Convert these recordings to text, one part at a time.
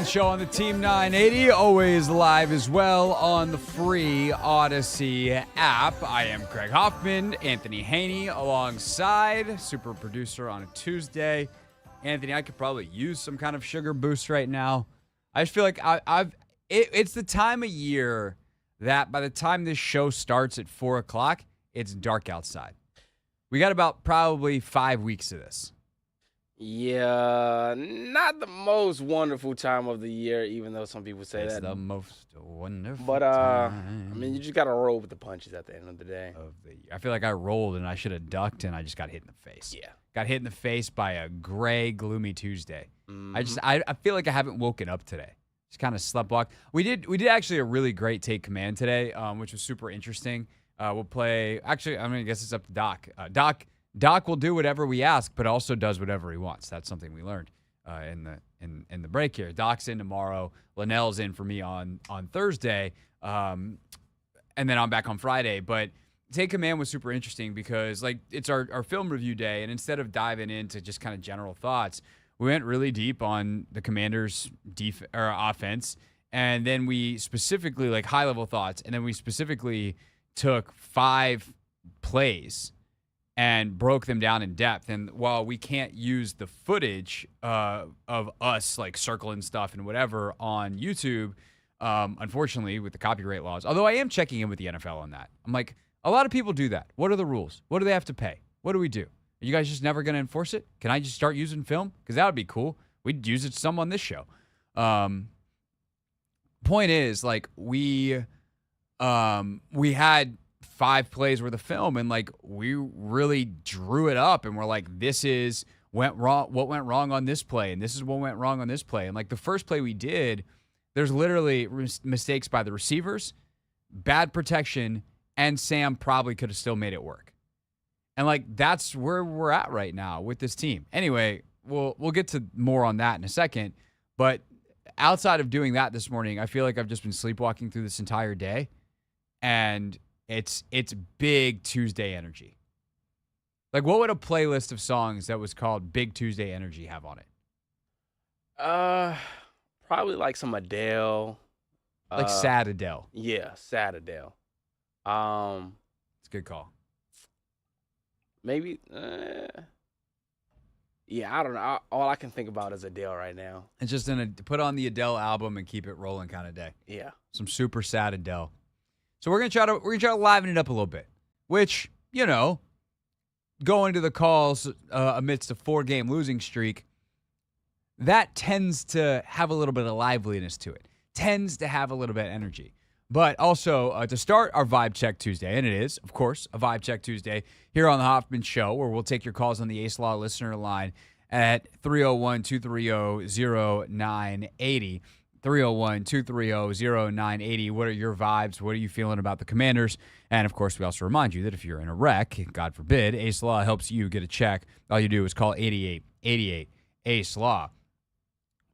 Show on the Team 980, always live as well on the free Odyssey app. I am Craig Hoffman, Anthony Haney alongside, super producer on a Tuesday. Anthony, I could probably use some kind of sugar boost right now. I just feel like it's the time of year that by the time this show starts at 4 o'clock, it's dark outside. We got about probably 5 weeks of this. Yeah, not the most wonderful time of the year, even though some people say It's that. the most wonderful But, time. I mean, you just got to roll with the punches at the end of the day. Of the year. I feel like I rolled and I should have ducked and I just got hit in the face. Yeah. Got hit in the face by a gray, gloomy Tuesday. Mhm. I feel like I haven't woken up today. Just kind of sleepwalk. We did actually a really great take command today, which was super interesting. We'll play. Actually, I guess it's up to Doc. Doc will do whatever we ask, but also does whatever he wants. That's something we learned in the break here. Doc's in tomorrow. Lynnell's in for me on Thursday, and then I'm back on Friday. But Take Command was super interesting because it's our film review day, and instead of diving into just kind of general thoughts, we went really deep on the Commanders' offense, and then we specifically high level thoughts, and then we specifically took 5 plays and broke them down in depth. And while we can't use the footage of us circling stuff and whatever on YouTube, unfortunately with the copyright laws, although I am checking in with the NFL on that. I'm like, a lot of people do that. What are the rules? What do they have to pay? What do we do? Are you guys just never going to enforce it? Can I just start using film? Because that would be cool. We'd use it some on this show. Point is, we had 5 plays worth of film, and we really drew it up, and we're like, this is what went wrong on this play, and this is what went wrong on this play. And the first play we did, there's literally mistakes by the receivers, bad protection, and Sam probably could have still made it work. And that's where we're at right now with this team. Anyway, we'll get to more on that in a second. But outside of doing that this morning, I feel like I've just been sleepwalking through this entire day, and it's Big Tuesday energy. What would a playlist of songs that was called Big Tuesday Energy have on it? Probably some Adele. Sad Adele. Yeah, sad Adele. It's a good call. Maybe. Yeah, I don't know. All I can think about is Adele right now. It's just put on the Adele album and keep it rolling kind of day. Yeah. Some super sad Adele. So we're gonna try to liven it up a little bit, which, going to the calls amidst a 4-game losing streak, that tends to have a little bit of liveliness to it, tends to have a little bit of energy. But also to start our Vibe Check Tuesday, and it is, of course, a Vibe Check Tuesday here on the Hoffman Show, where we'll take your calls on the Ace Law listener line at 301-230-0980. 301-230-0980. What are your vibes? What are you feeling about the Commanders? And, of course, we also remind you that if you're in a wreck, God forbid, Ace Law helps you get a check. All you do is call 8888 Ace Law.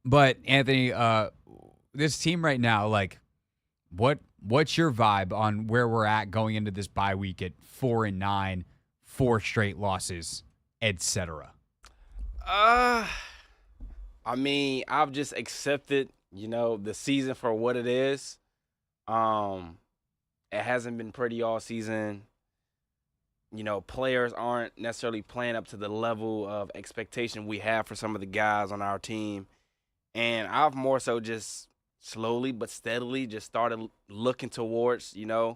But, Anthony, this team right now, what's your vibe on where we're at going into this bye week at 4-9, 4 straight losses, etc.? I've just accepted the season for what it is. It hasn't been pretty all season. Players aren't necessarily playing up to the level of expectation we have for some of the guys on our team. And I've more so just slowly but steadily just started looking towards, the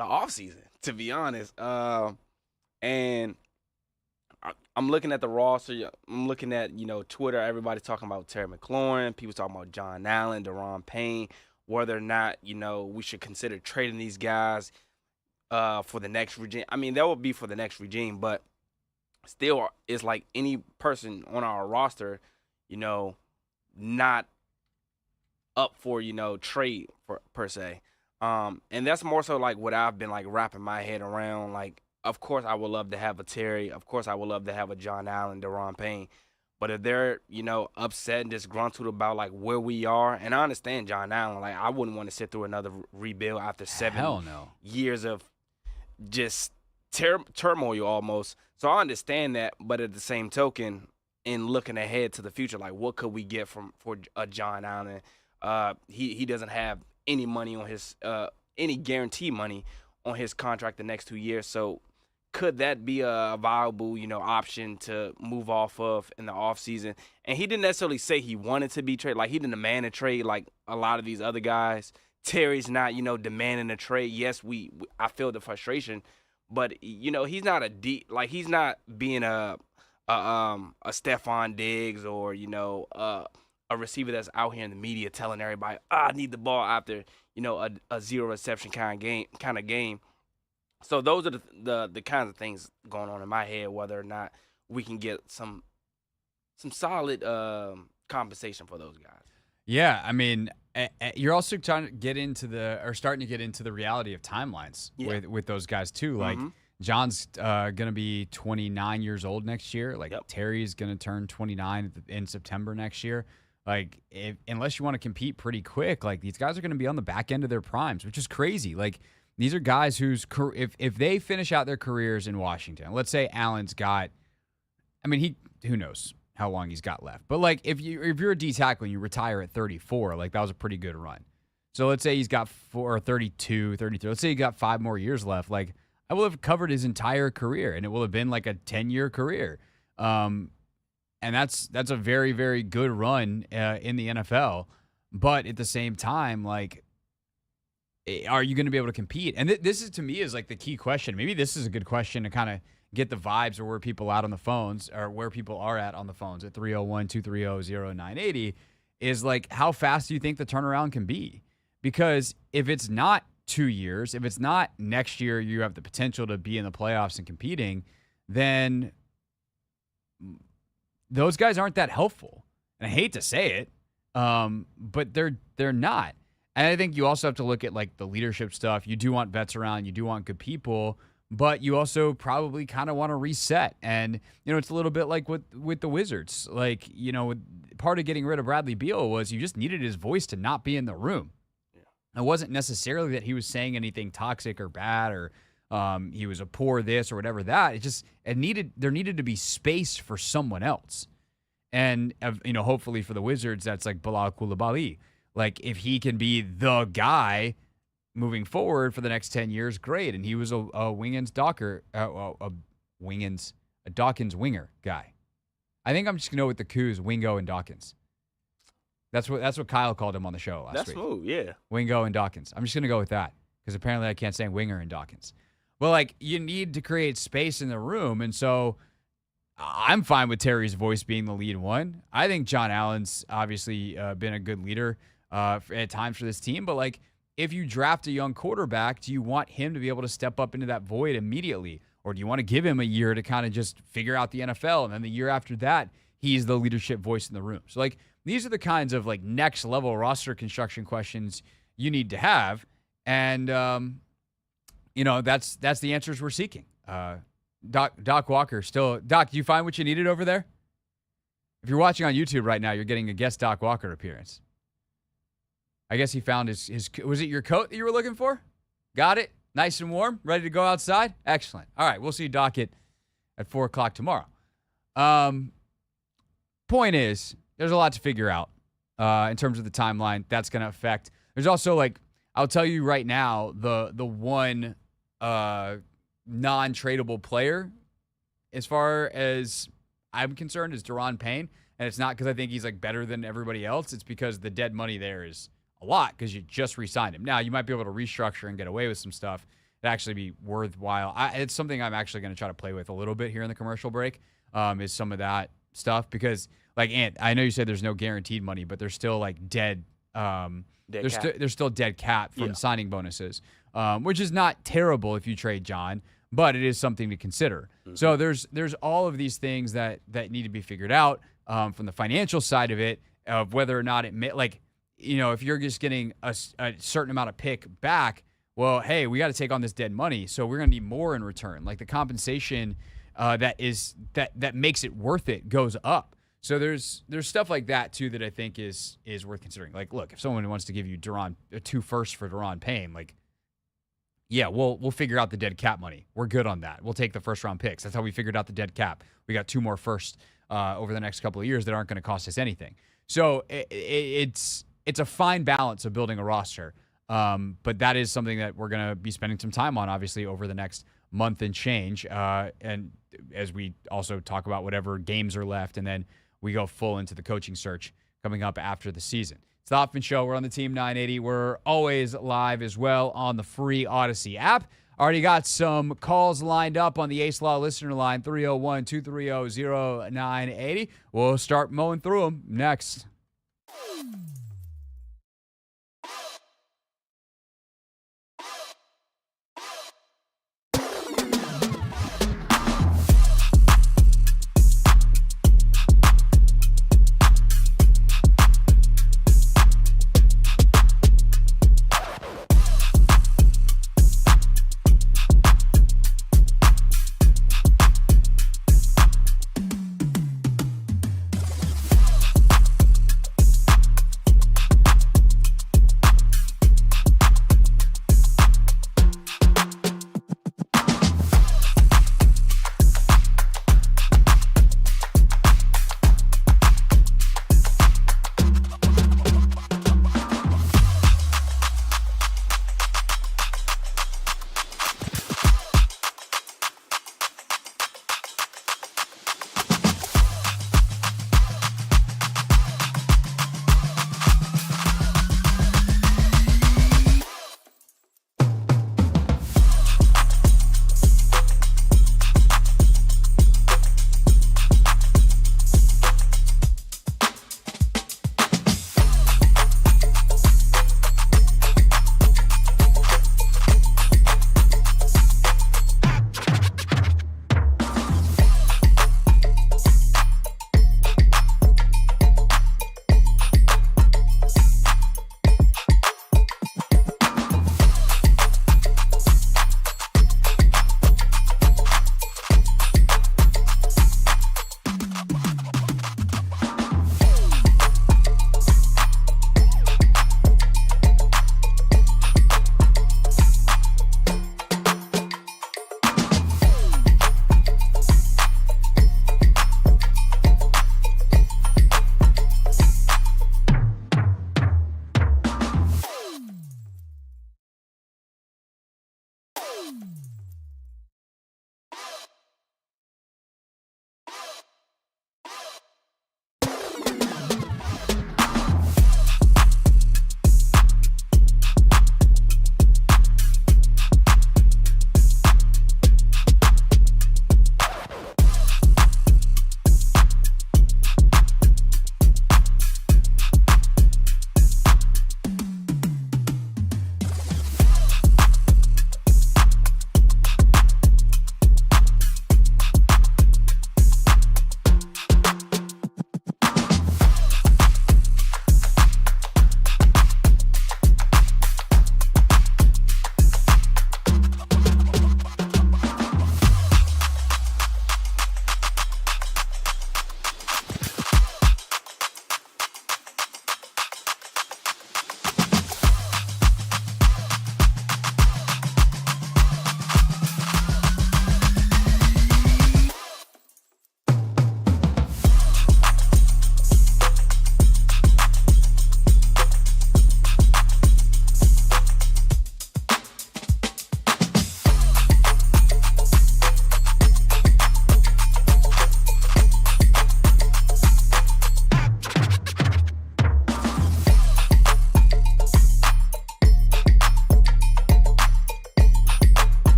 offseason, to be honest. And I'm looking at the roster. I'm looking at, Twitter. Everybody's talking about Terry McLaurin. People talking about Jon Allen, Daron Payne, whether or not, we should consider trading these guys for the next regime. That would be for the next regime, but still, it's like any person on our roster, not up for, trade per se. And that's more so what I've been wrapping my head around. Of course, I would love to have a Terry. Of course, I would love to have a Jon Allen, Daron Payne. But if they're, upset and disgruntled about where we are, and I understand Jon Allen, I wouldn't want to sit through another rebuild after 7 years of just turmoil almost. So I understand that, but at the same token, and looking ahead to the future, like what could we get for Jon Allen? He doesn't have any money on his any guarantee money on his contract the next 2 years. So could that be a viable, option to move off of in the offseason? And he didn't necessarily say he wanted to be traded. Like, he didn't demand a trade like a lot of these other guys. Terry's not, demanding a trade. Yes, I feel the frustration, but he's not he's not being a Stephon Diggs or a receiver that's out here in the media telling everybody, I need the ball after a zero reception kind of game. So those are the kinds of things going on in my head, whether or not we can get some solid compensation for those guys. Yeah, I mean, you're also starting to get into the reality of timelines with those guys too. Like, Jon's going to be 29 years old next year. Like, Terry's going to turn 29 in September next year. Like, unless you want to compete pretty quick, like, these guys are going to be on the back end of their primes, which is crazy. Like, these are guys if they finish out their careers in Washington, let's say Allen's got, I mean, who knows how long he's got left. But, like, if you're a D tackle and you retire at 34, like, that was a pretty good run. So let's say he's got 32, 33. Let's say he got 5 more years left. Like, I will have covered his entire career, and it will have been like a 10-year career. And that's a very, very good run in the NFL. But at the same time, like, are you going to be able to compete? And this is, to me, is like the key question. Maybe this is a good question to kind of get the vibes of where people out on the phones, or where people are at on the phones at 301-230-0980, is like, how fast do you think the turnaround can be? Because if it's not 2 years, if it's not next year you have the potential to be in the playoffs and competing, then those guys aren't that helpful. And I hate to say it, but they're not. And I think you also have to look at, like, the leadership stuff. You do want vets around, you do want good people, but you also probably kind of want to reset. And, it's a little bit like with the Wizards. Like, part of getting rid of Bradley Beal was you just needed his voice to not be in the room. It wasn't necessarily that he was saying anything toxic or bad, or he was a poor this or whatever that. There needed to be space for someone else. And, hopefully for the Wizards, that's like Bilal Coulibaly. Like, if he can be the guy moving forward for the next 10 years, great. And he was a Dawkins winger guy. I think I'm just going to go with the Cougs, Wingo and Dawkins. That's what Kyle called him on the show last week. That's smooth, yeah. Wingo and Dawkins. I'm just going to go with that, because apparently I can't say Winger and Dawkins. Well, like, you need to create space in the room, and so I'm fine with Terry's voice being the lead one. I think Jon Allen's obviously been a good leader at times for this team, but, like, if you draft a young quarterback, do you want him to be able to step up into that void immediately? Or do you want to give him a year to kind of just figure out the NFL, and then the year after that, he's the leadership voice in the room? So, like, these are the kinds of, like, next level roster construction questions you need to have. And, that's the answers we're seeking. Doc Walker still. Doc, do you find what you needed over there? If you're watching on YouTube right now, you're getting a guest Doc Walker appearance. I guess he found his was it your coat that you were looking for? Got it? Nice and warm? Ready to go outside? Excellent. All right, we'll see Doc at 4 o'clock tomorrow. Point is, there's a lot to figure out in terms of the timeline that's going to affect. There's also, like, I'll tell you right now, the one non-tradable player, as far as I'm concerned, is Daron Payne. And it's not because I think he's, like, better than everybody else. It's because the dead money there is a lot, because you just re-signed him. Now, you might be able to restructure and get away with some stuff. It'd actually be worthwhile. It's something I'm actually going to try to play with a little bit here in the commercial break, is some of that stuff, because, like, Ant, I know you said there's no guaranteed money, but there's still, like, dead there's still dead cap from signing bonuses, which is not terrible if you trade Jon, but it is something to consider. Mm-hmm. So there's all of these things that need to be figured out from the financial side of it, of whether or not if you're just getting a certain amount of pick back, well, hey, we got to take on this dead money, so we're going to need more in return. Like, the compensation that makes it worth it goes up. So there's stuff like that too that I think is worth considering. Like, look, if someone wants to give you 2 firsts for Daron Payne, like, yeah, we'll figure out the dead cap money. We're good on that. We'll take the first round picks. That's how we figured out the dead cap. We got 2 more firsts over the next couple of years that aren't going to cost us anything. So it's a fine balance of building a roster. But that is something that we're going to be spending some time on, obviously, over the next month and change. And as we also talk about whatever games are left, and then we go full into the coaching search coming up after the season. It's the Hoffman Show. We're on the Team 980. We're always live as well on the free Odyssey app. Already got some calls lined up on the Ace Law listener line, 301-230-0980. We'll start mowing through them next.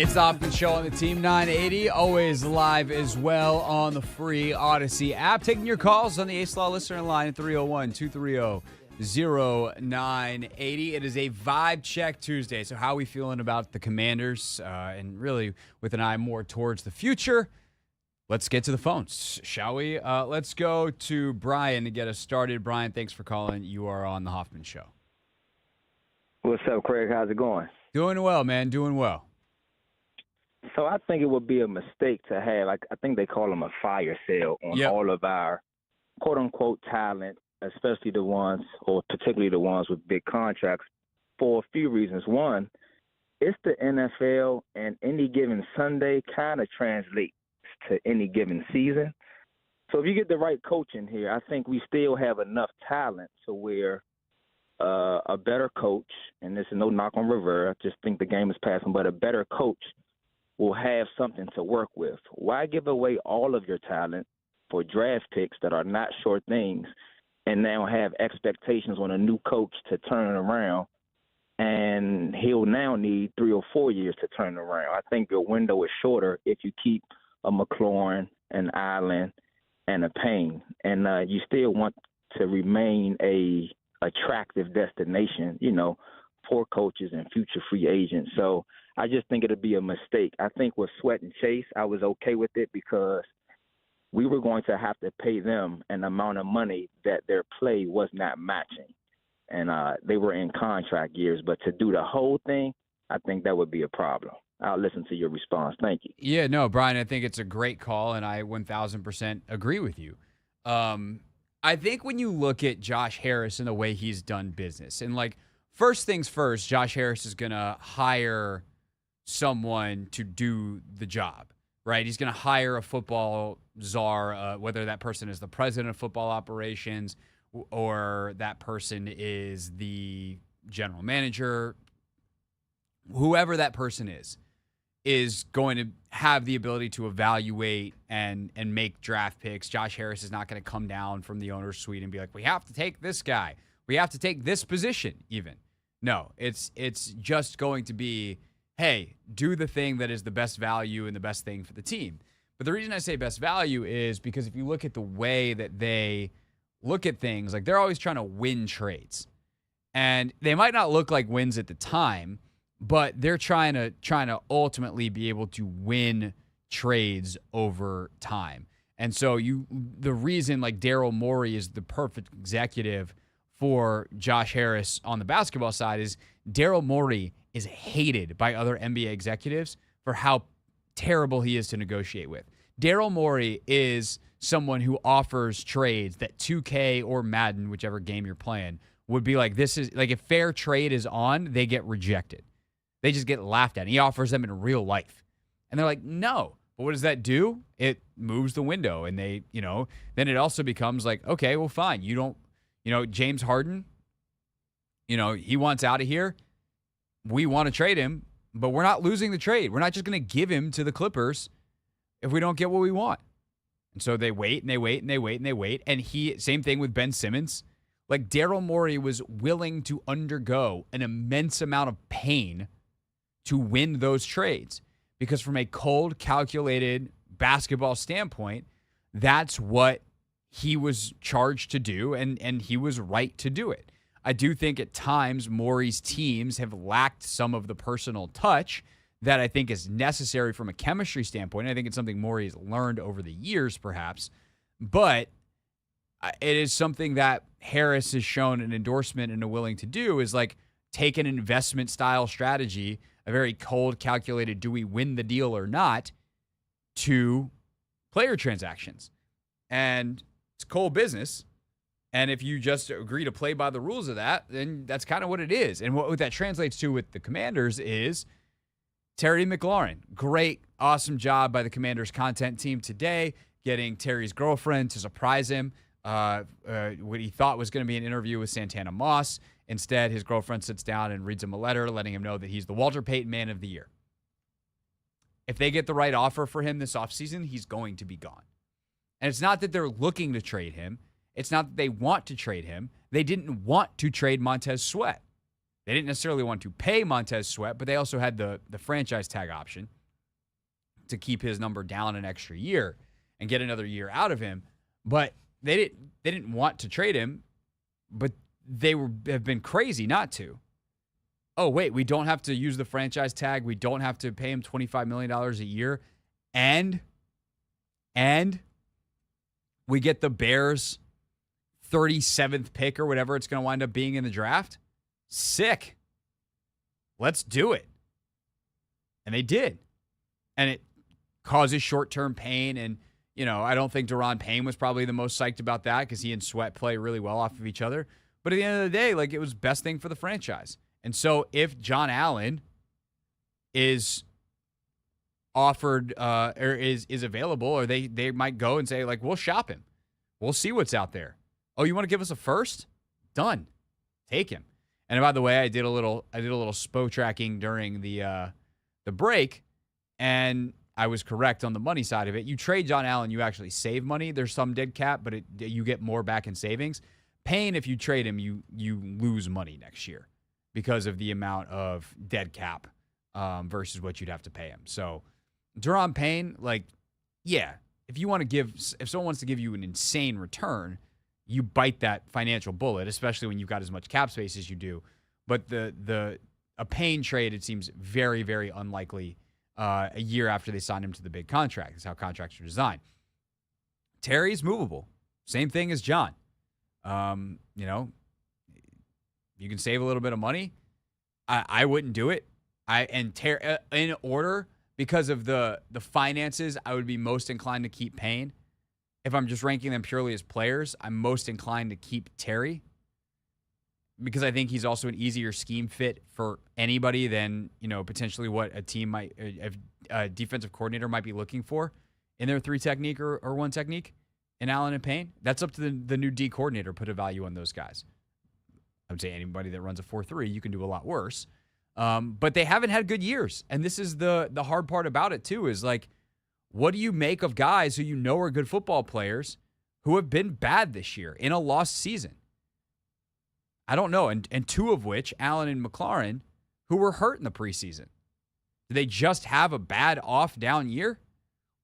It's the Hoffman Show on the Team 980, always live as well on the free Odyssey app. Taking your calls on the Ace Law listener line at 301-230-0980. It is a vibe check Tuesday, so how are we feeling about the Commanders? And really with an eye more towards the future. Let's get to the phones, shall we? Let's go to Brian to get us started. Brian, thanks for calling. You are on the Hoffman Show. What's up, Craig? How's it going? Doing well, man. Doing well. So I think it would be a mistake to have, I think they call them a fire sale on all of our quote-unquote talent, especially the ones, or particularly the ones with big contracts, for a few reasons. One, it's the NFL, and any given Sunday kind of translates to any given season. So if you get the right coach in here, I think we still have enough talent to where a better coach, and this is no knock on Rivera, I just think the game is passing, but a better coach will have something to work with. Why give away all of your talent for draft picks that are not sure things and now have expectations on a new coach to turn it around? And he'll now need 3 or 4 years to turn it around. I think your window is shorter if you keep a McLaurin, an Allen, and a Payne. And you still want to remain a attractive destination, you know, for coaches and future free agents. So I just think it'll be a mistake. I think with Sweat and Chase, I was okay with it because we were going to have to pay them an amount of money that their play was not matching. And they were in contract years. But to do the whole thing, I think that would be a problem. I'll listen to your response. Thank you. Yeah, no, Brian, I think it's a great call, and I 1,000% agree with you. I think when you look at Josh Harris and the way he's done business, and like first things first, Josh Harris is going to hire someone to do the job, right? He's going to hire a football czar, whether that person is the president of football operations or that person is the general manager. Whoever that person is going to have the ability to evaluate and make draft picks. Josh Harris is not going to come down from the owner's suite and be like, we have to take this guy. We have to take this position even. No, it's just going to be, hey, do the thing that is the best value and the best thing for the team. But the reason I say best value is because if you look at the way that they look at things, like they're always trying to win trades. And they might not look like wins at the time, but they're trying to ultimately be able to win trades over time. And so the reason like Daryl Morey is the perfect executive for Josh Harris on the basketball side is Daryl Morey is hated by other NBA executives for how terrible he is to negotiate with. Daryl Morey is someone who offers trades that 2K or Madden, whichever game you're playing, would be like, this is like if fair trade is on, they get rejected. They just get laughed at. And he offers them in real life. And they're like, no. But what does that do? It moves the window. And they, then it also becomes like, okay, well, fine. You don't, James Harden, he wants out of here. We want to trade him, but we're not losing the trade. We're not just going to give him to the Clippers if we don't get what we want. And so they wait and they wait and they wait and they wait. And same thing with Ben Simmons. Like Daryl Morey was willing to undergo an immense amount of pain to win those trades because from a cold, calculated basketball standpoint, that's what he was charged to do, and he was right to do it. I do think at times Morey's teams have lacked some of the personal touch that I think is necessary from a chemistry standpoint. I think it's something Morey's learned over the years, perhaps, but it is something that Harris has shown an endorsement and a willing to do is like take an investment style strategy, a very cold, calculated, do we win the deal or not, to player transactions. And it's cold business. And if you just agree to play by the rules of that, then that's kind of what it is. And what that translates to with the Commanders is Terry McLaurin. Great, awesome job by the Commanders content team today, getting Terry's girlfriend to surprise him. What he thought was going to be an interview with Santana Moss. Instead, his girlfriend sits down and reads him a letter letting him know that he's the Walter Payton Man of the Year. If they get the right offer for him this offseason, he's going to be gone. And it's not that they're looking to trade him. It's not that they want to trade him. They didn't want to trade Montez Sweat. They didn't necessarily want to pay Montez Sweat, but they also had the franchise tag option to keep his number down an extra year and get another year out of him. But they didn't want to trade him, but they have been crazy not to. Oh, wait, we don't have to use the franchise tag. We don't have to pay him $25 million a year. And we get the Bears' 37th pick or whatever it's going to wind up being in the draft. Sick. Let's do it. And they did. And it causes short-term pain. And, I don't think Deron Payne was probably the most psyched about that because he and Sweat play really well off of each other. But at the end of the day, like, it was best thing for the franchise. And so if Jon Allen is offered or is available, or they might go and say, like, we'll shop him. We'll see what's out there. Oh, you want to give us a first? Done. Take him. And by the way, I did a little SPO tracking during the break, and I was correct on the money side of it. You trade Jon Allen, you actually save money. There's some dead cap, but you get more back in savings. Payne, if you trade him, you lose money next year because of the amount of dead cap versus what you'd have to pay him. So Daron Payne, like, yeah, if someone wants to give you an insane return, you bite that financial bullet, especially when you've got as much cap space as you do. But a Payne trade, it seems very, very unlikely a year after they signed him to the big contract. That's how contracts are designed. Terry's movable. Same thing as Jon. You can save a little bit of money. I wouldn't do it. In order, because of the finances, I would be most inclined to keep Payne. If I'm just ranking them purely as players, I'm most inclined to keep Terry because I think he's also an easier scheme fit for anybody than, potentially what a team might, a defensive coordinator might be looking for in their 3 technique or 1 technique in Allen and Payne. That's up to the new D coordinator, put a value on those guys. I would say anybody that runs a 4-3, you can do a lot worse. But they haven't had good years. And this is the hard part about it too, is like, what do you make of guys who are good football players who have been bad this year in a lost season? I don't know. And 2 of which, Allen and McLaurin, who were hurt in the preseason. Do they just have a bad down year?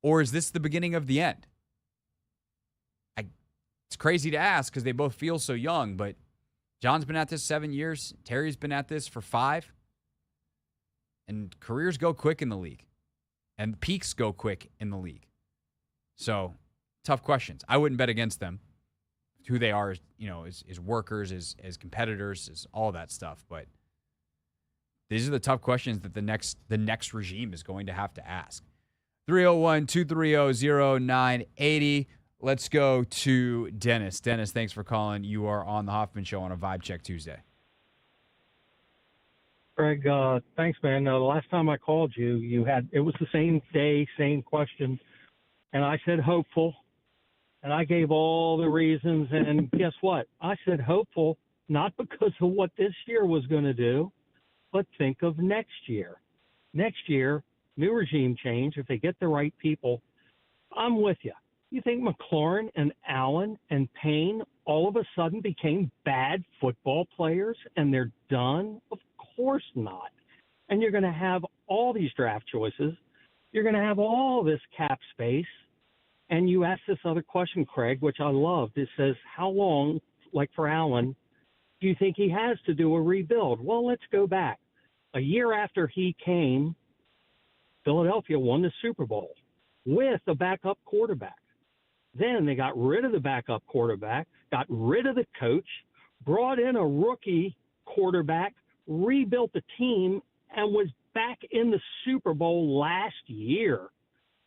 Or is this the beginning of the end? It's crazy to ask because they both feel so young, but Jon's been at this 7 years. Terry's been at this for 5. And careers go quick in the league. And peaks go quick in the league. So, tough questions. I wouldn't bet against them. Who they are, as workers, as competitors, as all that stuff. But these are the tough questions that the next regime is going to have to ask. 301-230-0980. Let's go to Dennis. Dennis, thanks for calling. You are on the Hoffman Show on a Vibe Check Tuesday. Craig, thanks, man. The last time I called you, it was the same day, same question, and I said hopeful, and I gave all the reasons, and guess what? I said hopeful, not because of what this year was going to do, but think of next year. Next year, new regime change, if they get the right people, I'm with you. You think McLaurin and Allen and Payne all of a sudden became bad football players and they're done? Of course not. And you're going to have all these draft choices. You're going to have all this cap space. And you asked this other question, Craig, which I loved. It says, how long, like for Allen, do you think he has to do a rebuild? Well, let's go back. A year after he came, Philadelphia won the Super Bowl with a backup quarterback. Then they got rid of the backup quarterback, got rid of the coach, brought in a rookie quarterback, rebuilt the team, and was back in the Super Bowl last year.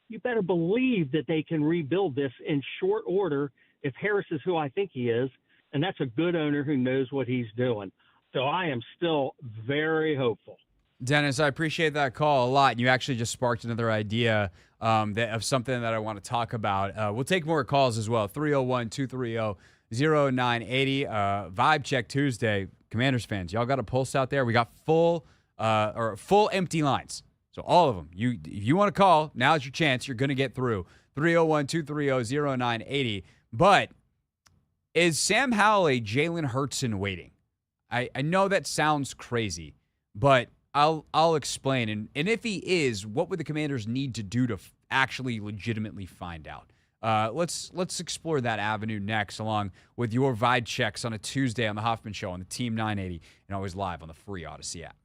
You better believe that they can rebuild this in short order if Harris is who I think he is, and that's a good owner who knows what he's doing. So I am still very hopeful. Dennis, I appreciate that call a lot. And you actually just sparked another idea of something that I want to talk about. We'll take more calls as well. 301-230-0980. Vibe Check Tuesday. Commanders fans, y'all got a pulse out there? We got full empty lines. So all of them. If you want to call, now's your chance. You're going to get through. 301-230-0980. But is Sam Howell a Jalen Hurts in waiting? I know that sounds crazy, but I'll explain. And if he is, what would the Commanders need to do to actually legitimately find out? Let's explore that avenue next, along with your Vibe Checks on a Tuesday on the Hoffman Show on the Team 980 and always live on the free Odyssey app.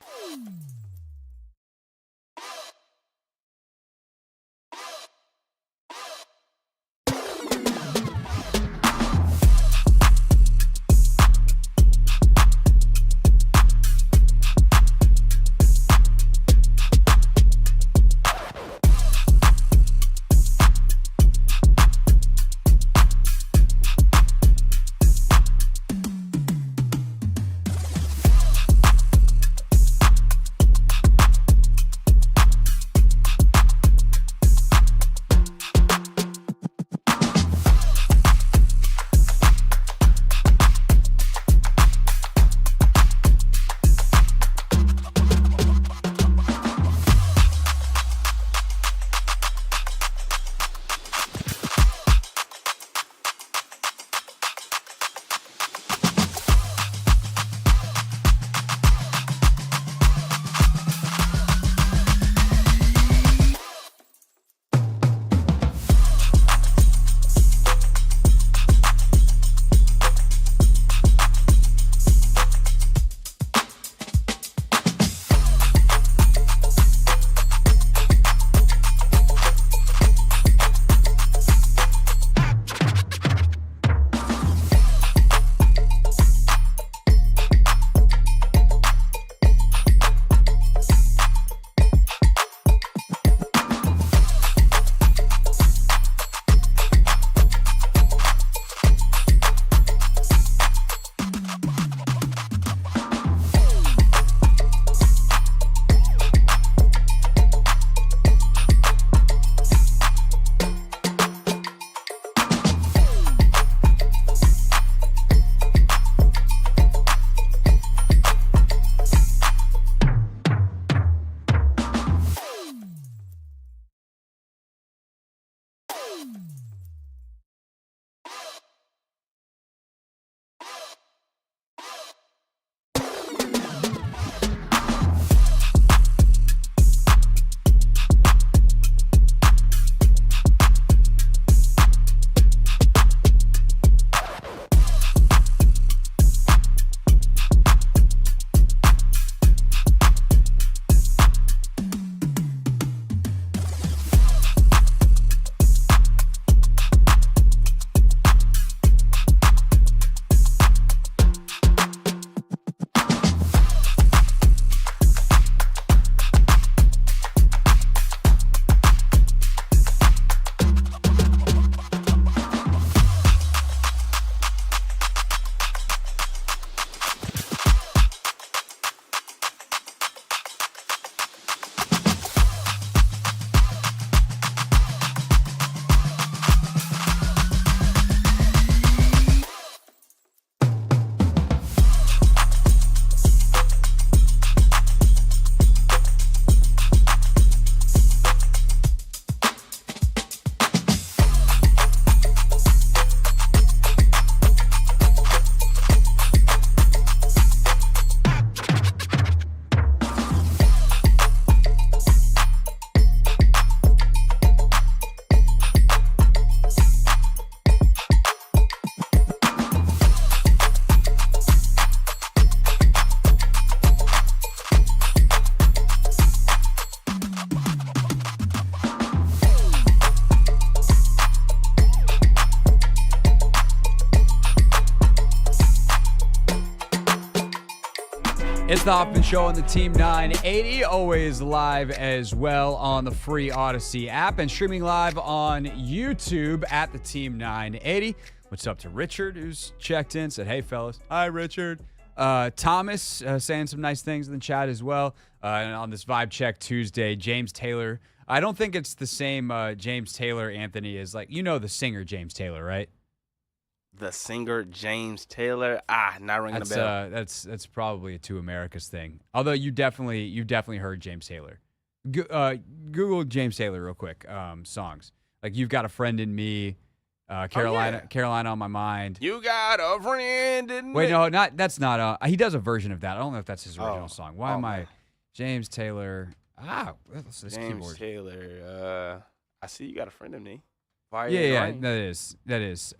It's the Hoffman Show on the Team 980, always live as well on the free Odyssey app and streaming live on YouTube at the Team 980. What's up to Richard, who's checked in, said, hey, fellas. Hi, Richard. Thomas saying some nice things in the chat as well. And on this Vibe Check Tuesday, James Taylor. I don't think it's the same James Taylor, Anthony, is like, you know the singer James Taylor, right? The singer James Taylor, not ringing a bell. That's probably a Two Americas thing. Although you definitely heard James Taylor. Google James Taylor real quick. Songs like "You've Got a Friend in Me," Carolina on My Mind. You got a friend in me. Wait, no, that's not. He does a version of that. I don't know if that's his original song. Why am I? James Taylor. That's James keyboard. Taylor. I see you got a friend in me. Yeah, that is.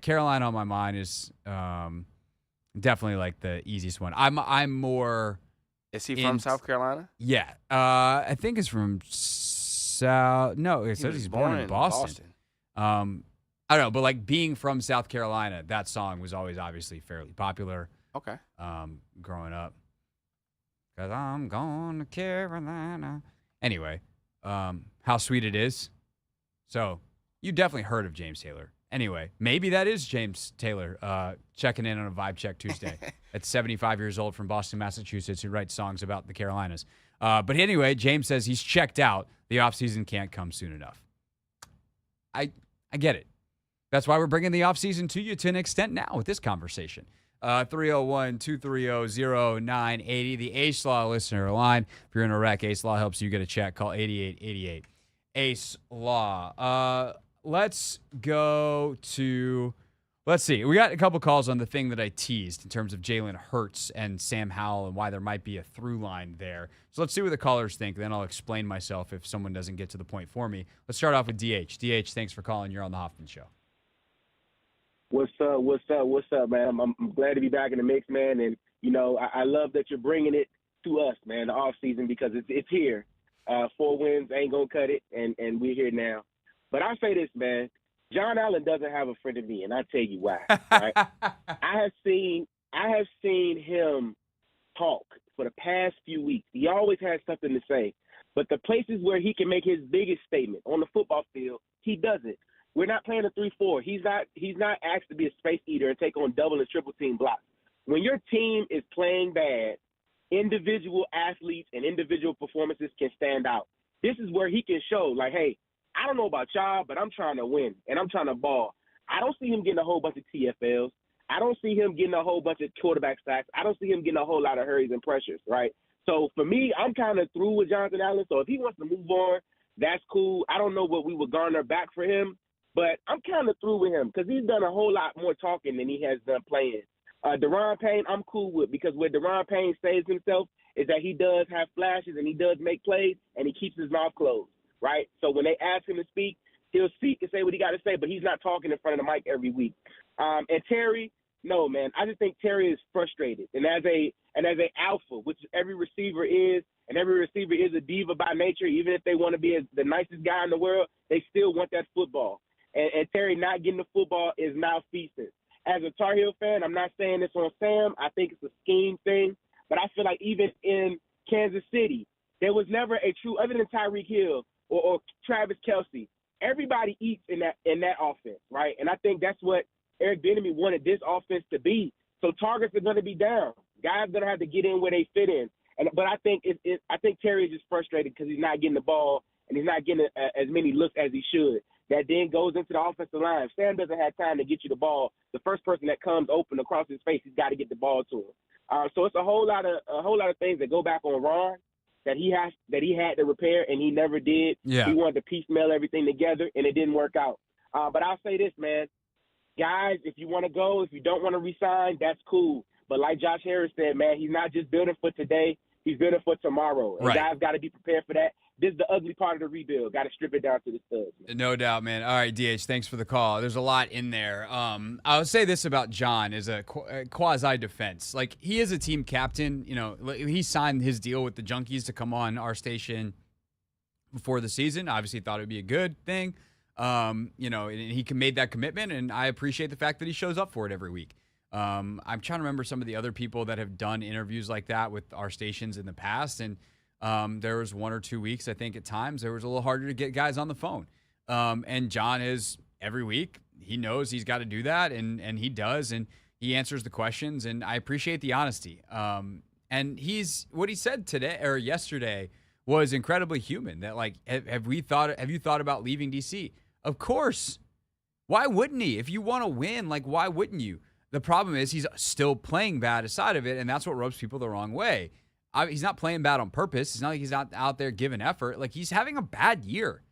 Carolina on My Mind is definitely like the easiest one. I'm more. Is he from South Carolina? Yeah, I think it's from South. No, it says he's born in Boston. I don't know, but like being from South Carolina, that song was always obviously fairly popular. Okay. Growing up, 'cause I'm going to Carolina. Anyway, How Sweet It Is. So. You definitely heard of James Taylor. Anyway, maybe that is James Taylor checking in on a Vibe Check Tuesday. At 75 years old from Boston, Massachusetts, who writes songs about the Carolinas. But anyway, James says he's checked out. The offseason can't come soon enough. I get it. That's why we're bringing the offseason to you to an extent now with this conversation. 301-230-0980, the Ace Law listener line. If you're in a wreck, Ace Law helps you get a check. Call 8888. Ace Law. Let's see. We got a couple calls on the thing that I teased in terms of Jalen Hurts and Sam Howell and why there might be a through line there. So let's see what the callers think. Then I'll explain myself if someone doesn't get to the point for me. Let's start off with DH. DH, thanks for calling. You're on the Hoffman Show. What's up, man? I'm glad to be back in the mix, man. And, you know, I love that you're bringing it to us, man, the off season, because it's here. 4 wins ain't going to cut it, and we're here now. But I'll say this, man. Jon Allen doesn't have a friend of me, and I'll tell you why. Right? I have seen him talk for the past few weeks. He always has something to say. But the places where he can make his biggest statement on the football field, he doesn't. We're not playing a 3-4. He's not asked to be a space eater and take on double and triple team blocks. When your team is playing bad, individual athletes and individual performances can stand out. This is where he can show, like, hey, I don't know about y'all, but I'm trying to win, and I'm trying to ball. I don't see him getting a whole bunch of TFLs. I don't see him getting a whole bunch of quarterback sacks. I don't see him getting a whole lot of hurries and pressures, right? So for me, I'm kind of through with Jonathan Allen. So if he wants to move on, that's cool. I don't know what we would garner back for him, but I'm kind of through with him because he's done a whole lot more talking than he has done playing. Daron Payne, I'm cool with, because where Daron Payne saves himself is that he does have flashes and he does make plays and he keeps his mouth closed, right? So when they ask him to speak, he'll speak and say what he got to say, but he's not talking in front of the mic every week. And Terry, no, man, I just think Terry is frustrated. And as a alpha, which every receiver is, and every receiver is a diva by nature, even if they want to be the nicest guy in the world, they still want that football. And Terry not getting the football is malfeasance. As a Tar Heel fan, I'm not saying this on Sam. I think it's a scheme thing. But I feel like even in Kansas City, there was never a true, other than Tyreek Hill or Travis Kelce, everybody eats in that offense, right? And I think that's what Eric Bieniemy wanted this offense to be. So targets are going to be down. Guys are going to have to get in where they fit in. But I think Terry is just frustrated because he's not getting the ball and he's not getting as many looks as he should. That then goes into the offensive line. If Sam doesn't have time to get you the ball, the first person that comes open across his face, he's got to get the ball to him. So it's a whole lot of things that go back on Ron that he had to repair and he never did. Yeah. He wanted to piecemeal everything together and it didn't work out. But I'll say this, man, guys, if you want to go, if you don't want to resign, that's cool. But like Josh Harris said, man, he's not just building for today. He's building for tomorrow. And guys got to be prepared for that. This is the ugly part of the rebuild. Got to strip it down to the studs. Man. No doubt, man. All right, DH, thanks for the call. There's a lot in there. I would say this about Jon as a quasi-defense. Like, he is a team captain. You know, he signed his deal with the Junkies to come on our station before the season. Obviously thought it would be a good thing. You know, and he made that commitment, and I appreciate the fact that he shows up for it every week. I'm trying to remember some of the other people that have done interviews like that with our stations in the past. And there was 1 or 2 weeks, I think at times, there was a little harder to get guys on the phone. And Jon is every week. He knows he's got to do that, and he does, and he answers the questions, and I appreciate the honesty. And what he said today or yesterday was incredibly human. That like, have you thought about leaving DC? Of course. Why wouldn't he? If you want to win, like, why wouldn't you? The problem is he's still playing bad aside of it, and that's what rubs people the wrong way. He's not playing bad on purpose. It's not like he's not out there giving effort. Like, he's having a bad year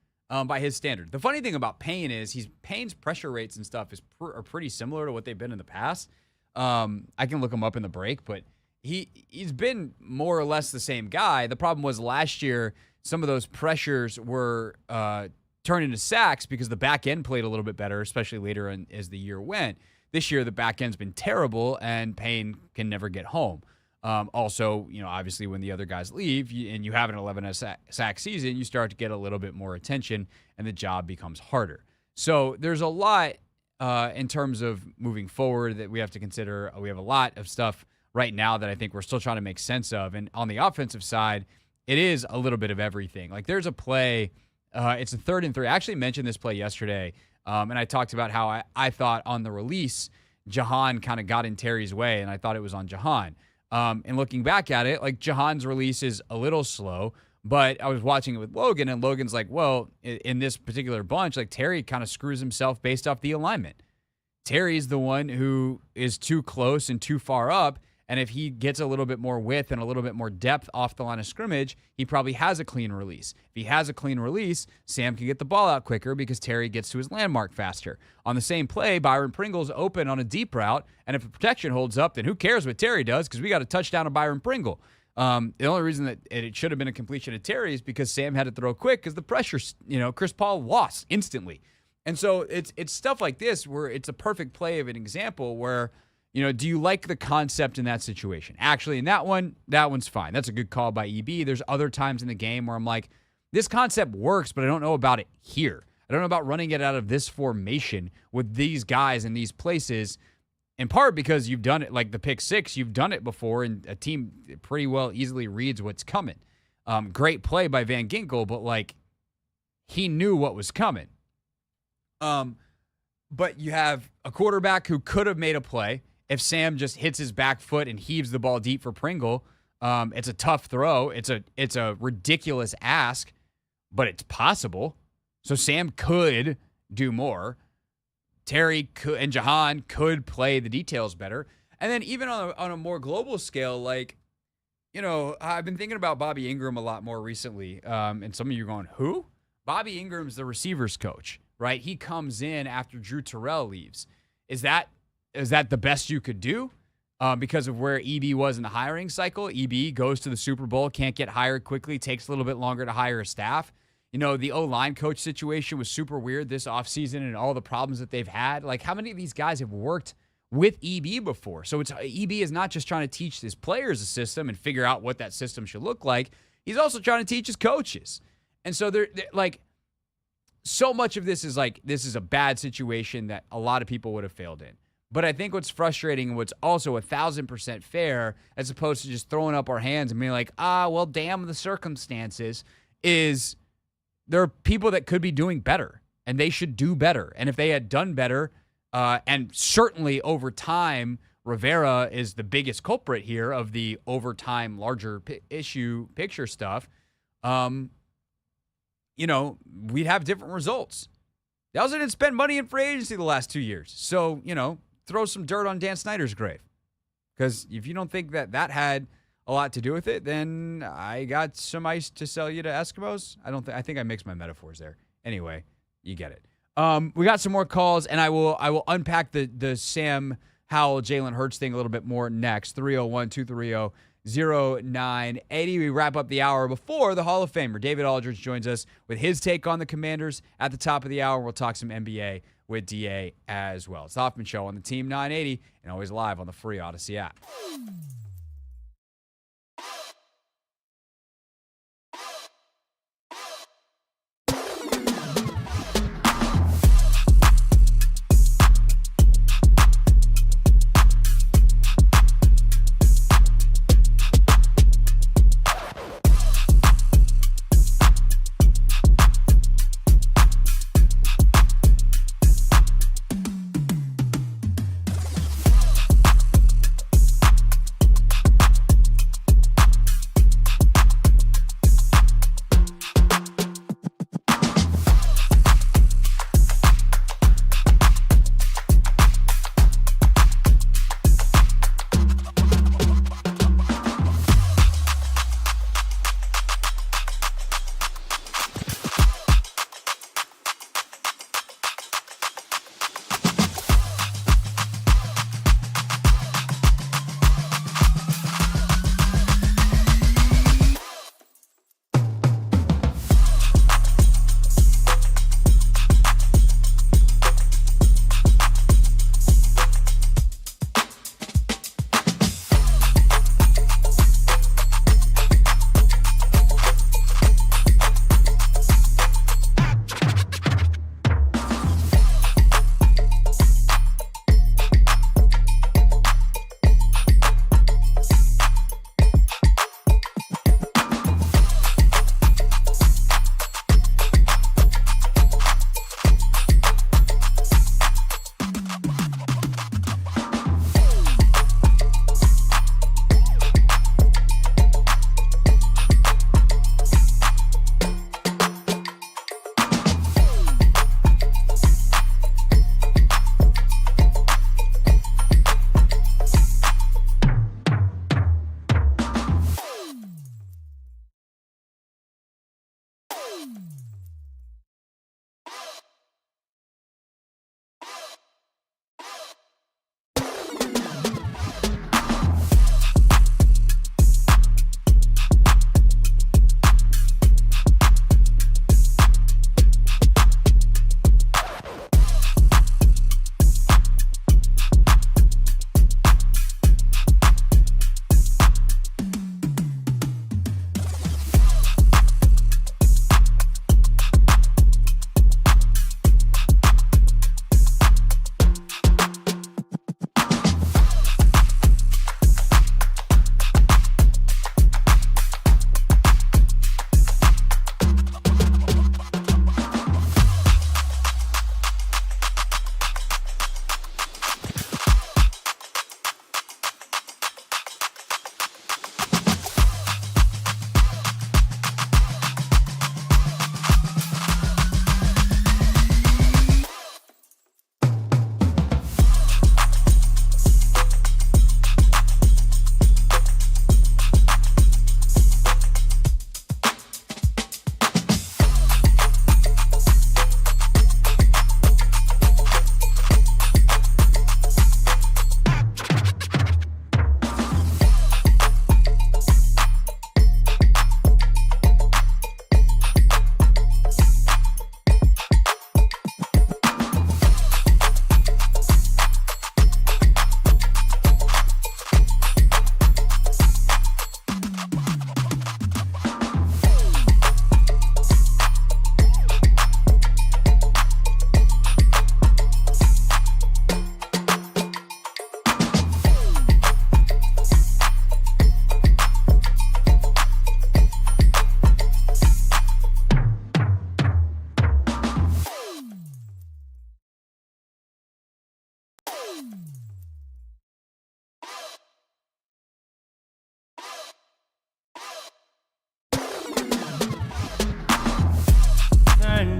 by his standard. The funny thing about Payne is Payne's pressure rates and stuff are pretty similar to what they've been in the past. I can look him up in the break, but he's been more or less the same guy. The problem was last year, some of those pressures were turned into sacks because the back end played a little bit better, especially later as the year went. This year, the back end's been terrible, and Payne can never get home. Also, obviously when the other guys leave and you have an 11 sack season, you start to get a little bit more attention and the job becomes harder. So there's a lot in terms of moving forward that we have to consider. We have a lot of stuff right now that I think we're still trying to make sense of. And on the offensive side, it is a little bit of everything. Like there's a play, it's a 3rd and 3. I actually mentioned this play yesterday, and I talked about how I thought on the release, Jahan kind of got in Terry's way, and I thought it was on Jahan. And looking back at it, like Jahan's release is a little slow, but I was watching it with Logan, and Logan's like, well, in this particular bunch, like Terry kind of screws himself based off the alignment. Terry's the one who is too close and too far up, and if he gets a little bit more width and a little bit more depth off the line of scrimmage, he probably has a clean release. If he has a clean release, Sam can get the ball out quicker because Terry gets to his landmark faster. On the same play, Byron Pringle's open on a deep route, and if the protection holds up, then who cares what Terry does because we got a touchdown of Byron Pringle. The only reason that it should have been a completion of Terry is because Sam had to throw quick because the pressure, Chris Paul lost instantly. And so it's stuff like this where it's a perfect play of an example where, do you like the concept in that situation? Actually, in that one's fine. That's a good call by EB. There's other times in the game where I'm like, this concept works, but I don't know about it here. I don't know about running it out of this formation with these guys in these places, in part because you've done it, like the pick six, you've done it before, and a team pretty well easily reads what's coming. Great play by Van Ginkel, but like he knew what was coming. But you have a quarterback who could have made a play. If Sam just hits his back foot and heaves the ball deep for Pringle, it's a tough throw. It's a ridiculous ask, but it's possible. So Sam could do more. Terry and Jahan could play the details better. And then even on a more global scale, like, I've been thinking about Bobby Ingram a lot more recently. And some of you are going, who? Bobby Ingram's the receivers coach, right? He comes in after Drew Terrell leaves. Is that the best you could do? Because of where EB was in the hiring cycle, EB goes to the Super Bowl, can't get hired quickly, takes a little bit longer to hire a staff. The O-line coach situation was super weird this offseason and all the problems that they've had. Like, how many of these guys have worked with EB before? So EB is not just trying to teach his players a system and figure out what that system should look like. He's also trying to teach his coaches. And so they're like, so much of this is like, this is a bad situation that a lot of people would have failed in. But I think what's frustrating and what's also 1,000% fair, as opposed to just throwing up our hands and being like, well, damn the circumstances, is there are people that could be doing better, and they should do better. And if they had done better, and certainly over time, Rivera is the biggest culprit here of the overtime larger picture stuff, we'd have different results. They also didn't spend money in free agency the last 2 years. So, throw some dirt on Dan Snyder's grave. Because if you don't think that had a lot to do with it, then I got some ice to sell you to Eskimos. I think I mixed my metaphors there. Anyway, you get it. We got some more calls, and I will unpack the Sam Howell, Jalen Hurts thing a little bit more next. 301-230-0980. We wrap up the hour before the Hall of Famer David Aldridge joins us with his take on the Commanders at the top of the hour. We'll talk some NBA with DA as well. It's the Hoffman Show on the Team 980 and always live on the free Odyssey app.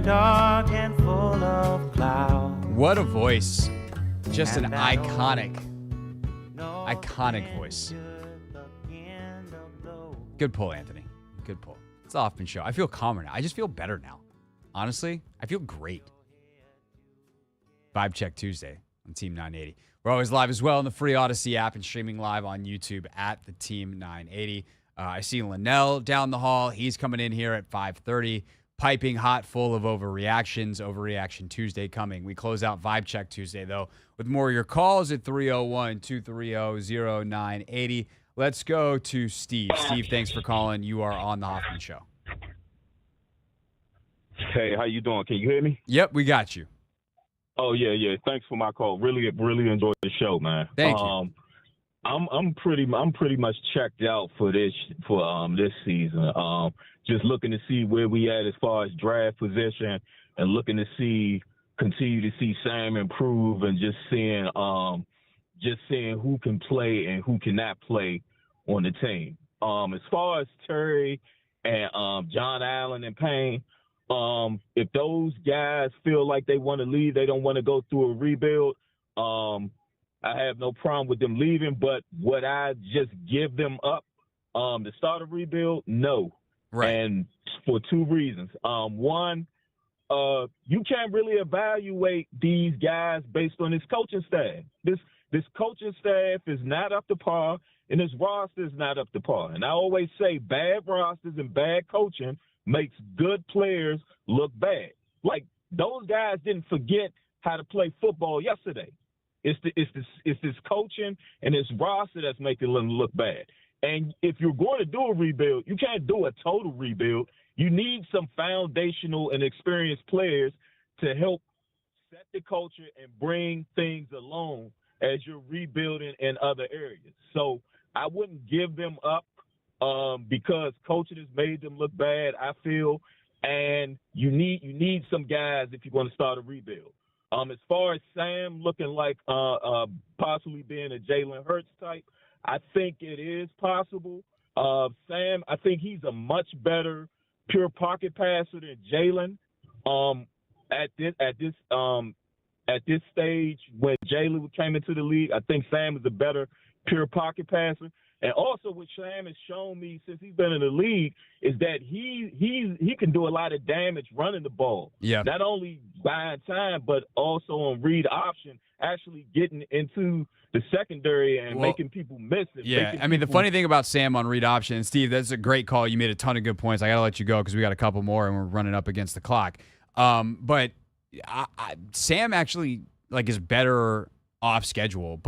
dark and full of clouds. What a voice. Just an And I know iconic when voice. the wind of blow. Good pull, Anthony. Good pull. It's the Hoffman Show. I feel calmer now. I just feel better now. Honestly, I feel great. Vibe Check Tuesday on Team 980. We're always live as well in the free Odyssey app and streaming live on YouTube at the Team 980. I see Lynnell down the hall. He's coming in here at 5:30, piping hot full of overreactions. Overreaction Tuesday coming. We close out Vibe Check Tuesday, though, with more of your calls at 301-230-0980. Let's go to Steve. Steve, thanks for calling. You are on the Hoffman Show. Hey, how you doing? Can you hear me? Yep, we got you. Oh yeah. Thanks for my call. Really enjoyed the show, man. Thank you. I'm pretty much checked out for this season. Just looking to see where we at as far as draft position, and looking to continue to see Sam improve, and just seeing who can play and who cannot play on the team. As far as Terry and Jon Allen and Payne, if those guys feel like they want to leave, they don't want to go through a rebuild, I have no problem with them leaving. But would I just give them up to start a rebuild? No. Right. And for two reasons. One, you can't really evaluate these guys based on this coaching staff. This coaching staff is not up to par, and this roster is not up to par. And I always say bad rosters and bad coaching makes good players look bad. Like, those guys didn't forget how to play football yesterday. It's this coaching and this roster that's making them look bad. And if you're going to do a rebuild, you can't do a total rebuild. You need some foundational and experienced players to help set the culture and bring things along as you're rebuilding in other areas. So I wouldn't give them up because coaching has made them look bad, I feel. And you need some guys if you're going to start a rebuild. As far as Sam looking like possibly being a Jalen Hurts type, I think it is possible. Sam, I think he's a much better pure pocket passer than Jalen. At this stage, when Jalen came into the league, I think Sam is a better pure pocket passer. And also, what Sam has shown me since he's been in the league is that he can do a lot of damage running the ball. Yeah. Not only buying time, but also on read option, actually getting into the secondary and making people miss it. Yeah, I mean, the funny thing about Sam on read option, and Steve, that's a great call. You made a ton of good points. I got to let you go because we got a couple more and we're running up against the clock. But Sam actually is better off schedule,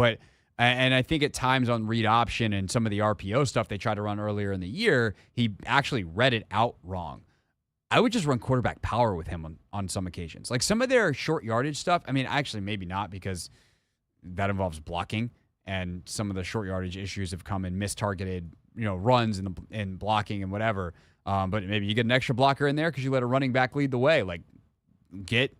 and I think at times on read option and some of the RPO stuff they tried to run earlier in the year, he actually read it out wrong. I would just run quarterback power with him on some occasions. Like some of their short yardage stuff, I mean, actually maybe not because that involves blocking, and some of the short yardage issues have come in mistargeted, runs and blocking and whatever. But maybe you get an extra blocker in there because you let a running back lead the way. Like get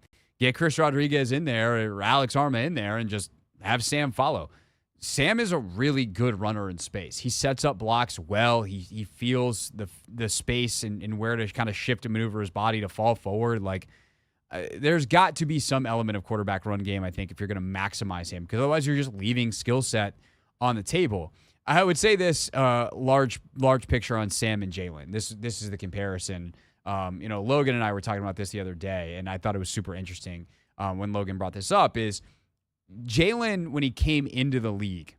Chris Rodriguez in there or Alex Arma in there and just have Sam follow. Sam is a really good runner in space. He sets up blocks well. He feels the space and where to kind of shift and maneuver his body to fall forward. There's got to be some element of quarterback run game, I think, if you're going to maximize him, because otherwise you're just leaving skill set on the table. I would say this large picture on Sam and Jalen. This is the comparison. Logan and I were talking about this the other day, and I thought it was super interesting when Logan brought this up, is Jalen, when he came into the league,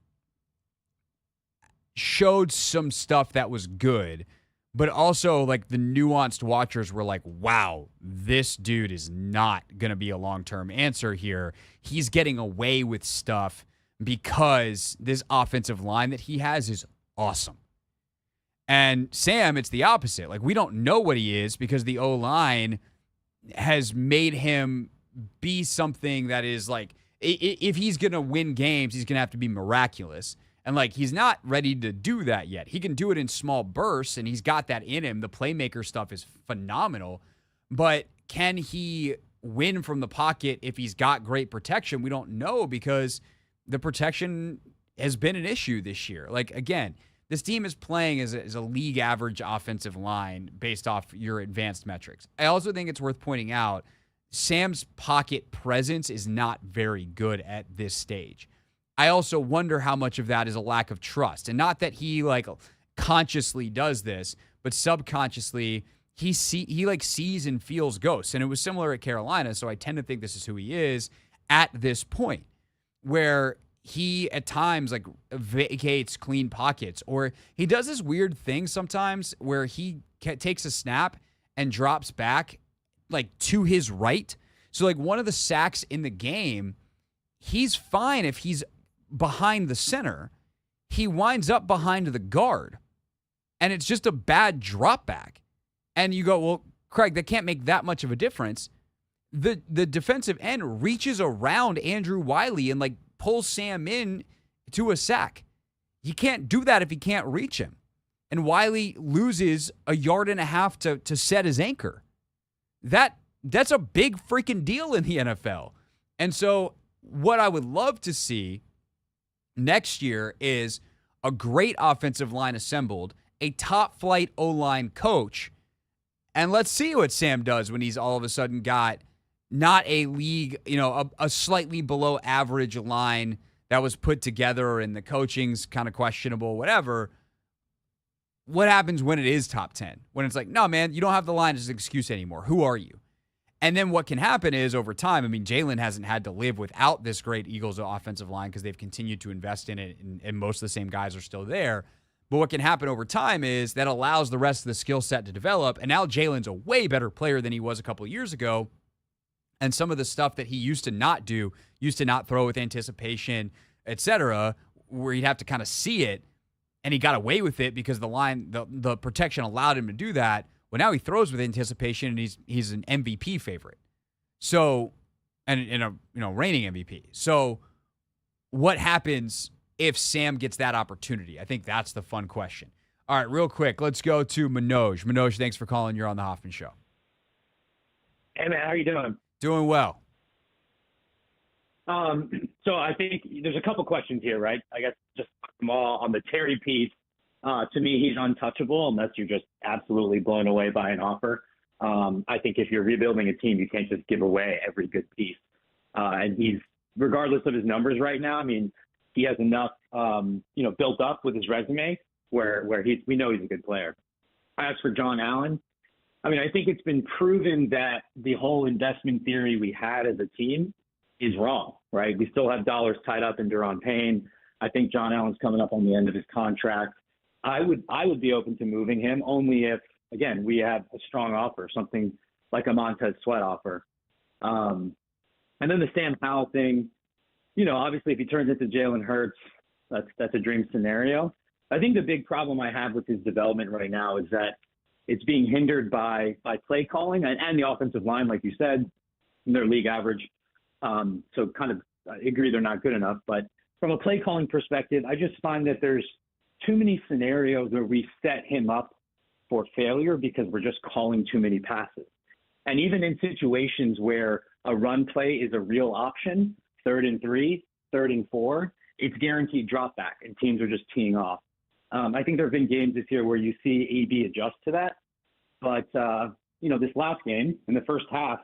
showed some stuff that was good, but also the nuanced watchers were like, wow, this dude is not going to be a long-term answer here. He's getting away with stuff because this offensive line that he has is awesome. And Sam, it's the opposite. We don't know what he is because the O-line has made him be something that is if he's going to win games, he's going to have to be miraculous. And he's not ready to do that yet. He can do it in small bursts, and he's got that in him. The playmaker stuff is phenomenal. But can he win from the pocket if he's got great protection? We don't know because the protection has been an issue this year. Again, This team is playing as a league average offensive line based off your advanced metrics. I also think it's worth pointing out Sam's pocket presence is not very good at this stage. I also wonder how much of that is a lack of trust. And not that he consciously does this, but subconsciously he sees and feels ghosts. And it was similar at Carolina, so I tend to think this is who he is at this point, where he at times vacates clean pockets, or he does this weird thing sometimes where he takes a snap and drops back to his right. So one of the sacks in the game, he's fine if he's behind the center. He winds up behind the guard, and it's just a bad drop back. And you go, well, Craig, that can't make that much of a difference. The defensive end reaches around Andrew Wiley and pulls Sam in to a sack. He can't do that if he can't reach him. And Wiley loses 1.5 yards to set his anchor. That's a big freaking deal in the NFL. And so what I would love to see next year is a great offensive line assembled, a top flight O-line coach, and let's see what Sam does when he's all of a sudden got not a league, a slightly below average line that was put together and the coaching's kind of questionable, whatever. What happens when it is top 10? When it's no, man, you don't have the line as an excuse anymore. Who are you? And then what can happen is over time, Jalen hasn't had to live without this great Eagles offensive line because they've continued to invest in it, and most of the same guys are still there. But what can happen over time is that allows the rest of the skill set to develop, and now Jalen's a way better player than he was a couple of years ago. And some of the stuff that he used to not do, used to not throw with anticipation, etc., where he'd have to kind of see it, and he got away with it because the line, the protection allowed him to do that. Well, now he throws with anticipation, and he's an MVP favorite. So, and reigning MVP. So, what happens if Sam gets that opportunity? I think that's the fun question. All right, real quick, let's go to Manoj. Manoj, thanks for calling. You're on the Hoffman Show. Hey, man, how are you doing? Doing well. So I think there's a couple questions here, right? I guess just them all on the Terry piece. To me, he's untouchable unless you're just absolutely blown away by an offer. I think if you're rebuilding a team, you can't just give away every good piece. And he's, regardless of his numbers right now, he has enough, built up with his resume where we know he's a good player. As for Jon Allen, I think it's been proven that the whole investment theory we had as a team is wrong, right? We still have dollars tied up in Daron Payne. I think Jon Allen's coming up on the end of his contract. I would be open to moving him only if, again, we have a strong offer, something like a Montez Sweat offer. And then the Sam Howell thing, obviously if he turns into Jalen Hurts, that's a dream scenario. I think the big problem I have with his development right now is that it's being hindered by play calling and the offensive line, like you said, they're league average. So kind of I agree they're not good enough. But from a play calling perspective, I just find that there's too many scenarios where we set him up for failure because we're just calling too many passes. And even in situations where a run play is a real option, 3rd and 3, 3rd and 4, it's guaranteed drop back and teams are just teeing off. I think there have been games this year where you see AB adjust to that. But, this last game in the first half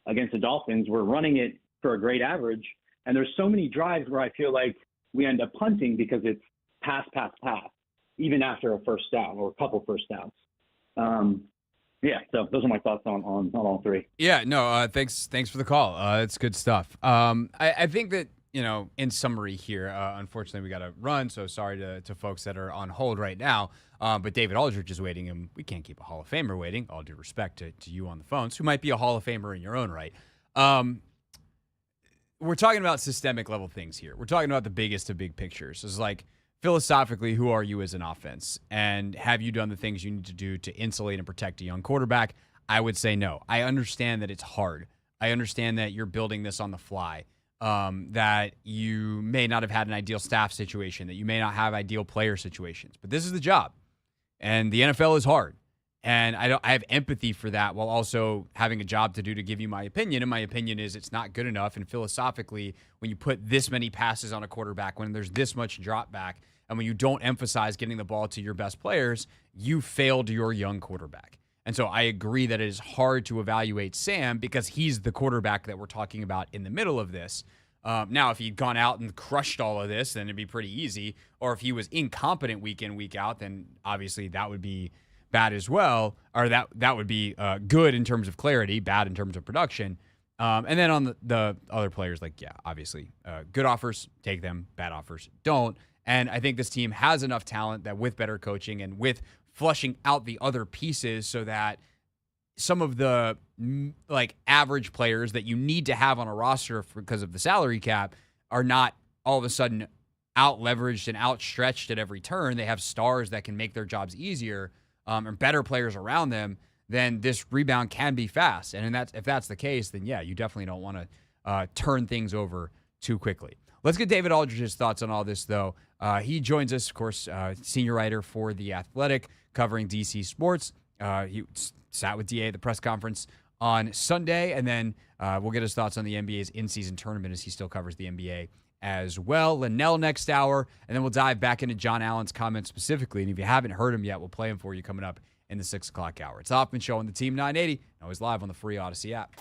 against the Dolphins, we're running it for a great average. And there's so many drives where I feel like we end up punting because it's pass, even after a first down or a couple first downs. So those are my thoughts on all three. Yeah, no, thanks for the call. It's good stuff. I think that, in summary here, unfortunately we got to run, so sorry to folks that are on hold right now. But David Aldridge is waiting, and we can't keep a Hall of Famer waiting, all due respect to you on the phones, who might be a Hall of Famer in your own right. We're talking about systemic level things here. We're talking about the biggest of big pictures. It's philosophically, who are you as an offense? And have you done the things you need to do to insulate and protect a young quarterback? I would say no. I understand that it's hard. I understand that you're building this on the fly, that you may not have had an ideal staff situation, that you may not have ideal player situations. But this is the job. And the NFL is hard. And I have empathy for that while also having a job to do to give you my opinion. And my opinion is it's not good enough. And philosophically, when you put this many passes on a quarterback, when there's this much drop back, And when you don't emphasize getting the ball to your best players, you failed your young quarterback. And so I agree that it is hard to evaluate Sam because he's the quarterback that we're talking about in the middle of this. Now, if he'd gone out and crushed all of this, then it'd be pretty easy. Or if he was incompetent week in, week out, then obviously that would be bad as well. Or that would be good in terms of clarity, bad in terms of production. And then on the other players, obviously, good offers, take them. Bad offers, don't. And I think this team has enough talent that with better coaching and with flushing out the other pieces so that some of the average players that you need to have on a roster because of the salary cap are not all of a sudden out leveraged and outstretched at every turn. They have stars that can make their jobs easier and better players around them. Then this rebound can be fast. And if that's the case, then yeah, you definitely don't want to turn things over too quickly. Let's get David Aldridge's thoughts on all this, though. He joins us, of course, senior writer for The Athletic, covering DC sports. He sat with DA at the press conference on Sunday, and then we'll get his thoughts on the NBA's in-season tournament as he still covers the NBA as well. Lynnell next hour, and then we'll dive back into Jon Allen's comments specifically. And if you haven't heard him yet, we'll play him for you coming up in the 6 o'clock hour. It's Hoffman Show on the Team 980, always live on the free Odyssey app.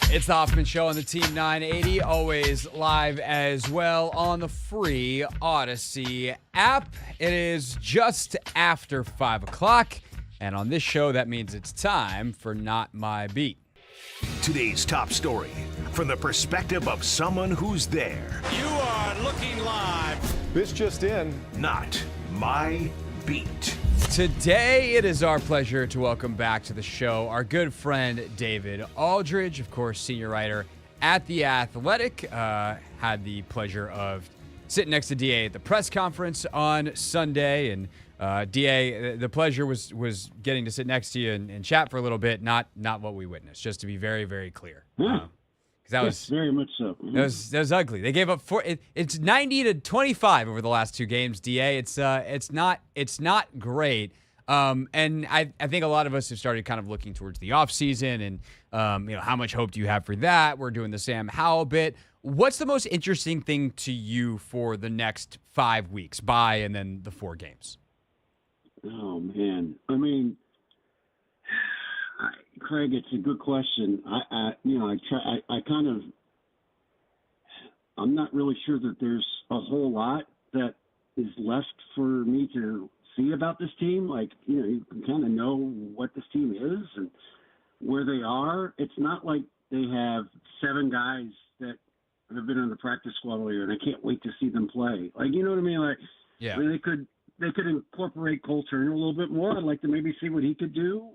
It's the Hoffman Show on the Team 980, always live as well on the free Odyssey app. It is just after 5 o'clock, and on this show, that means it's time for Not My Beat. Today's top story from the perspective of someone who's there. You are looking live. This just in. Not My Beat. Today, it is our pleasure to welcome back to the show our good friend David Aldridge, of course, senior writer at The Athletic. Had the pleasure of sitting next to DA at the press conference on Sunday. And DA, the pleasure was getting to sit next to you and chat for a little bit, not what we witnessed, just to be very, very clear. That was very much so. That was ugly. They gave up it's 90-25 over the last two games. Da, it's not great. And I think a lot of us have started kind of looking towards the offseason and how much hope do you have for that? We're doing the Sam Howell bit. What's the most interesting thing to you for the next 5 weeks, and then the 4 games? Oh man, I mean, Craig, it's a good question. I'm not really sure that there's a whole lot that is left for me to see about this team. You can kind of know what this team is and where they are. It's not like they have 7 guys that have been on the practice squad all year, and I can't wait to see them play. You know what I mean? Yeah. I mean, they could incorporate Cole Turner a little bit more. I'd like to maybe see what he could do.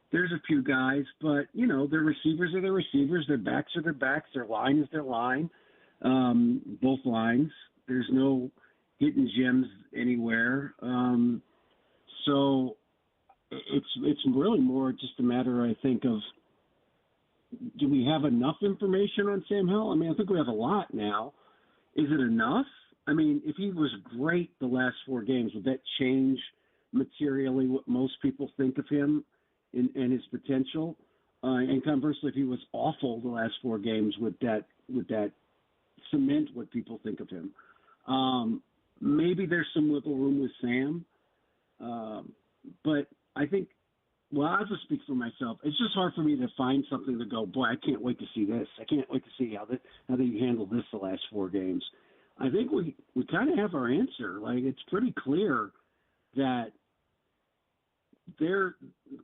There's a few guys, but, their receivers are their receivers. Their backs are their backs. Their line is their line, both lines. There's no hidden gems anywhere. So it's really more just a matter, I think, of do we have enough information on Sam Howell? I mean, I think we have a lot now. Is it enough? I mean, if he was great the last 4 games, would that change materially what most people think of him and his potential? And conversely, if he was awful the last 4 games, would that cement what people think of him? Maybe there's some wiggle room with Sam, but I think, I'll just speak for myself. It's just hard for me to find something to go, boy, I can't wait to see this. I can't wait to see how they handled this the last 4 games. I think we kind of have our answer. It's pretty clear that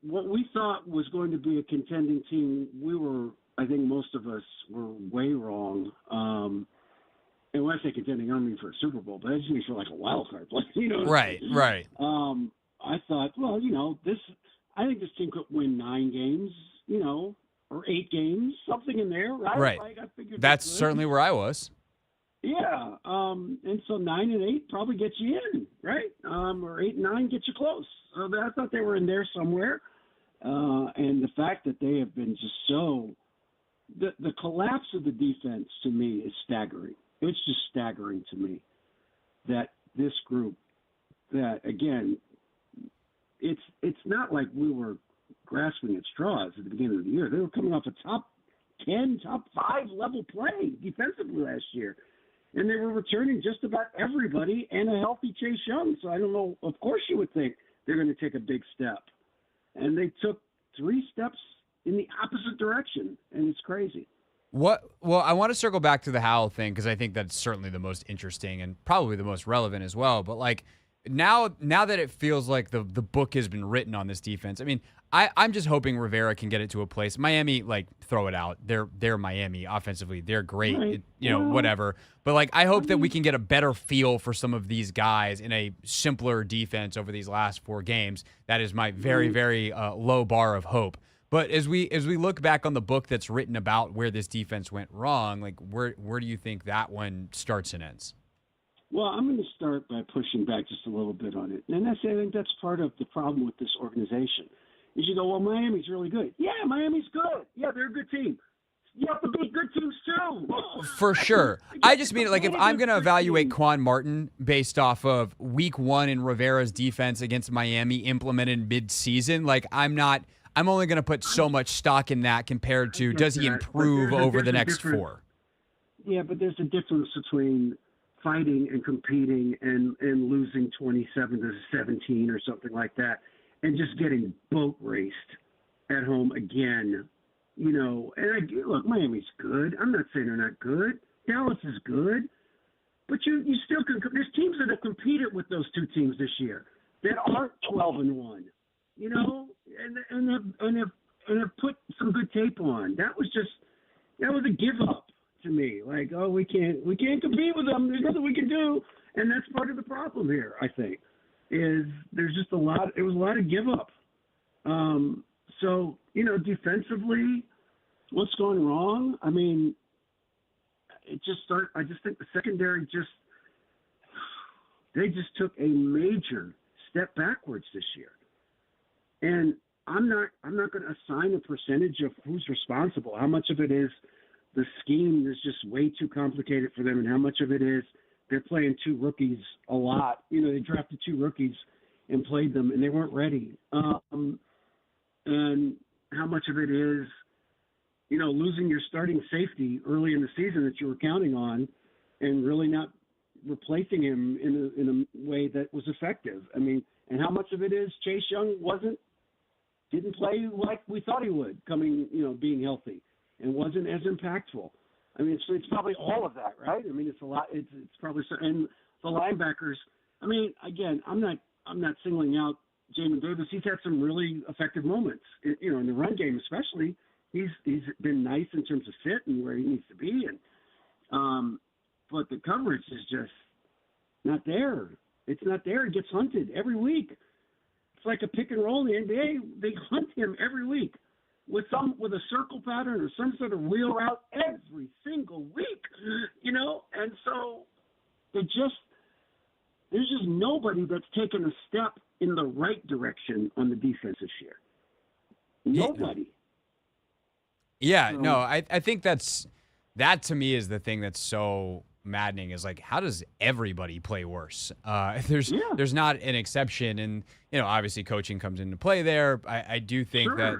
what we thought was going to be a contending team, I think most of us were way wrong. And when I say contending, I don't mean for a Super Bowl, but I just mean for a wild card play. Right. I thought, I think this team could win 9 games, or 8 games, something in there, right? Right. I figured that's certainly where I was. Yeah. And so 9 and 8 probably gets you in, right? Or 8 and 9 gets you close. So I thought they were in there somewhere. And the fact that they have been just so the collapse of the defense to me is staggering. It's just staggering to me that this group, that again, it's not like we were grasping at straws at the beginning of the year. They were coming off a top 10, top 5 level play defensively last year. and they were returning just about everybody and a healthy Chase Young. So I don't know. Of course you would think they're going to take a big step. And they took 3 steps in the opposite direction, and it's crazy. Well, I want to circle back to the Howell thing because I think that's certainly the most interesting and probably the most relevant as well. But like now that it feels like the book has been written on this defense, I mean, I'm just hoping Rivera can get it to a place. Miami, like, throw it out. They're Miami offensively. They're great, Right. Whatever. But like, I hope that we can get a better feel for some of these guys in a simpler defense over these last 4 games. That is my very, very low bar of hope. But as we look back on the book that's written about where this defense went wrong, like where do you think that one starts and ends? Well, I'm going to start by pushing back just a little bit on it. And I think that's part of the problem with this organization. Is you go, well, Miami's really good. Yeah, Miami's good. Yeah, they're a good team. You have to beat good teams too. For sure. I just mean, like, if I'm going to evaluate Quan Martin based off of week 1 in Rivera's defense against Miami implemented mid-season, like, I'm only going to put so much stock in that compared to does he improve over the next 4? Yeah, but there's a difference between fighting and competing and losing 27-17 or something like that and just getting boat raced at home again. And look, Miami's good. I'm not saying they're not good. Dallas is good. But you still can – there's teams that have competed with those 2 teams this year that aren't 12-1. And have put some good tape on. That was a give up to me. Like, oh, we can't compete with them. There's nothing we can do, and that's part of the problem here. I think is there's just a lot. It was a lot of give up. So defensively, what's going wrong? I mean, I just think the secondary they just took a major step backwards this year. And I'm not going to assign a percentage of who's responsible. How much of it is the scheme is just way too complicated for them, and how much of it is they're playing 2 rookies a lot. They drafted 2 rookies and played them, and they weren't ready. And how much of it is, losing your starting safety early in the season that you were counting on, and really not replacing him in a way that was effective. I mean, and how much of it is Chase Young didn't play like we thought he would, being healthy, and wasn't as impactful. I mean, it's probably all of that, right? I mean, it's a lot. It's probably so. And the linebackers. I mean, again, I'm not singling out Jamin Davis. He's had some really effective moments, in the run game especially. He's been nice in terms of fit and where he needs to be, but the coverage is just not there. It's not there. It gets hunted every week. It's like a pick and roll in the NBA. They hunt him every week with a circle pattern or some sort of wheel route every single week, And so there's just nobody that's taken a step in the right direction on the defense this year. Nobody. Yeah, no, I think that to me is the thing that's so maddening is like, how does everybody play worse? There's not an exception, and obviously coaching comes into play there. I do think I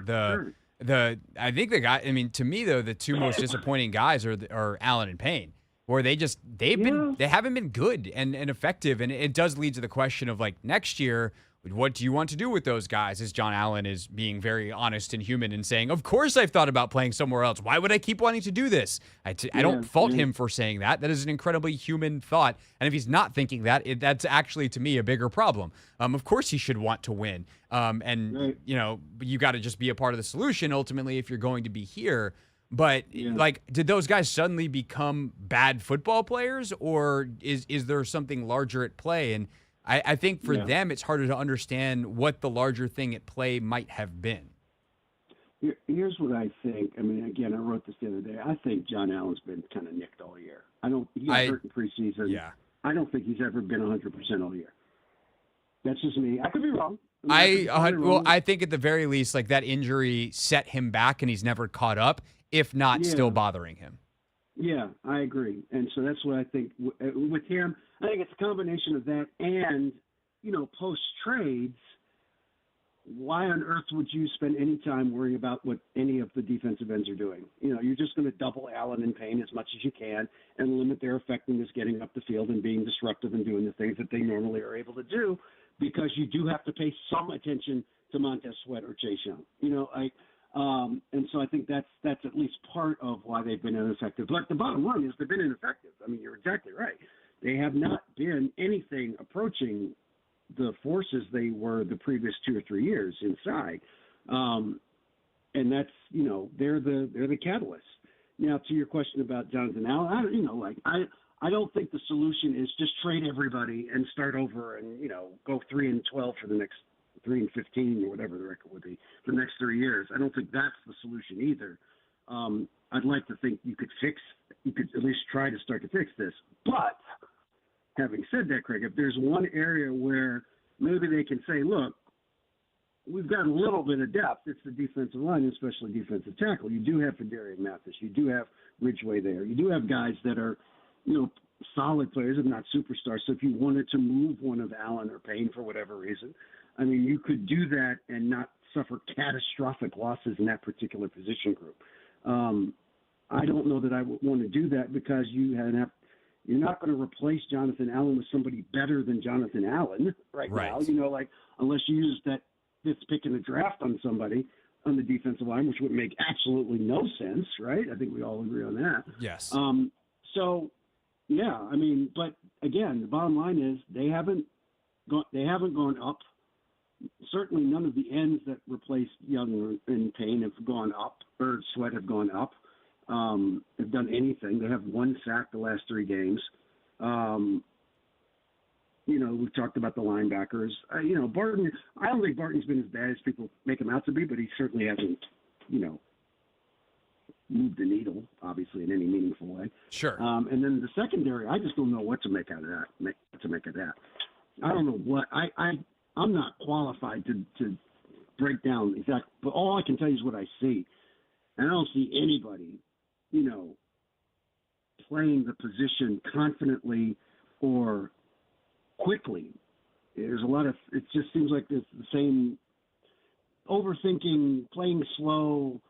think the guy. I mean, to me though, the 2 most disappointing guys are Allen and Payne, where they haven't been good and effective, and it does lead to the question of like next year. What do you want to do with those guys? As Jon Allen is being very honest and human and saying, of course I've thought about playing somewhere else. Why would I keep wanting to do this? I don't fault him for saying that. That is an incredibly human thought. And if he's not thinking that, that's actually, to me, a bigger problem. Of course he should want to win. You got to just be a part of the solution ultimately if you're going to be here. But did those guys suddenly become bad football players, or is there something larger at play? And I think for them, it's harder to understand what the larger thing at play might have been. Here's what I think. I mean, again, I wrote this the other day. I think Jon Allen's been kind of nicked all year. He got hurt in preseason. Yeah. I don't think he's ever been 100% all year. That's just me. I could be wrong. I think at the very least, like that injury set him back, and he's never caught up, if not still bothering him. Yeah, I agree. And so that's what I think with him. I think it's a combination of that and, post-trades, why on earth would you spend any time worrying about what any of the defensive ends are doing? You're just going to double Allen and Payne as much as you can and limit their effectiveness getting up the field and being disruptive and doing the things that they normally are able to do, because you do have to pay some attention to Montez Sweat or Chase Young. And so I think that's at least part of why they've been ineffective. But the bottom line is they've been ineffective. I mean, you're exactly right. They have not been anything approaching the forces they were the previous 2 or 3 years inside. And that's, they're the catalyst. Now, to your question about Jonathan Allen, I don't think the solution is just trade everybody and start over and, go 3-12 for the next 3-15 or whatever the record would be for the next 3 years. I don't think that's the solution either. I'd like to think you could at least try to start to fix this. But having said that, Craig, if there's one area where maybe they can say, look, we've got a little bit of depth, it's the defensive line, especially defensive tackle. You do have Fedarian Mathis. You do have Ridgeway there. You do have guys that are, solid players and not superstars. So if you wanted to move one of Allen or Payne for whatever reason, I mean, you could do that and not suffer catastrophic losses in that particular position group. I don't know that I would want to do that, because you're not going to replace Jonathan Allen with somebody better than Jonathan Allen right now. Unless you use that 5th pick in the draft on somebody on the defensive line, which would make absolutely no sense, right? I think we all agree on that. Yes. But again, the bottom line is they haven't gone up. Certainly none of the ends that replaced Young and Payne have gone up, or Sweat have gone up, have done anything. They have 1 sack the last 3 games. We've talked about the linebackers. Barton, I don't think Barton's been as bad as people make him out to be, but he certainly hasn't, moved the needle, obviously, in any meaningful way. Sure. And then the secondary, I just don't know what to make out of that. I don't know what I'm not qualified to break down exactly, but all I can tell you is what I see. And I don't see anybody, playing the position confidently or quickly. There's a lot of, it just seems like it's the same overthinking, playing slow,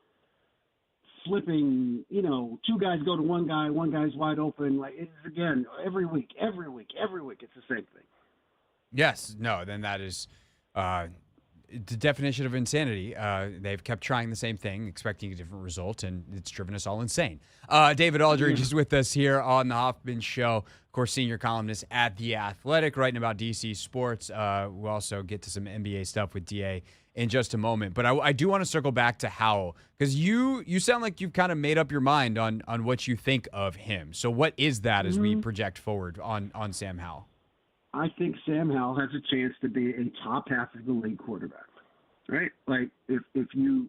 flipping, 2 guys go to 1 guy, 1 guy's wide open. Like, it's again, every week, it's the same thing. Yes. No, then that is the definition of insanity. They've kept trying the same thing, expecting a different result, and it's driven us all insane. David Aldridge is with us here on the Hoffman Show. Of course, senior columnist at The Athletic, writing about DC sports. We'll also get to some NBA stuff with DA in just a moment. But I do want to circle back to Howell, because you sound like you've kind of made up your mind on what you think of him. So what is that as we project forward on Sam Howell? I think Sam Howell has a chance to be a top half of the league quarterback, right? Like if you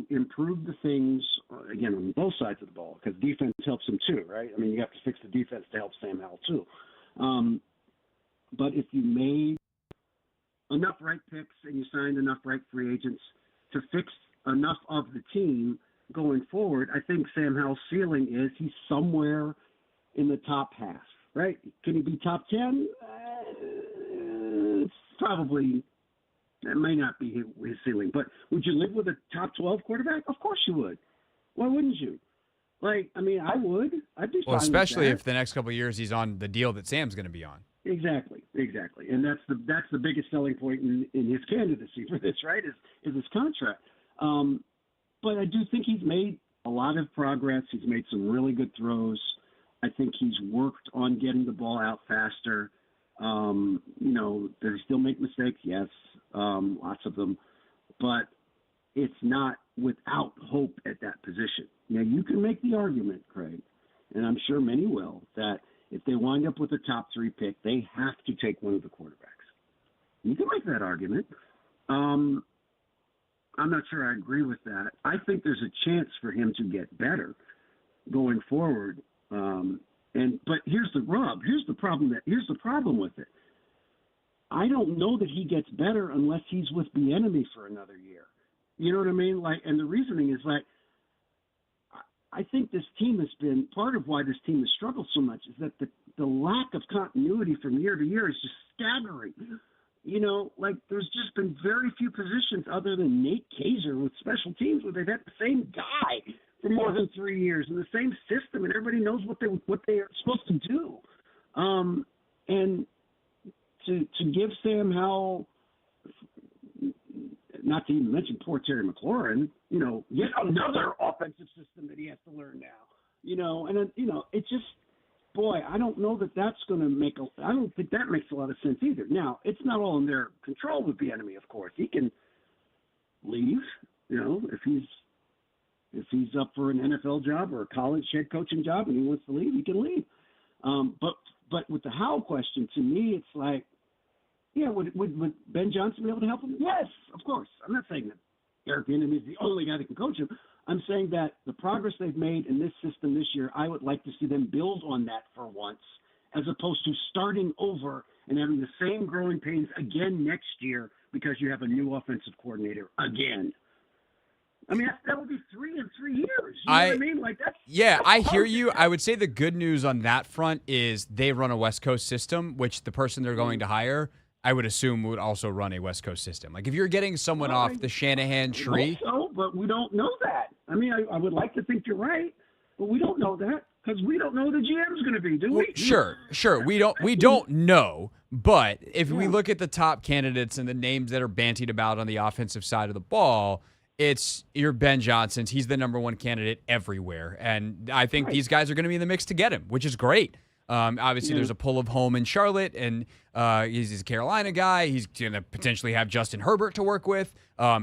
improve the things, again, on both sides of the ball, because defense helps him too, right? I mean, you have to fix the defense to help Sam Howell too. But if you made enough right picks and you signed enough right free agents to fix enough of the team going forward, I think Sam Howell's ceiling is he's somewhere in the top half, right? Can he be top 10? Probably. That may not be his ceiling. But would you live with a top 12 quarterback? Of course you would. Why wouldn't you? I would. I'd be fine. Well, especially with that. if the next couple of years he's on the deal that Sam's going to be on. Exactly. And that's the biggest selling point in his candidacy for this, right, is his contract. But I do think he's made a lot of progress. He's made some really good throws. I think he's worked on getting the ball out faster. Does he still make mistakes? Yes, lots of them. But it's not without hope at that position. Now, you can make the argument, Craig, and I'm sure many will, that if they wind up with a top 3 pick, they have to take one of the quarterbacks. You can make that argument. I'm not sure I agree with that. I think there's a chance for him to get better going forward. But here's the rub. Here's the problem with it. I don't know that he gets better unless he's with the enemy for another year. You know what I mean? And the reasoning is I think this team has been part of why this team has struggled so much is that the lack of continuity from year to year is just staggering. You know, like there's just been very few positions other than Nate Kaiser with special teams where they've had the same guy for more than 3 years in the same system, and everybody knows what they are supposed to do. And to give Sam Howell, not to even mention poor Terry McLaurin, you know, yet another offensive system that he has to learn now. You know, and you know, it just, boy, I don't know that that's going to I don't think that makes a lot of sense either. Now, it's not all in their control with the enemy, of course. He can leave, you know, if he's up for an NFL job or a college head coaching job and he wants to leave, he can leave. But with the Howell question, to me, it's like, yeah, would Ben Johnson be able to help him? Yes, of course. I'm not saying that Eric Bieniemy is the only guy that can coach him. I'm saying that the progress they've made in this system this year, I would like to see them build on that for once, as opposed to starting over and having the same growing pains again next year because you have a new offensive coordinator again. I mean, that would be 3 in 3 years. You know what I mean? Like that's I hear you. I would say the good news on that front is they run a West Coast system, which the person they're going to hire, I would assume, would also run a West Coast system. Like if you're getting someone off the Shanahan tree. So, but we don't know that. I mean, I would like to think you're right, but we don't know that because we don't know who the GM is going to be, do we? Sure. We don't know. But if we look at the top candidates and the names that are bantied about on the offensive side of the ball, it's your Ben Johnson's. He's the number one candidate everywhere. And I think these guys are going to be in the mix to get him, which is great. Obviously, there's a pull of home in Charlotte, and he's a Carolina guy. He's going to potentially have Justin Herbert to work with.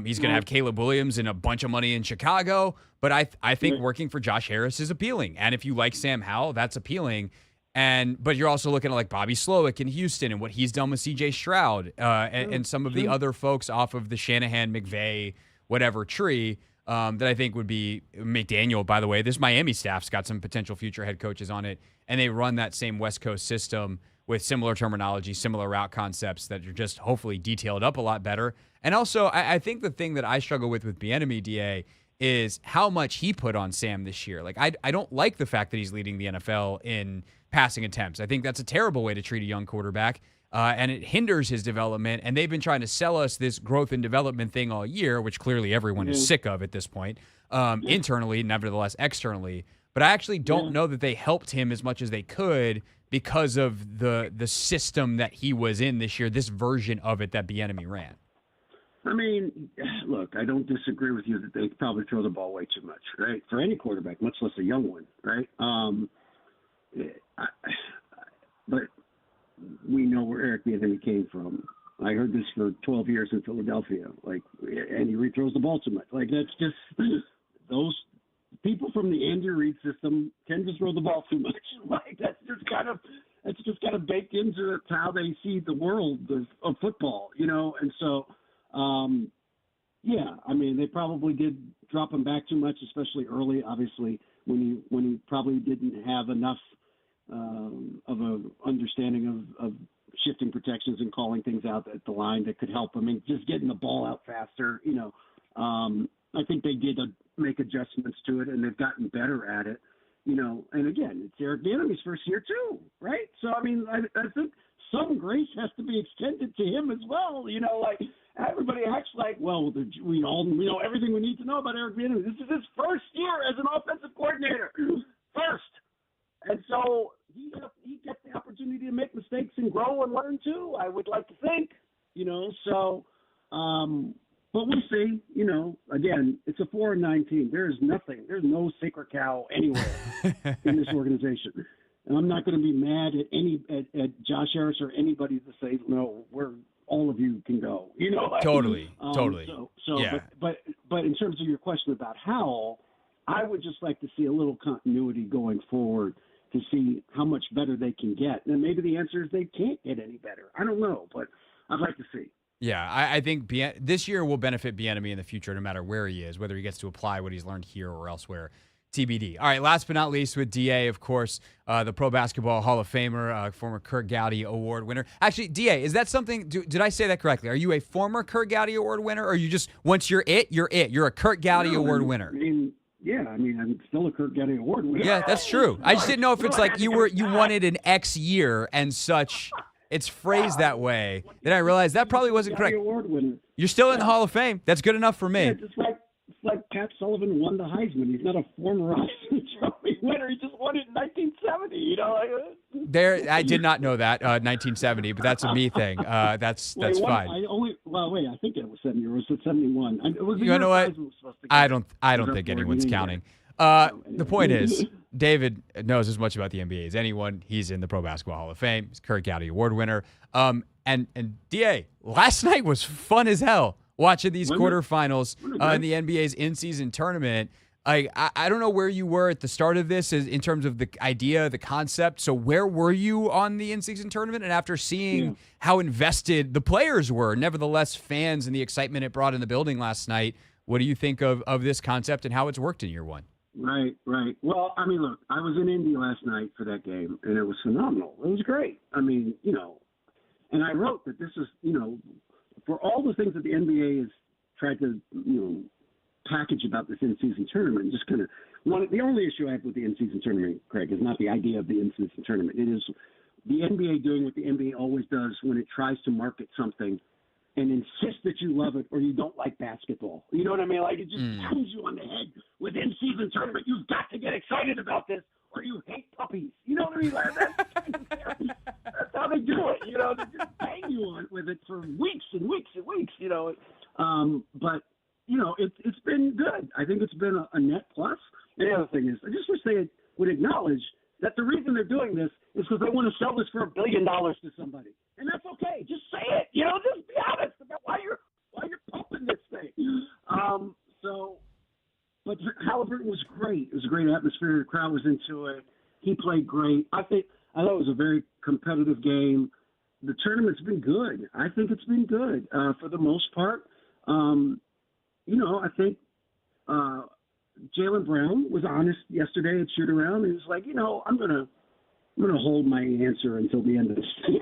He's going to have Caleb Williams and a bunch of money in Chicago. But I think working for Josh Harris is appealing. And if you like Sam Howell, that's appealing. But you're also looking at like Bobby Slowick in Houston and what he's done with C.J. Stroud and some of the other folks off of the Shanahan, McVay, whatever tree. That I think would be McDaniel, by the way. This Miami staff's got some potential future head coaches on it, and they run that same West Coast system with similar terminology, similar route concepts that are just hopefully detailed up a lot better. And also, I think the thing that I struggle with Bieniemy, DA, is how much he put on Sam this year. Like, I don't like the fact that he's leading the NFL in passing attempts. I think that's a terrible way to treat a young quarterback. And it hinders his development. And they've been trying to sell us this growth and development thing all year, which clearly everyone is sick of at this point, internally, nevertheless externally. But I actually don't know that they helped him as much as they could because of the system that he was in this year, this version of it that Bieniemy ran. I mean, look, I don't disagree with you that they probably throw the ball way too much, right? For any quarterback, much less a young one, right? But we know where Eric Bieniemy came from. I heard this for 12 years in Philadelphia. Like, and he rethrows the ball too much. Like, that's just those people from the Andy Reid system tend to throw the ball too much. Like, that's just kind of baked into how they see the world of football, you know. And so, I mean, they probably did drop him back too much, especially early. Obviously, when he probably didn't have enough of a understanding of shifting protections and calling things out at the line that could help. I mean, just getting the ball out faster, you know. I think they did make adjustments to it, and they've gotten better at it, you know. And again, it's Eric Bieniemy's first year too, right? So, I mean, I think some grace has to be extended to him as well, you know. Like, everybody acts like, well, we know everything we need to know about Eric Bieniemy. This is his first year as an offensive coordinator, first. And so he gets the opportunity to make mistakes and grow and learn too, I would like to think, you know. So, but we'll see, you know. Again, it's a 4-9 team. There's no sacred cow anywhere in this organization. And I'm not going to be mad at Josh Harris or anybody to say, no, all of you can go, you know. Like, totally. So, yeah. But in terms of your question about Howell, I would just like to see a little continuity going forward to see how much better they can get. And maybe the answer is they can't get any better. I don't know, but I'd like to see. Yeah, I think this year will benefit Bieniemy in the future no matter where he is, whether he gets to apply what he's learned here or elsewhere. TBD. All right, last but not least with DA, of course, the Pro Basketball Hall of Famer, former Kurt Gowdy Award winner. Actually, DA, is that something, did I say that correctly? Are you a former Kurt Gowdy Award winner, or are you just, once you're it? You're a Kurt Gowdy Award winner? I mean, I'm still a Kurt Gowdy Award winner. Yeah, that's true. I just didn't know if it's like you won it in X year and such, it's phrased that way, then I realized that probably wasn't correct. Award winner. You're still in the Hall of Fame. That's good enough for me. Yeah, it's like Pat Sullivan won the Heisman. He's not a former Heisman Trophy winner. He just won it in 1970. You know, I did not know that 1970, but that's a me thing. That's fine. I think it was 70 or was it 71? It was you know what? I don't think anyone's counting. The point is, David knows as much about the NBA as anyone. He's in the Pro Basketball Hall of Fame. He's a Kirk Gowdy Award winner. And DA, last night was fun as hell watching these quarterfinals in the NBA's in-season tournament. I don't know where you were at the start of this in terms of the idea, the concept. So where were you on the in-season tournament? And after seeing how invested the players were, nevertheless, fans and the excitement it brought in the building last night, what do you think of this concept and how it's worked in year one? Right. Well, I mean, look, I was in Indy last night for that game, and it was phenomenal. It was great. I mean, and I wrote that this is, for all the things that the NBA has tried to, package about this in-season tournament, just kind of the only issue I have with the in-season tournament, Craig, is not the idea of the in-season tournament. It is the NBA doing what the NBA always does when it tries to market something and insist that you love it or you don't like basketball. You know what I mean? Like, it just pounds you on the head with in-season tournament. You've got to get excited about this or you hate puppies. You know what I mean? Like, that's how they do it. They just bang you on with it for weeks and weeks and weeks, But, it's been good. I think it's been a net plus. And the other thing is, I just wish they would acknowledge that the reason they're doing this is because they want to sell this for $1 billion to somebody. And that's okay. Just say it. Just be honest about why you're pumping this thing. But Halliburton was great. It was a great atmosphere. The crowd was into it. He played great. I thought it was a very competitive game. The tournament's been good. I think it's been good for the most part. I think Jaylen Brown was honest yesterday at shoot around. He was like, I'm gonna hold my answer until the end of this thing.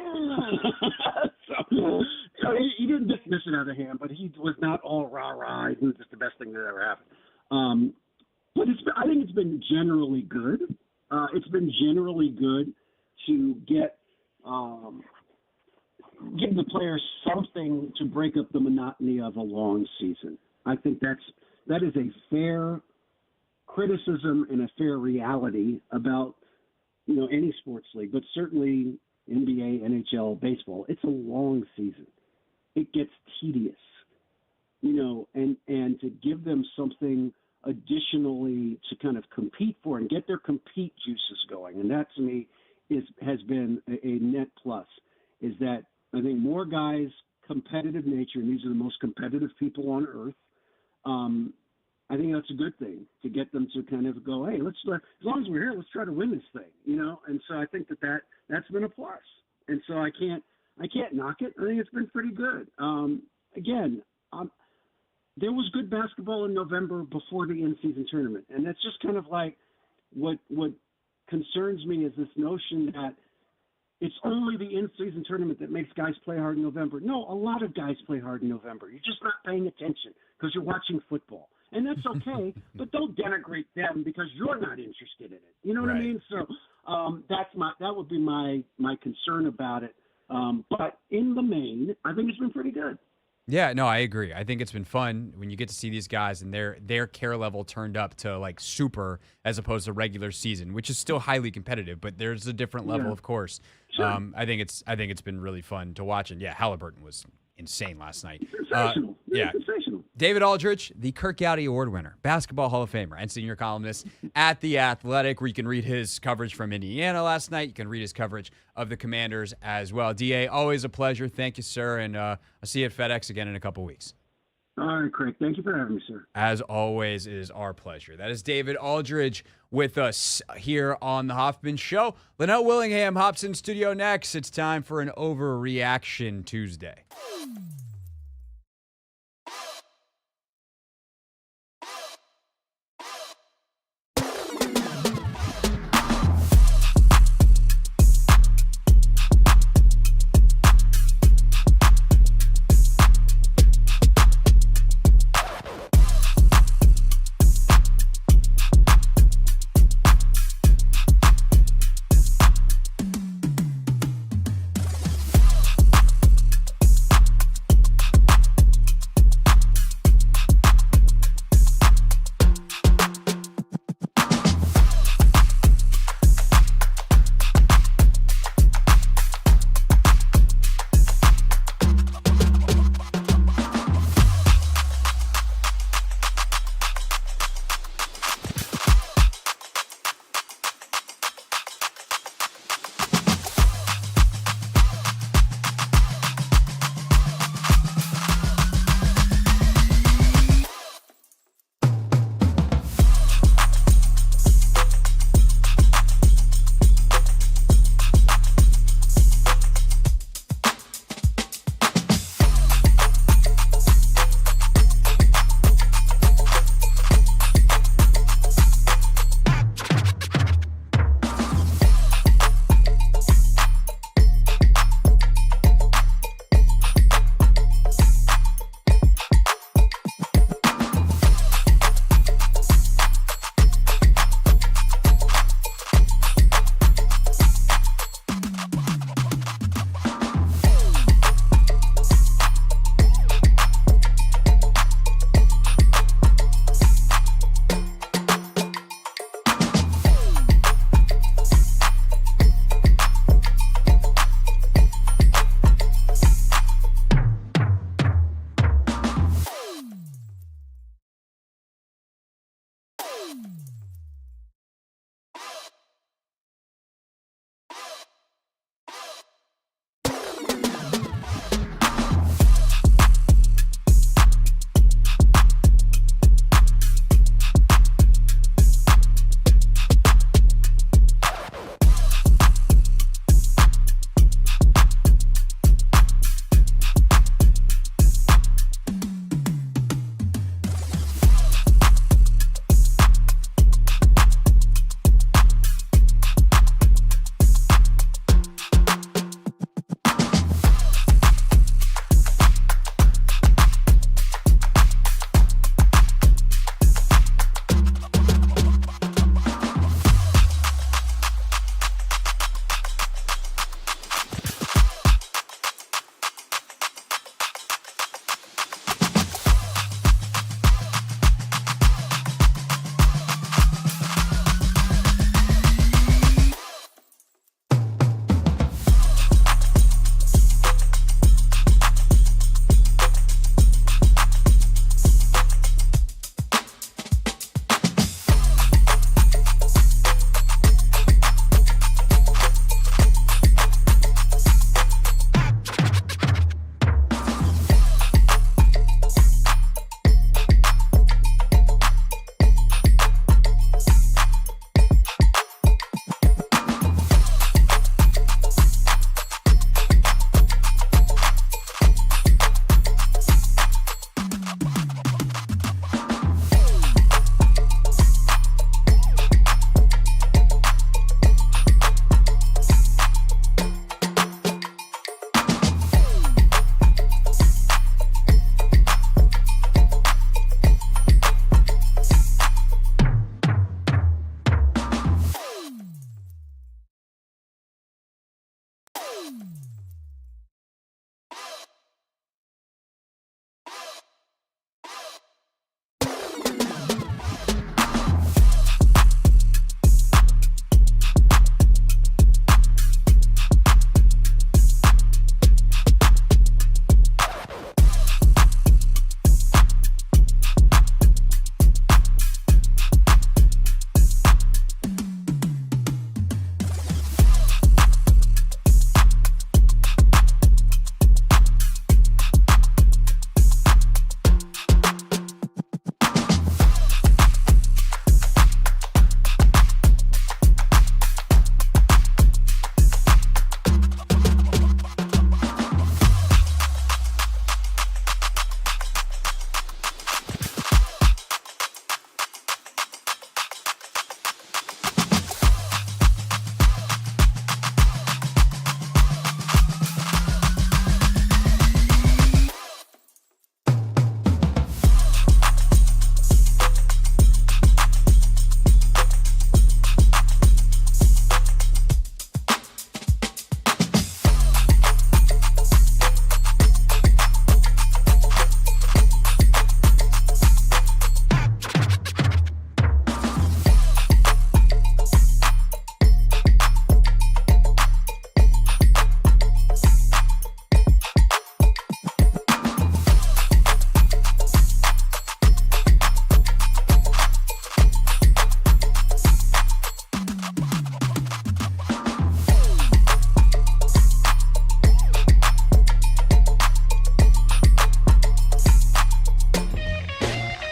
He didn't dismiss it out of hand, but he was not all rah-rah. He was just the best thing that ever happened. But I think it's been generally good. It's been generally good to give the players something to break up the monotony of a long season. I think that is a fair criticism and a fair reality about any sports league, but certainly NBA, NHL, baseball. It's a long season. It gets tedious, and to give them something additionally to kind of compete for and get their compete juices going. And that to me has been a net plus, is that I think more guys, competitive nature, and these are the most competitive people on earth. I think that's a good thing to get them to kind of go, hey, as long as we're here, let's try to win this thing, And so I think that's been a plus. And so I can't knock it. I think it's been pretty good. There was good basketball in November before the in-season tournament, and that's just kind of like what concerns me is this notion that it's only the in-season tournament that makes guys play hard in November. No, a lot of guys play hard in November. You're just not paying attention because you're watching football. And that's okay, but don't denigrate them because you're not interested in it. You know what I mean? So that would be my concern about it. But in the main, I think it's been pretty good. Yeah, no, I agree. I think it's been fun when you get to see these guys and their care level turned up to like super as opposed to regular season, which is still highly competitive, but there's a different level, of course. Sure. I think it's been really fun to watch, and Halliburton was insane last night. Sensational. Sensational. David Aldridge, the Kirk Gowdy Award winner, Basketball Hall of Famer, and senior columnist at The Athletic, where you can read his coverage from Indiana last night. You can read his coverage of the Commanders as well. DA, always a pleasure. Thank you, sir, and I'll see you at FedEx again in a couple weeks. All right, Craig. Thank you for having me, sir. As always, it is our pleasure. That is David Aldridge with us here on The Hoffman Show. Lynnell Willingham hops in studio next. It's time for an Overreaction Tuesday.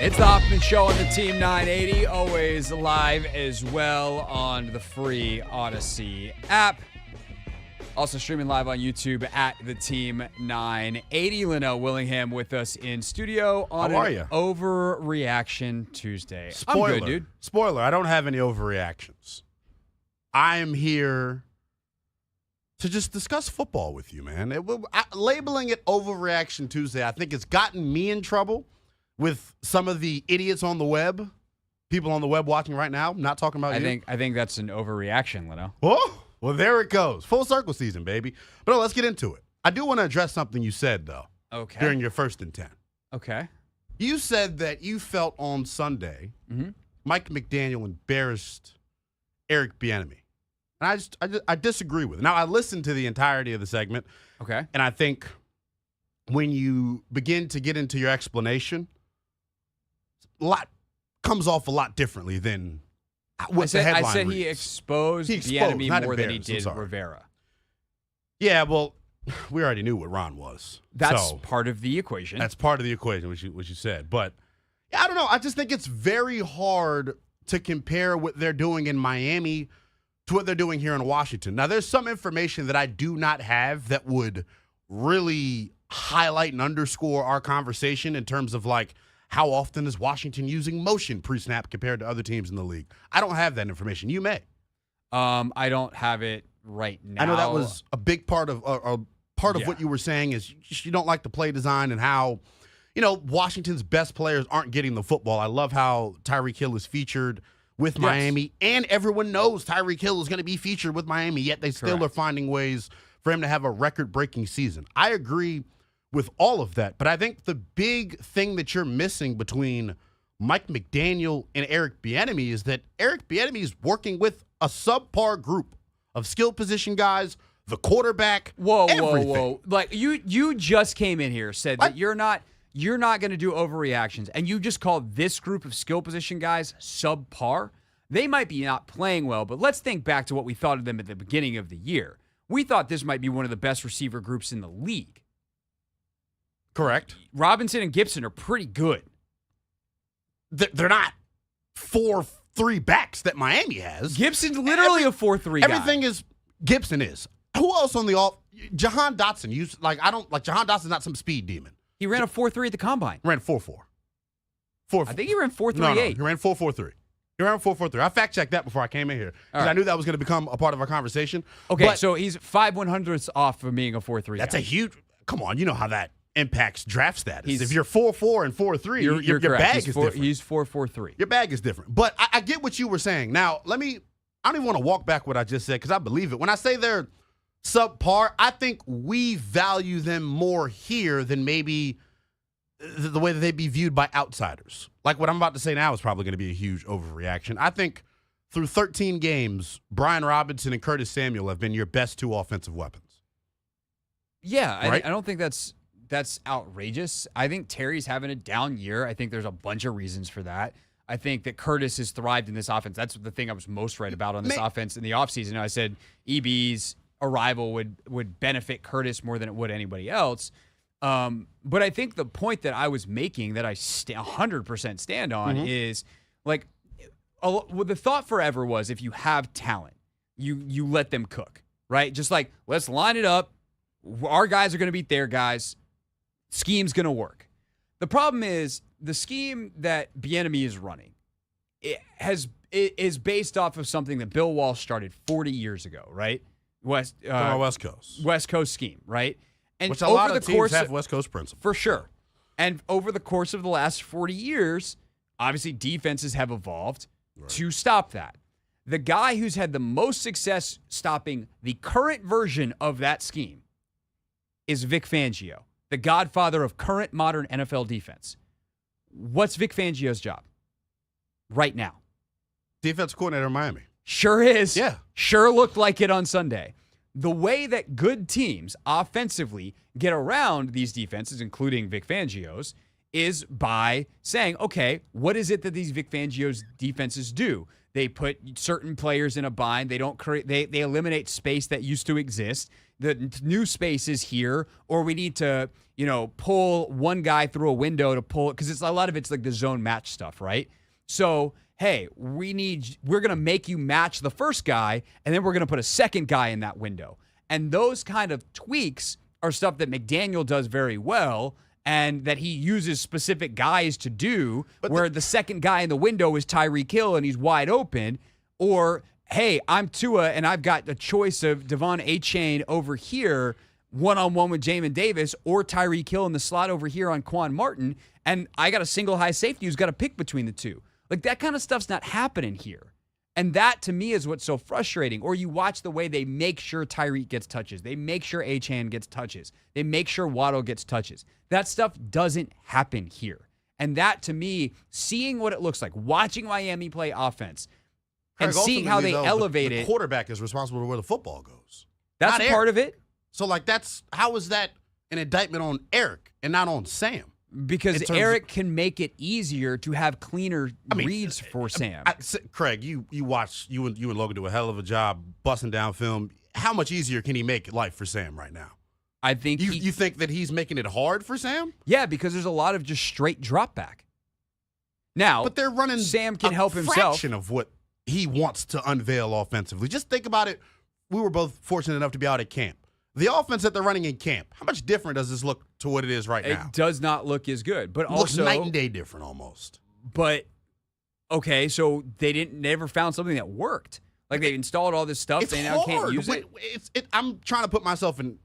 It's the Hoffman Show on the Team 980, always live as well on the free Odyssey app. Also streaming live on YouTube at the Team 980. Lynnell Willingham with us in studio on How are you? Overreaction Tuesday. Spoiler, I'm good, dude. Spoiler, I don't have any overreactions. I am here to just discuss football with you, man. Labeling it Overreaction Tuesday, I think it's gotten me in trouble with some of the idiots on the web, people on the web watching right now. I'm not talking about you. I think that's an overreaction, Lynnell. Oh, well, there it goes. Full circle season, baby. But let's get into it. I do want to address something you said, though, during your first and 10. Okay. You said that you felt on Sunday Mike McDaniel embarrassed Eric Bieniemy. And I disagree with it. Now, I listened to the entirety of the segment. Okay. And I think when you begin to get into your explanation, a lot comes off a lot differently than what the headline I said reads. he exposed Bieniemy not more than he embarrassed, did Rivera. Yeah, well, we already knew what Ron was. That's So, part of the equation. that's part of the equation, which you said. But yeah, I don't know. I just think it's very hard to compare what they're doing in Miami to what they're doing here in Washington. Now, there's some information that I do not have that would really highlight and underscore our conversation in terms of like how often is Washington using motion pre-snap compared to other teams in the league. I don't have that information. You may. I don't have it right now. I know that was a big part of what you were saying is you don't like the play design and how, Washington's best players aren't getting the football. I love how Tyreek Hill is featured with Miami, and everyone knows Tyreek Hill is going to be featured with Miami, yet they still are finding ways for him to have a record-breaking season. I agree with all of that, but I think the big thing that you're missing between Mike McDaniel and Eric Bieniemy is that Eric Bieniemy is working with a subpar group of skill position guys, the quarterback, everything. Whoa. Like you just came in here, said that you're not going to do overreactions, and you just called this group of skill position guys subpar. They might be not playing well, but let's think back to what we thought of them at the beginning of the year. We thought this might be one of the best receiver groups in the league. Correct. Robinson and Gibson are pretty good. They're not 4-3 backs that Miami has. Gibson's literally a 4-3 guy. Everything is Gibson is. Who else on the off? Jahan Dotson. Jahan Dotson's not some speed demon. He ran a 4-3 at the combine. Ran 4-4. I think he ran 4-3-8. No, he ran 4-4-3. He ran 4-4-3. I fact-checked that before I came in here because I knew that was going to become a part of our conversation. Okay, so he's 5/100ths off from being a 4-3 That's guy. a huge – come on, you know how that impacts draft status. If you're 4-4 and 4-3, your bag is different. He's 4-4-3. Your bag is different. But I get what you were saying. Now, I don't even want to walk back what I just said because I believe it. When I say they're subpar, I think we value them more here than maybe the way that they'd be viewed by outsiders. Like what I'm about to say now is probably going to be a huge overreaction. I think through 13 games, Brian Robinson and Curtis Samuel have been your best two offensive weapons. Yeah, right? I don't think that's outrageous. I think Terry's having a down year. I think there's a bunch of reasons for that. I think that Curtis has thrived in this offense. That's the thing I was most right about on this offense in the offseason. I said EB's arrival would benefit Curtis more than it would anybody else. But I think the point that I was making that I 100% stand on is like the thought forever was if you have talent, you let them cook, right? Just like let's line it up. Our guys are going to beat their guys. Scheme's going to work. The problem is the scheme that Bieniemy is running is based off of something that Bill Walsh started 40 years ago, right? West Coast scheme, right? And which a lot of teams have West Coast principles. For sure. And over the course of the last 40 years, obviously defenses have evolved to stop that. The guy who's had the most success stopping the current version of that scheme is Vic Fangio, the godfather of current modern NFL defense. What's Vic Fangio's job right now? Defense coordinator in Miami. Sure is. Yeah. Sure looked like it on Sunday. The way that good teams offensively get around these defenses, including Vic Fangio's, is by saying, okay, what is it that these Vic Fangio's defenses do? They put certain players in a bind. They don't create. They eliminate space that used to exist. the new space is here, or we need to, pull one guy through a window to pull it, because a lot of it's like the zone match stuff, right? So, hey, we're going to make you match the first guy, and then we're going to put a second guy in that window. And those kind of tweaks are stuff that McDaniel does very well, and that he uses specific guys to do, where the second guy in the window is Tyreek Hill and he's wide open, or, hey, I'm Tua and I've got a choice of Devon Achane over here, one-on-one with Jamin Davis, or Tyreek Hill in the slot over here on Quan Martin, and I got a single high safety who's got to pick between the two. Like, that kind of stuff's not happening here. And that, to me, is what's so frustrating. Or you watch the way they make sure Tyreek gets touches. They make sure Achane gets touches. They make sure Waddle gets touches. That stuff doesn't happen here. And that, to me, seeing what it looks like, watching Miami play offense, and seeing how they elevate it. The quarterback is responsible for where the football goes. That's a part of it. So, how is that an indictment on Eric and not on Sam? Because Eric can make it easier to have cleaner reads for Sam. Craig, you and Logan do a hell of a job busting down film. How much easier can he make life for Sam right now? I think you think that he's making it hard for Sam? Yeah, because there's a lot of just straight drop back. Now, but they're running Sam can help himself. Fraction of what he wants to unveil offensively. Just think about it. We were both fortunate enough to be out at camp. The offense that they're running in camp, how much different does this look to what it is right now? It does not look as good, but it looks night and day different almost. But, okay, so they never found something that worked. Like, they installed all this stuff, they now can't use it. I'm trying to put myself in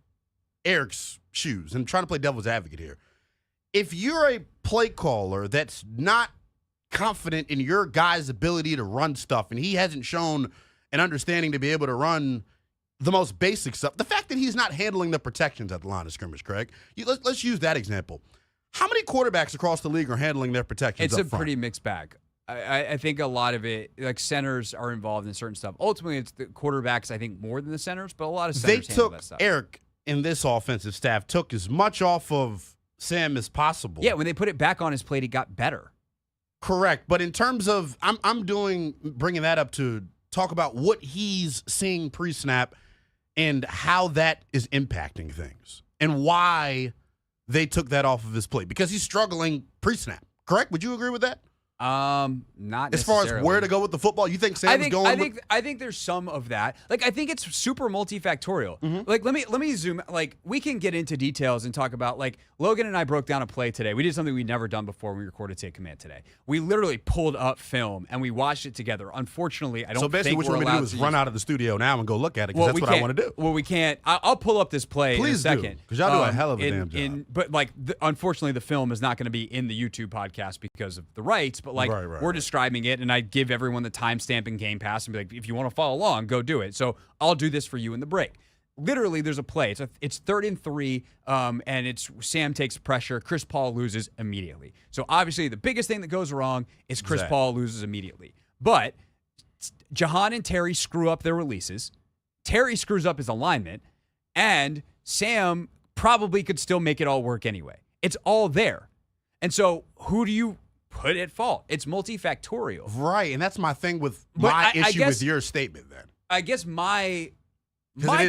Eric's shoes and trying to play devil's advocate here. If you're a play caller that's not confident in your guy's ability to run stuff, and he hasn't shown an understanding to be able to run the most basic stuff, the fact that he's not handling the protections at the line of scrimmage, Craig, let's use that example. How many quarterbacks across the league are handling their protections It's up a front? pretty mixed bag. I think a lot of it, like centers are involved in certain stuff. Ultimately, it's the quarterbacks, I think, more than the centers, but a lot of centers handle that stuff. Eric and this offensive staff took as much off of Sam as possible. Yeah, when they put it back on his plate, it got better. Correct. But in terms of, I'm bringing that up to talk about what he's seeing pre-snap and how that is impacting things and why they took that off of his plate, because he's struggling pre-snap. Correct? Would you agree with that? Not as far as where to go with the football. You think Sam's going? I think there's some of that. Like, I think it's super multifactorial. Mm-hmm. Like, let me zoom. Like, we can get into details and talk about, like, Logan and I broke down a play today. We did something we'd never done before when we recorded Take Command today. We literally pulled up film and we watched it together. Unfortunately, I don't. So basically, what you want me to do is run out of the studio now and go look at it, because that's what I want to do. Well, we can't. I'll pull up this play in a second, because y'all do a hell of a damn job. But like, unfortunately, the film is not going to be in the YouTube podcast because of the rights. But like, we're describing it, and I give everyone the timestamp in Game Pass and be like, if you want to follow along, go do it. So I'll do this for you in the break. Literally, there's a play. It's 3rd and 3, and it's Sam takes pressure. Chris Paul loses immediately. So obviously, the biggest thing that goes wrong is Chris Paul loses immediately. But Jahan and Terry screw up their releases. Terry screws up his alignment, and Sam probably could still make it all work anyway. It's all there. And so who do you put at fault? It's multifactorial. Right, and that's my thing with my issue with your statement then. I guess my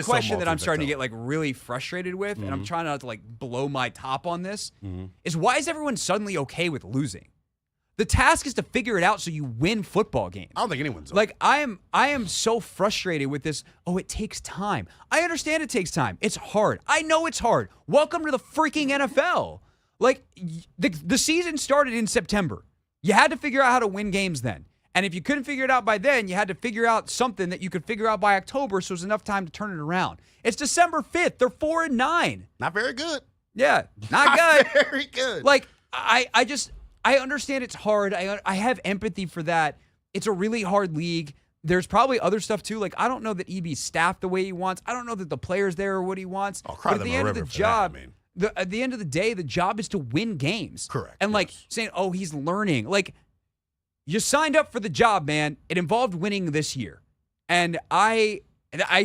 question that I'm starting to get like really frustrated with, and I'm trying not to like blow my top on this, is why is everyone suddenly okay with losing? The task is to figure it out so you win football games. I don't think anyone's like, I am so frustrated with this. Oh, it takes time. I understand it takes time. It's hard. I know it's hard. Welcome to the freaking NFL. Like, the season started in September. You had to figure out how to win games then. And if you couldn't figure it out by then, you had to figure out something that you could figure out by October, so there's enough time to turn it around. It's December 5th. They're 4-9. Not very good. Yeah, not good. Very good. Like, I understand it's hard. I have empathy for that. It's a really hard league. There's probably other stuff too. Like, I don't know that EB's staffed the way he wants. I don't know that the players there are what he wants. But at the end of the job, at the end of the day, the job is to win games. Correct. And like saying, oh, he's learning. Like, you signed up for the job, man. It involved winning this year. And I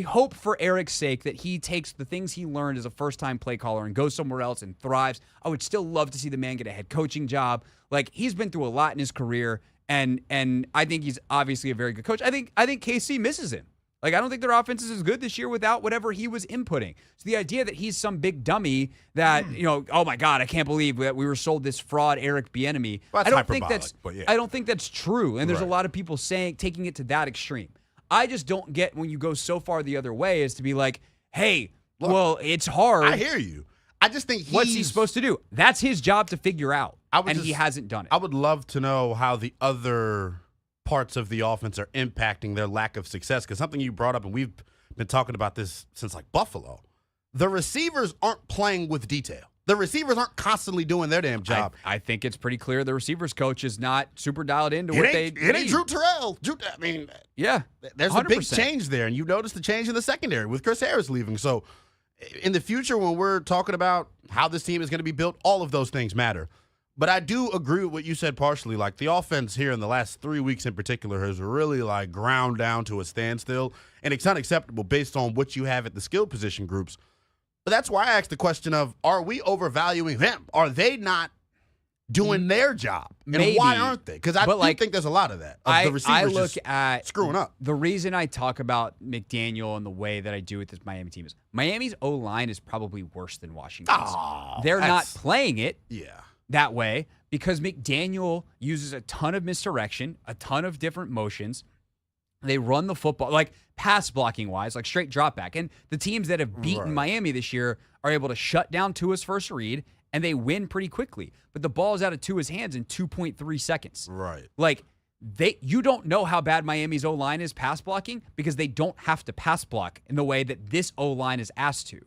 hope for Eric's sake that he takes the things he learned as a first-time play caller and goes somewhere else and thrives. I would still love to see the man get a head coaching job. Like, he's been through a lot in his career, and I think he's obviously a very good coach. I think KC misses him. Like, I don't think their offense is as good this year without whatever he was inputting. So the idea that he's some big dummy that, oh my God, I can't believe that we were sold this fraud Eric Bieniemy. Well, I don't think that's true. And there's a lot of people taking it to that extreme. I just don't get when you go so far the other way as to be like, hey, look, well, it's hard. I hear you. I just think what's he supposed to do? That's his job to figure out, he hasn't done it. I would love to know how the other parts of the offense are impacting their lack of success, because something you brought up, and we've been talking about this since like Buffalo, the receivers aren't playing with detail. The receivers aren't constantly doing their damn job. I think it's pretty clear the receivers coach is not super dialed into It ain't Drew Terrell. Yeah, there's 100%. a big change there, and you noticed the change in the secondary with Chris Harris leaving. So in the future, when we're talking about how this team is going to be built, all of those things matter. But I do agree with what you said partially. Like, the offense here in the last 3 weeks in particular has really, like, ground down to a standstill, and it's unacceptable based on what you have at the skill position groups. But that's why I asked the question of, are we overvaluing them? Are they not doing their job? And why aren't they? Because I think there's a lot of that. The receivers I look at screwing up. The reason I talk about McDaniel and the way that I do with this Miami team is Miami's O-line is probably worse than Washington's. They're not playing it that way because McDaniel uses a ton of misdirection, a ton of different motions. They run the football, like pass blocking wise, like straight drop back. And the teams that have beaten Miami this year are able to shut down Tua's first read, and they win pretty quickly. But the ball is out of Tua's hands in 2.3 seconds. Right. Like, you don't know how bad Miami's O-line is pass blocking because they don't have to pass block in the way that this O-line is asked to.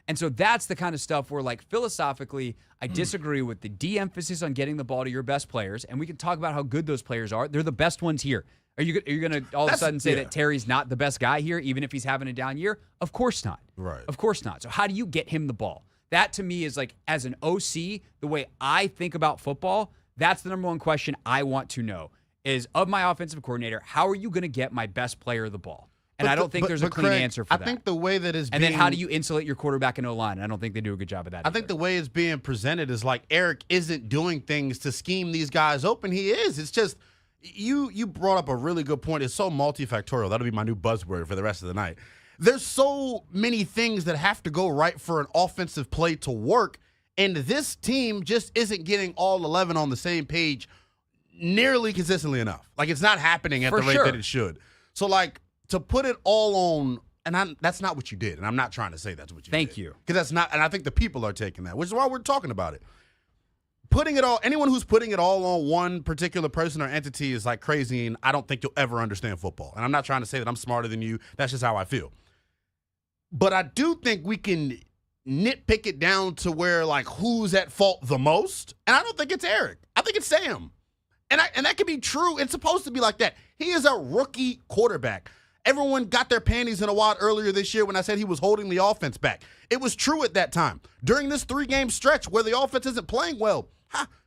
And so that's the kind of stuff where, like, philosophically, I disagree with the de-emphasis on getting the ball to your best players, and we can talk about how good those players are. They're the best ones here. Are you going to all of a sudden say that Terry's not the best guy here, even if he's having a down year? Of course not. Right. Of course not. So how do you get him the ball? That, to me, is like, as an OC, the way I think about football, that's the number one question I want to know is, of my offensive coordinator, how are you going to get my best player the ball? And I don't think there's a clean answer for that. I think the way that is and then how do you insulate your quarterback and O-line? I don't think they do a good job of that I think the way it's being presented is like Eric isn't doing things to scheme these guys open. He is. It's just you brought up a really good point. It's so multifactorial. That'll be my new buzzword for the rest of the night. There's so many things that have to go right for an offensive play to work, and this team just isn't getting all 11 on the same page nearly consistently enough. Like, it's not happening at the rate that it should. So, like, to put it all on, and that's not what you did, and I'm not trying to say that's what you did. Thank you. Because that's not, and I think the people are taking that, which is why we're talking about it. Putting it all, anyone who's putting it all on one particular person or entity is like crazy, and I don't think you'll ever understand football. And I'm not trying to say that I'm smarter than you. That's just how I feel. But I do think we can nitpick it down to where, like, who's at fault the most. And I don't think it's Eric. I think it's Sam. And that can be true. It's supposed to be like that. He is a rookie quarterback. Everyone got their panties in a wad earlier this year when I said he was holding the offense back. It was true at that time. During this 3-game stretch where the offense isn't playing well,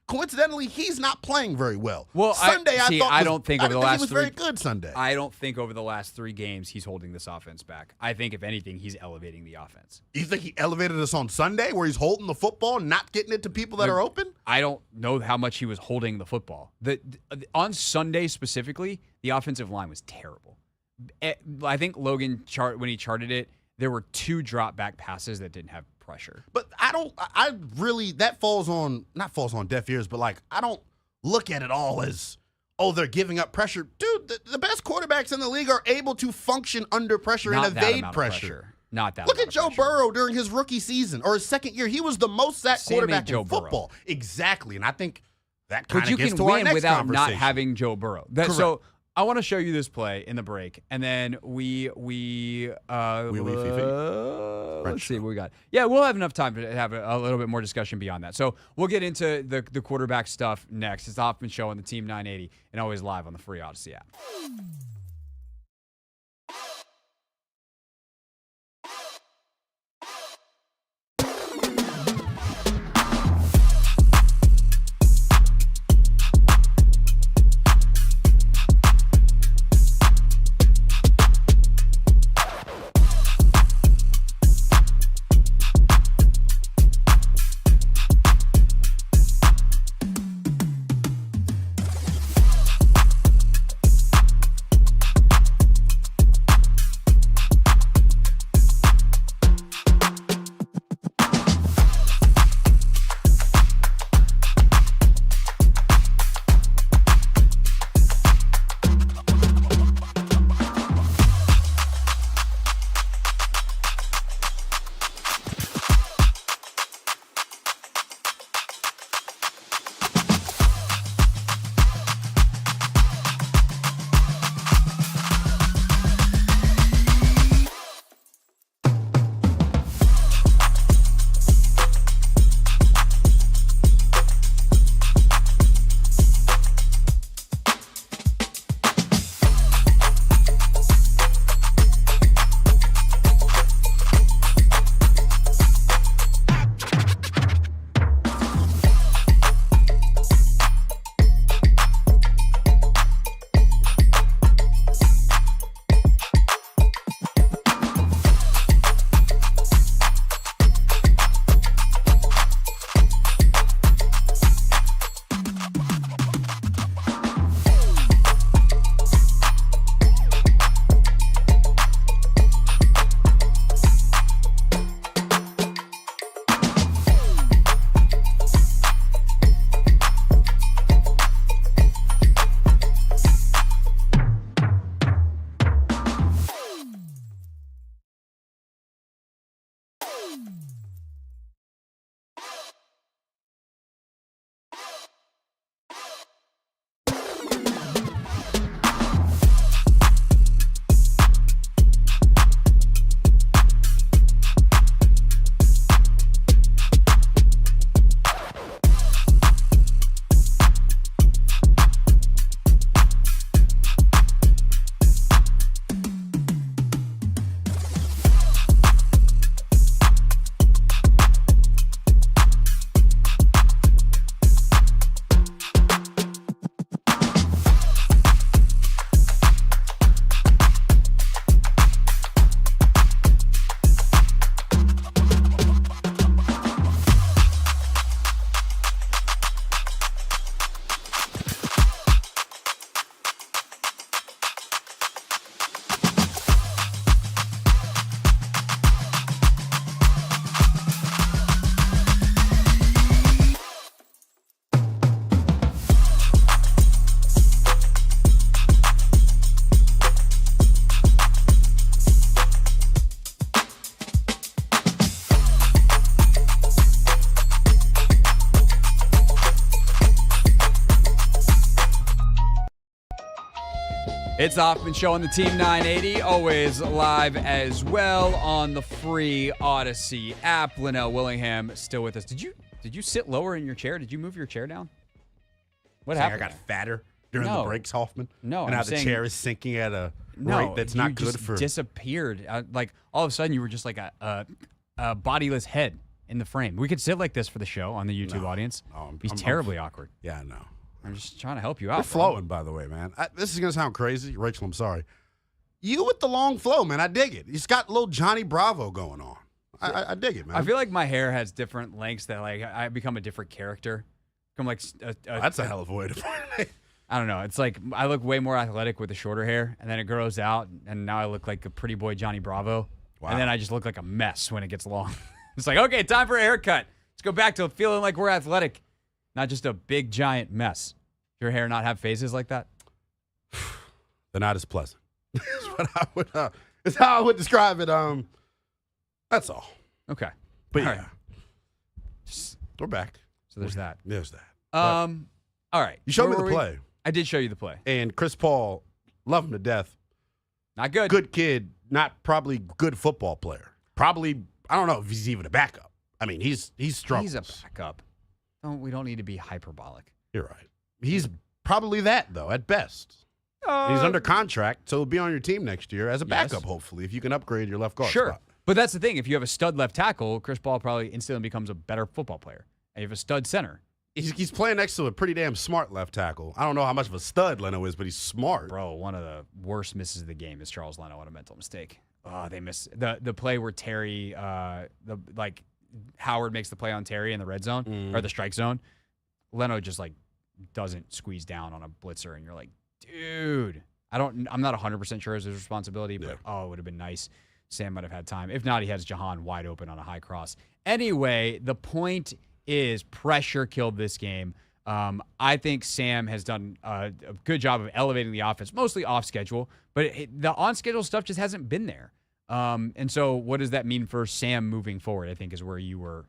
coincidentally, he's not playing very well. Well, Sunday, I don't think over the last he was very good Sunday. I don't think over the last 3 games he's holding this offense back. I think, if anything, he's elevating the offense. You think he elevated us on Sunday where he's holding the football, not getting it to people that are open? I don't know how much he was holding the football. On Sunday specifically, the offensive line was terrible. I think Logan, when he charted it, there were 2 drop back passes that didn't have pressure. But that falls on deaf ears, but like, I don't look at it all as, oh, they're giving up pressure. Dude, the best quarterbacks in the league are able to function under pressure and evade pressure. Not that. Look at Joe Burrow during his rookie season or his second year. He was the most sacked quarterback in football. Exactly. And I think that kind of gets to our next conversation. But you can win without not having Joe Burrow. So I want to show you this play in the break, and then let's see what we got. Yeah, we'll have enough time to have a little bit more discussion beyond that. So we'll get into the quarterback stuff next. It's the Hoffman Show on the Team 980 and always live on the free Odyssey app. It's the Hoffman Show on the Team 980, always live as well on the free Odyssey app. Lynnell Willingham still with us. Did you sit lower in your chair? Did you move your chair down? What happened? I got fatter during the breaks, Hoffman. No, and I'm now the saying, chair is sinking at a rate that's not good just for. Disappeared. Like all of a sudden, you were just like a bodiless head in the frame. We could sit like this for the show on the YouTube audience. He's terribly awkward. Yeah, I know. I'm just trying to help you out. We're flowing, by the way, man. This is going to sound crazy. Rachel, I'm sorry. You with the long flow, man. I dig it. He's got a little Johnny Bravo going on. I dig it, man. I feel like my hair has different lengths that like I become a different character. I'm like that's a hell of a way to put it. I don't know. It's like I look way more athletic with the shorter hair, and then it grows out, and now I look like a pretty boy Johnny Bravo. Wow. And then I just look like a mess when it gets long. It's like, okay, time for a haircut. Let's go back to feeling like we're athletic, not just a big giant mess. Your hair not have phases like that? They're not as pleasant. It's how I would describe it. That's all. Okay. But all yeah. Right. We're back. So there's that. There's that. All right. You showed me the play. I did show you the play. And Chris Paul, love him to death. Not good. Good kid, not probably good football player. Probably, I don't know if he's even a backup. I mean, he's strong. He's a backup. We don't need to be hyperbolic. You're right. He's probably that, though, at best. He's under contract, so he'll be on your team next year as a backup, hopefully, if you can upgrade your left guard spot. But that's the thing. If you have a stud left tackle, Chris Paul probably instantly becomes a better football player. And you have a stud center. He's playing next to a pretty damn smart left tackle. I don't know how much of a stud Leno is, but he's smart. Bro, one of the worst misses of the game is Charles Leno on a mental mistake. Oh, they missed the play where Terry, Howard makes the play on Terry in the red zone or the strike zone. Leno just doesn't squeeze down on a blitzer, and you're like, dude, I'm not 100% sure it's his responsibility, but it would have been nice. Sam might have had time. If not, he has Jahan wide open on a high cross. Anyway, the point is pressure killed this game. I think Sam has done a good job of elevating the offense, mostly off schedule, but the on schedule stuff just hasn't been there. And so what does that mean for Sam moving forward, I think is where you were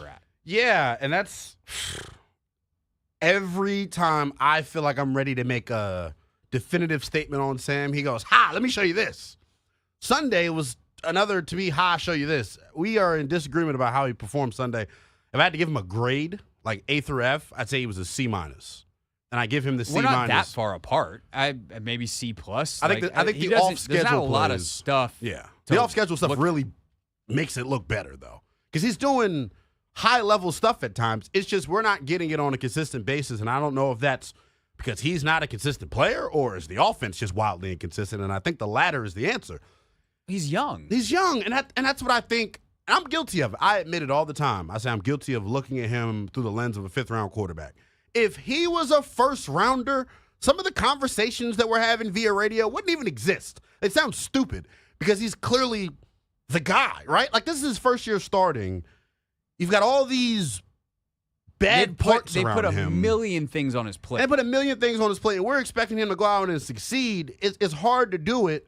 at. Yeah, and that's every time I feel like I'm ready to make a definitive statement on Sam, he goes, let me show you this. Sunday was another, to me, show you this. We are in disagreement about how he performed Sunday. If I had to give him a grade, like A through F, I'd say he was a C-. And I give him the C-. We're not that far apart. Maybe C+. I think the off-schedule there's not a lot of plays, stuff. Yeah. The off-schedule stuff really makes it look better, though. Because he's doing high-level stuff at times. It's just we're not getting it on a consistent basis, and I don't know if that's because he's not a consistent player or is the offense just wildly inconsistent, and I think the latter is the answer. He's young. He's young, and that's what I think. And I'm guilty of it. I admit it all the time. I say I'm guilty of looking at him through the lens of a fifth-round quarterback. If he was a first-rounder, some of the conversations that we're having via radio wouldn't even exist. It sounds stupid because he's clearly the guy, right? Like, this is his first year starting. You've got all these bad parts around him. They put a million things on his plate. They put a million things on his plate, and we're expecting him to go out and succeed. It's hard to do it.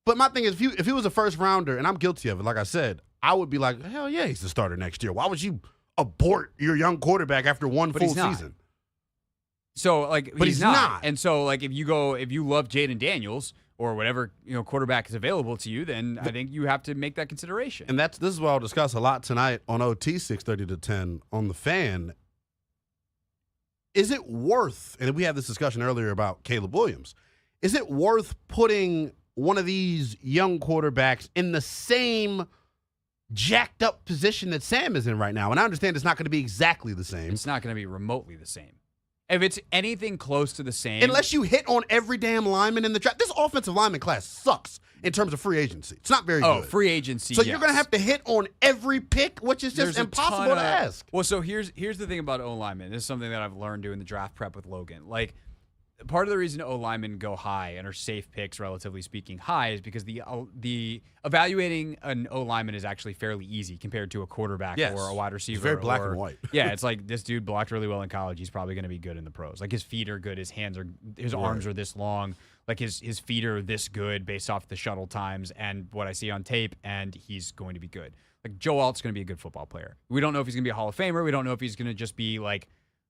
But my thing is, if he was a first-rounder, and I'm guilty of it, like I said, I would be like, hell yeah, he's the starter next year. Why would you abort your young quarterback after one full season? So, but he's not. And so, if you love Jaden Daniels or whatever quarterback is available to you, then I think you have to make that consideration. And this is what I'll discuss a lot tonight on OT 6:30 to 10 on the Fan. Is it worth? And we had this discussion earlier about Caleb Williams. Is it worth putting one of these young quarterbacks in the same jacked up position that Sam is in right now? And I understand it's not going to be exactly the same. It's not going to be remotely the same. If it's anything close to the same. Unless you hit on every damn lineman in the draft. This offensive lineman class sucks in terms of free agency. It's not very good. Oh, free agency, So you're going to have to hit on every pick, which is just impossible to ask. Well, so here's the thing about O-linemen. This is something that I've learned doing the draft prep with Logan. Part of the reason O-linemen go high and are safe picks, relatively speaking, high is because the evaluating an O-lineman is actually fairly easy compared to a quarterback or a wide receiver. It's very black and white. Yeah, it's like this dude blocked really well in college. He's probably going to be good in the pros. His feet are good. His arms are this long. His feet are this good based off the shuttle times and what I see on tape, and he's going to be good. Joe Alt's going to be a good football player. We don't know if he's going to be a Hall of Famer. We don't know if he's going to just be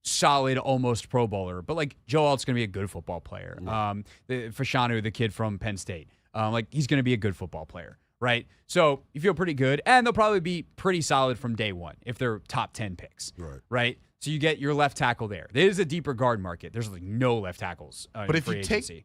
solid, almost Pro Bowler, but like Joe Alt's going to be a good football player. Right. Fashanu, the kid from Penn State, like he's going to be a good football player, right? So you feel pretty good, and they'll probably be pretty solid from day one if they're top 10 picks, right? So you get your left tackle there. There's a deeper guard market. There's like no left tackles in free agency.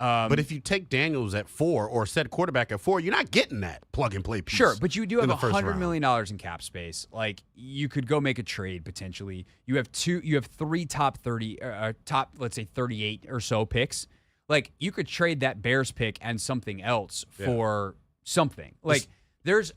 But if you take Daniels at 4 or set quarterback at 4, you're not getting that plug and play piece. Sure, but you do have $100 million in cap space. Like you could go make a trade potentially. You have 3 top 30, top let's say 38 or so picks. Like you could trade that Bears pick and something else for something. Like there's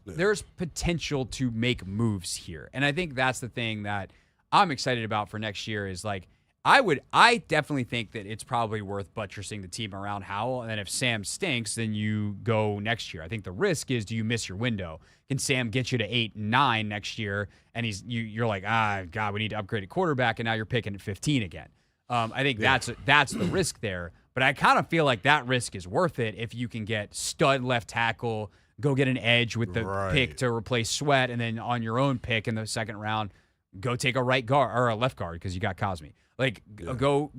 potential to make moves here, and I think that's the thing that I'm excited about for next year. Is like I definitely think that it's probably worth buttressing the team around Howell, and then if Sam stinks, then you go next year. I think the risk is, do you miss your window? Can Sam get you to 8 and 9 next year, and you're like, God, we need to upgrade a quarterback, and now you're picking at 15 again. I think that's the risk there, but I kind of feel like that risk is worth it if you can get stud left tackle, go get an edge with the pick to replace Sweat, and then on your own pick in the second round, go take a right guard or a left guard because you got Cosme. Like, go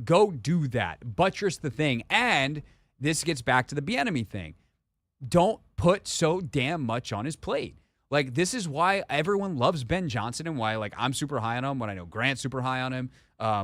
do that. Buttress the thing. And this gets back to the Bieniemy thing. Don't put so damn much on his plate. Like, this is why everyone loves Ben Johnson and why, like, I'm super high on him, when I know Grant's super high on him,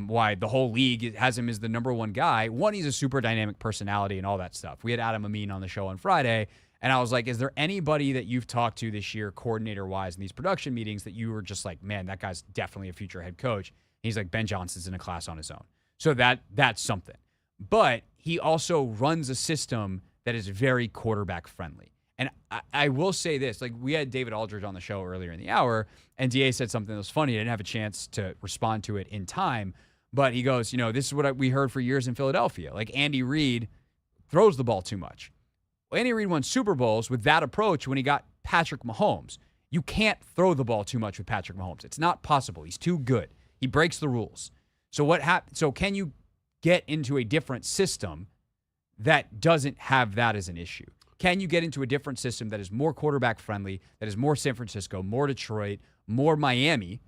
why the whole league has him as the number one guy. One, he's a super dynamic personality and all that stuff. We had Adam Amin on the show on Friday, and I was like, is there anybody that you've talked to this year, coordinator-wise, in these production meetings that you were just like, man, that guy's definitely a future head coach? And he's like, Ben Johnson's in a class on his own. So that's something. But he also runs a system that is very quarterback-friendly. And I will say this, like we had David Aldridge on the show earlier in the hour, and DA said something that was funny. I didn't have a chance to respond to it in time, but he goes, this is what we heard for years in Philadelphia. Like Andy Reid throws the ball too much. Well, Andy Reid won Super Bowls with that approach when he got Patrick Mahomes. You can't throw the ball too much with Patrick Mahomes. It's not possible. He's too good. He breaks the rules. So what happens? So can you get into a different system that doesn't have that as an issue? Can you get into a different system that is more quarterback friendly, that is more San Francisco, more Detroit, more Miami?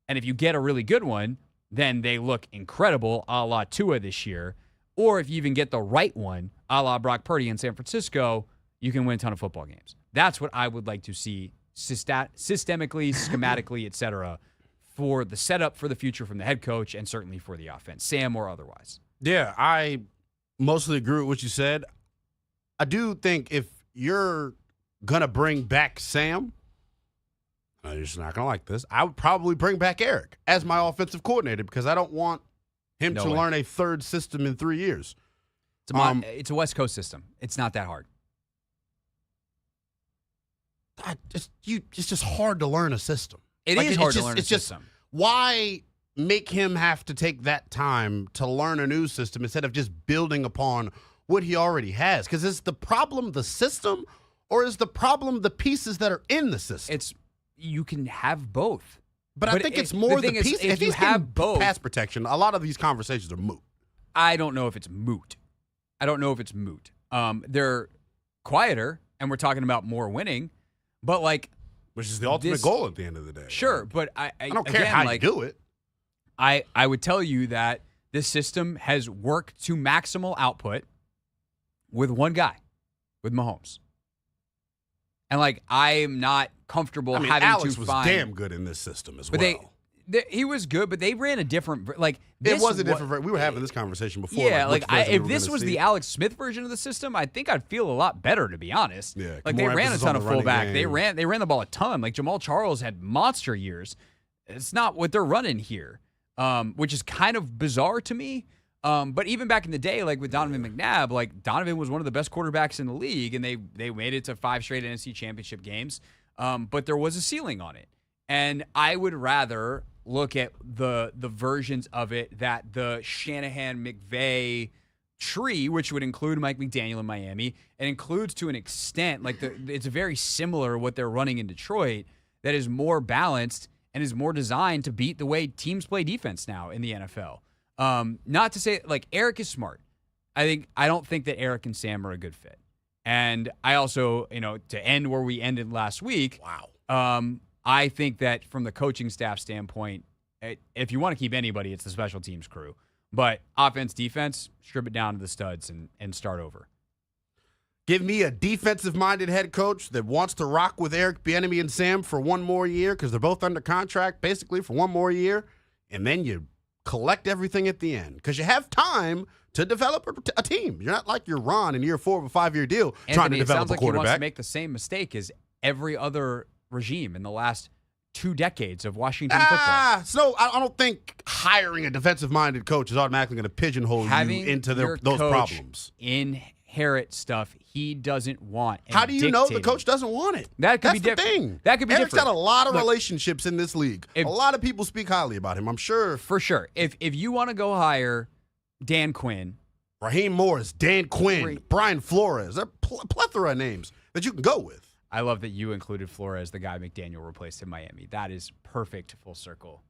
And if you get a really good one, then they look incredible, a la Tua this year. Or if you even get the right one, a la Brock Purdy in San Francisco, you can win a ton of football games. That's what I would like to see systemically, schematically, et cetera, for the setup for the future from the head coach and certainly for the offense, Sam or otherwise. Yeah, I mostly agree with what you said. I do think if you're going to bring back Sam, you're just not going to like this, I would probably bring back Eric as my offensive coordinator because I don't want him to learn a third system in 3 years. It's a West Coast system. It's not that hard. It's just hard to learn a system. It is hard to learn a system. Why make him have to take that time to learn a new system instead of just building upon what he already has? Because is the problem the system or is the problem the pieces that are in the system? You can have both. But I think it's more the piece. If you have both pass protection, a lot of these conversations are moot. I don't know if it's moot. They're quieter, and we're talking about more winning, but like, which is the ultimate goal at the end of the day. Sure, right? but I don't care how you do it. I would tell you that this system has worked to maximal output with one guy, with Mahomes. And like, I am not comfortable having Alex to was find. damn good in this system as well. He was good, but they ran a different like. It was a different. We were having this conversation before. Yeah, if this was the Alex Smith version of the system, I think I'd feel a lot better, to be honest. Yeah, like they ran a ton of fullback. They ran the ball a ton. Like Jamal Charles had monster years. It's not what they're running here, which is kind of bizarre to me. But even back in the day, like with Donovan McNabb, like Donovan was one of the best quarterbacks in the league, and they made it to 5 straight NFC Championship games. But there was a ceiling on it, and I would rather look at the versions of it that the Shanahan-McVay tree, which would include Mike McDaniel in Miami, and includes to an extent, like it's very similar what they're running in Detroit, that is more balanced and is more designed to beat the way teams play defense now in the NFL. Not to say, like, Eric is smart. I don't think that Eric and Sam are a good fit. And I also, to end where we ended last week. Wow. I think that from the coaching staff standpoint, If you want to keep anybody, it's the special teams crew. But offense, defense, strip it down to the studs and start over. Give me a defensive-minded head coach that wants to rock with Eric Bieniemy and Sam for one more year because they're both under contract basically for one more year, and then you collect everything at the end because you have time to develop a team. You're not like you're Ron in year 4 of a 5-year deal trying to develop it sounds like a quarterback. He wants to make the same mistake as every other regime in the last 2 decades of Washington football. So I don't think hiring a defensive-minded coach is automatically going to pigeonhole you into those problems. Inherit stuff he doesn't want. How do you know the coach doesn't want it? That could That's be the different. thing. That could be Eric's different. got a lot of relationships in this league. A lot of people speak highly about him, I'm sure. For sure. If you want to go hire Dan Quinn, Raheem Morris, Dan Quinn, Brian Flores, there are a plethora of names that you can go with. I love that you included Flores, the guy McDaniel replaced in Miami. That is perfect full circle.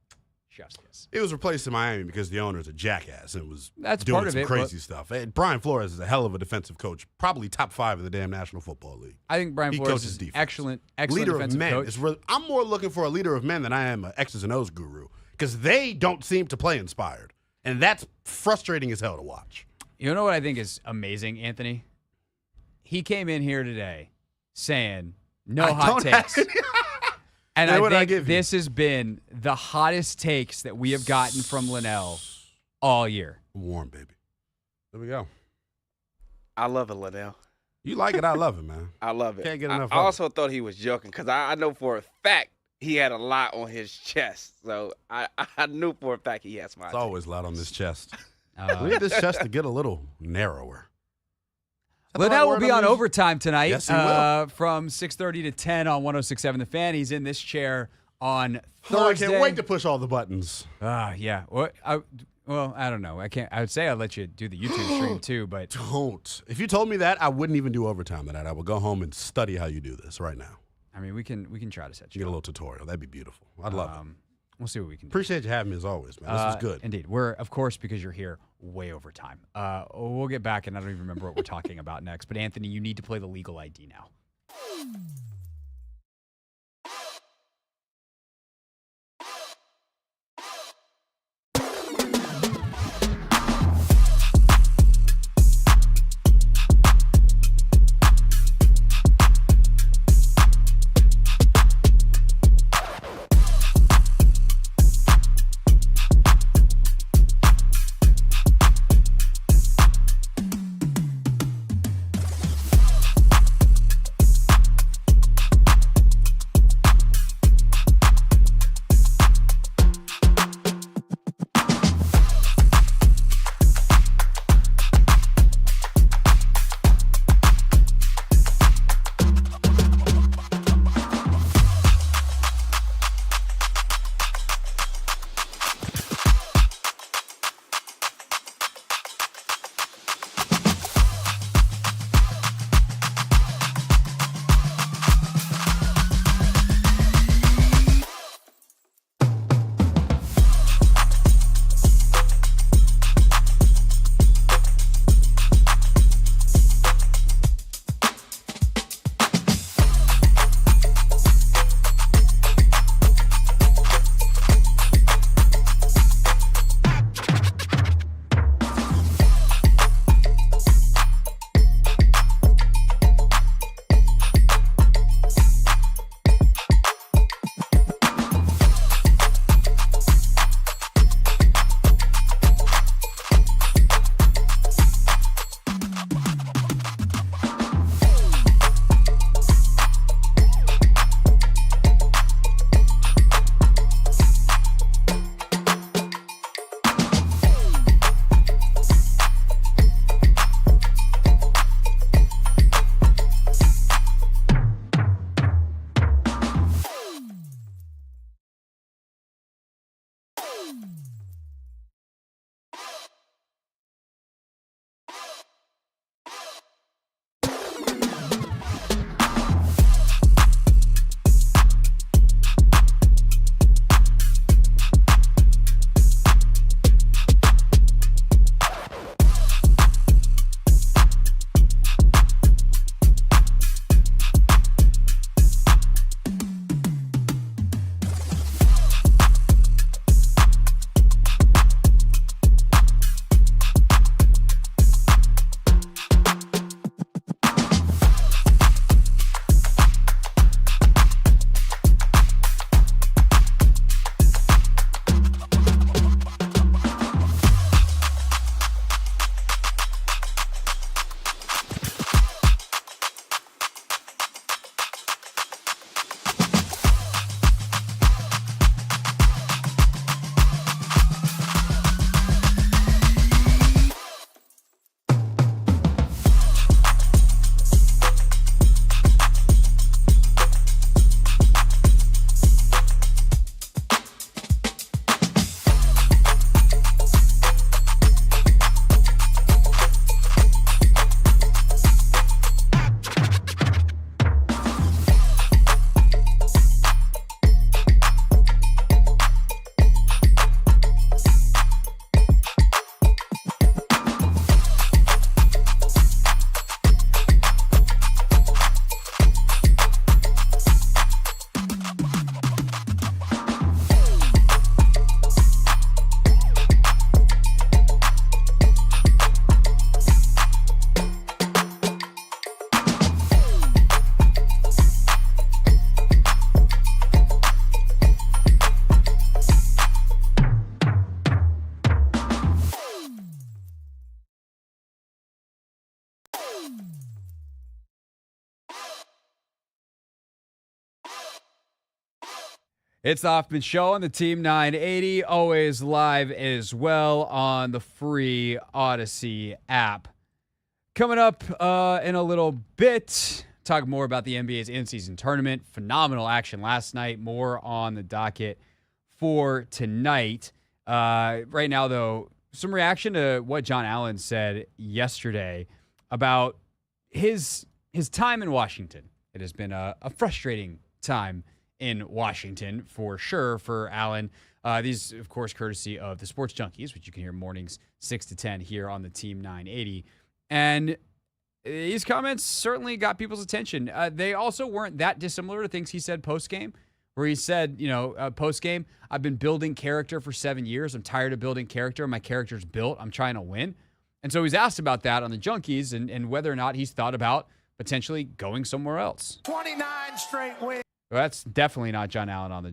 Chef's kiss. It was replaced in Miami because the owner's a jackass and was That's doing part of some it, crazy stuff. And Brian Flores is a hell of a defensive coach, probably top 5 in the damn National Football League. I think Brian Flores is excellent leader defensive of men. coach. I'm more looking for a leader of men than I am an X's and O's guru because they don't seem to play inspired. And that's frustrating as hell to watch. You know what I think is amazing, Anthony? He came in here today saying no hot takes. And I think this has been the hottest takes that we have gotten from Lynnell all year. Warm, baby. There we go. I love it, Lynnell. You like it, I love it, man. I love it. Can't get enough I also thought he was joking because I know for a fact he had a lot on his chest. So I knew for a fact he had some. It's always a lot on this chest. We need this chest to get a little narrower. Lynnell will be on overtime tonight. Yes, he will. From 6:30 to 10 on 106.7 The Fan. He's in this chair on Thursday. Oh, I can't wait to push all the buttons. Yeah. Well, I don't know. I would say I'll let you do the YouTube stream too, but don't. If you told me that, I wouldn't even do overtime tonight. I would go home and study how you do this right now. I mean, we can try to set you get a little tutorial. That'd be beautiful. I'd love it. We'll see what we can do. Appreciate you having me as always, man. This was good. Indeed. We're, of course, because you're here, way over time. We'll get back, and I don't even remember what we're talking about next. But, Anthony, you need to play the legal ID now. It's the Hoffman Show on the Team 980, always live as well on the free Odyssey app. Coming up in a little bit, talk more about the NBA's in-season tournament. Phenomenal action last night. More on the docket for tonight. Right now, though, some reaction to what Jon Allen said yesterday about his time in Washington. It has been a frustrating time in Washington for sure for Allen. These, of course, courtesy of the Sports Junkies, which you can hear mornings 6 to 10 here on the Team 980. And these comments certainly got people's attention. They also weren't that dissimilar to things he said post-game, where he said, post-game, I've been building character for 7 years. I'm tired of building character. My character's built. I'm trying to win. And so he's asked about that on the Junkies and whether or not he's thought about potentially going somewhere else. 29 straight wins. Well, that's definitely not Jon Allen on the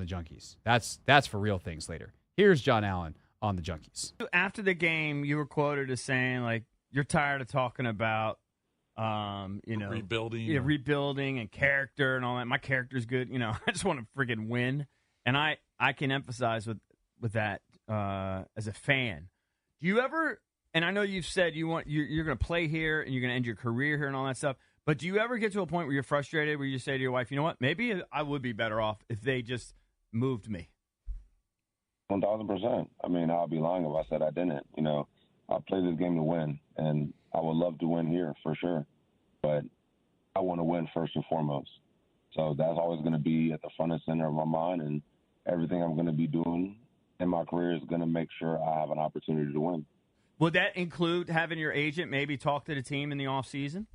Junkies. That's for real things later. Here's Jon Allen on the Junkies. After the game, you were quoted as saying, like, you're tired of talking about, rebuilding. Rebuilding and character and all that. My character's good. I just want to friggin' win. And I can empathize with that as a fan. Do you ever, and I know you've said you're going to play here and you're going to end your career here and all that stuff, but do you ever get to a point where you're frustrated, where you say to your wife, you know what, maybe I would be better off if they just moved me? 1,000%. I mean, I'll be lying if I said I didn't. I play this game to win, and I would love to win here for sure. But I want to win first and foremost. So that's always going to be at the front and center of my mind, and everything I'm going to be doing in my career is going to make sure I have an opportunity to win. Would that include having your agent maybe talk to the team in the offseason?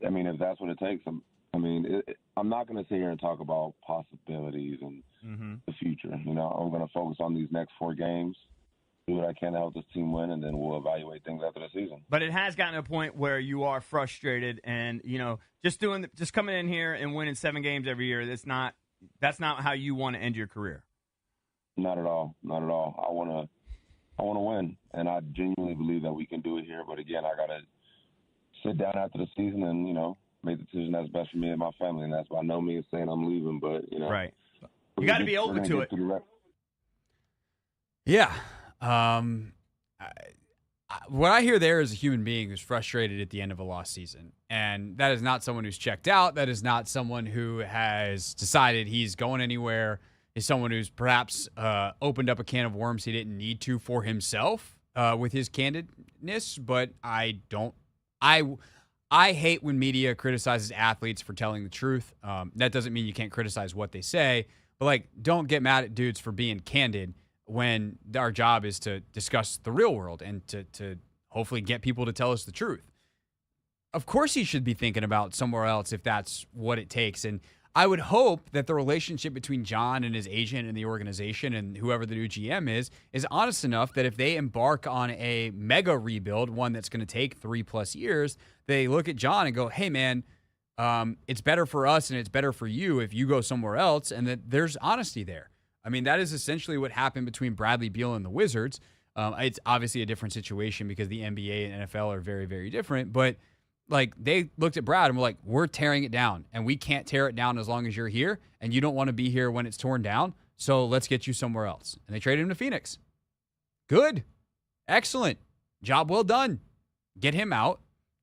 I mean, if that's what it takes, I'm not going to sit here and talk about possibilities and the future. I'm going to focus on these next 4 games, do what I can to help this team win, and then we'll evaluate things after the season. But it has gotten to a point where you are frustrated, and just coming in here and winning 7 games every year. That's not how you want to end your career. Not at all. Not at all. I want to win, and I genuinely believe that we can do it here. But again, I got to sit down after the season and make the decision that's best for me and my family. And that's by no means saying I'm leaving, but right. You got to be open to it. Yeah. What I hear there is a human being who's frustrated at the end of a lost season. And that is not someone who's checked out. That is not someone who has decided he's going anywhere. Is someone who's perhaps opened up a can of worms he didn't need to for himself with his candidness. But I hate when media criticizes athletes for telling the truth. That doesn't mean you can't criticize what they say. But, don't get mad at dudes for being candid when our job is to discuss the real world and to hopefully get people to tell us the truth. Of course he should be thinking about somewhere else if that's what it takes. And I would hope that the relationship between Jon and his agent and the organization and whoever the new GM is honest enough that if they embark on a mega rebuild, one that's going to take 3+ years, they look at Jon and go, hey, man, it's better for us and it's better for you if you go somewhere else, and that there's honesty there. I mean, that is essentially what happened between Bradley Beal and the Wizards. It's obviously a different situation because the NBA and NFL are very, very different. But, they looked at Brad and were like, we're tearing it down, and we can't tear it down as long as you're here, and you don't want to be here when it's torn down, so let's get you somewhere else. And they traded him to Phoenix. Good. Excellent. Job well done. Get him out.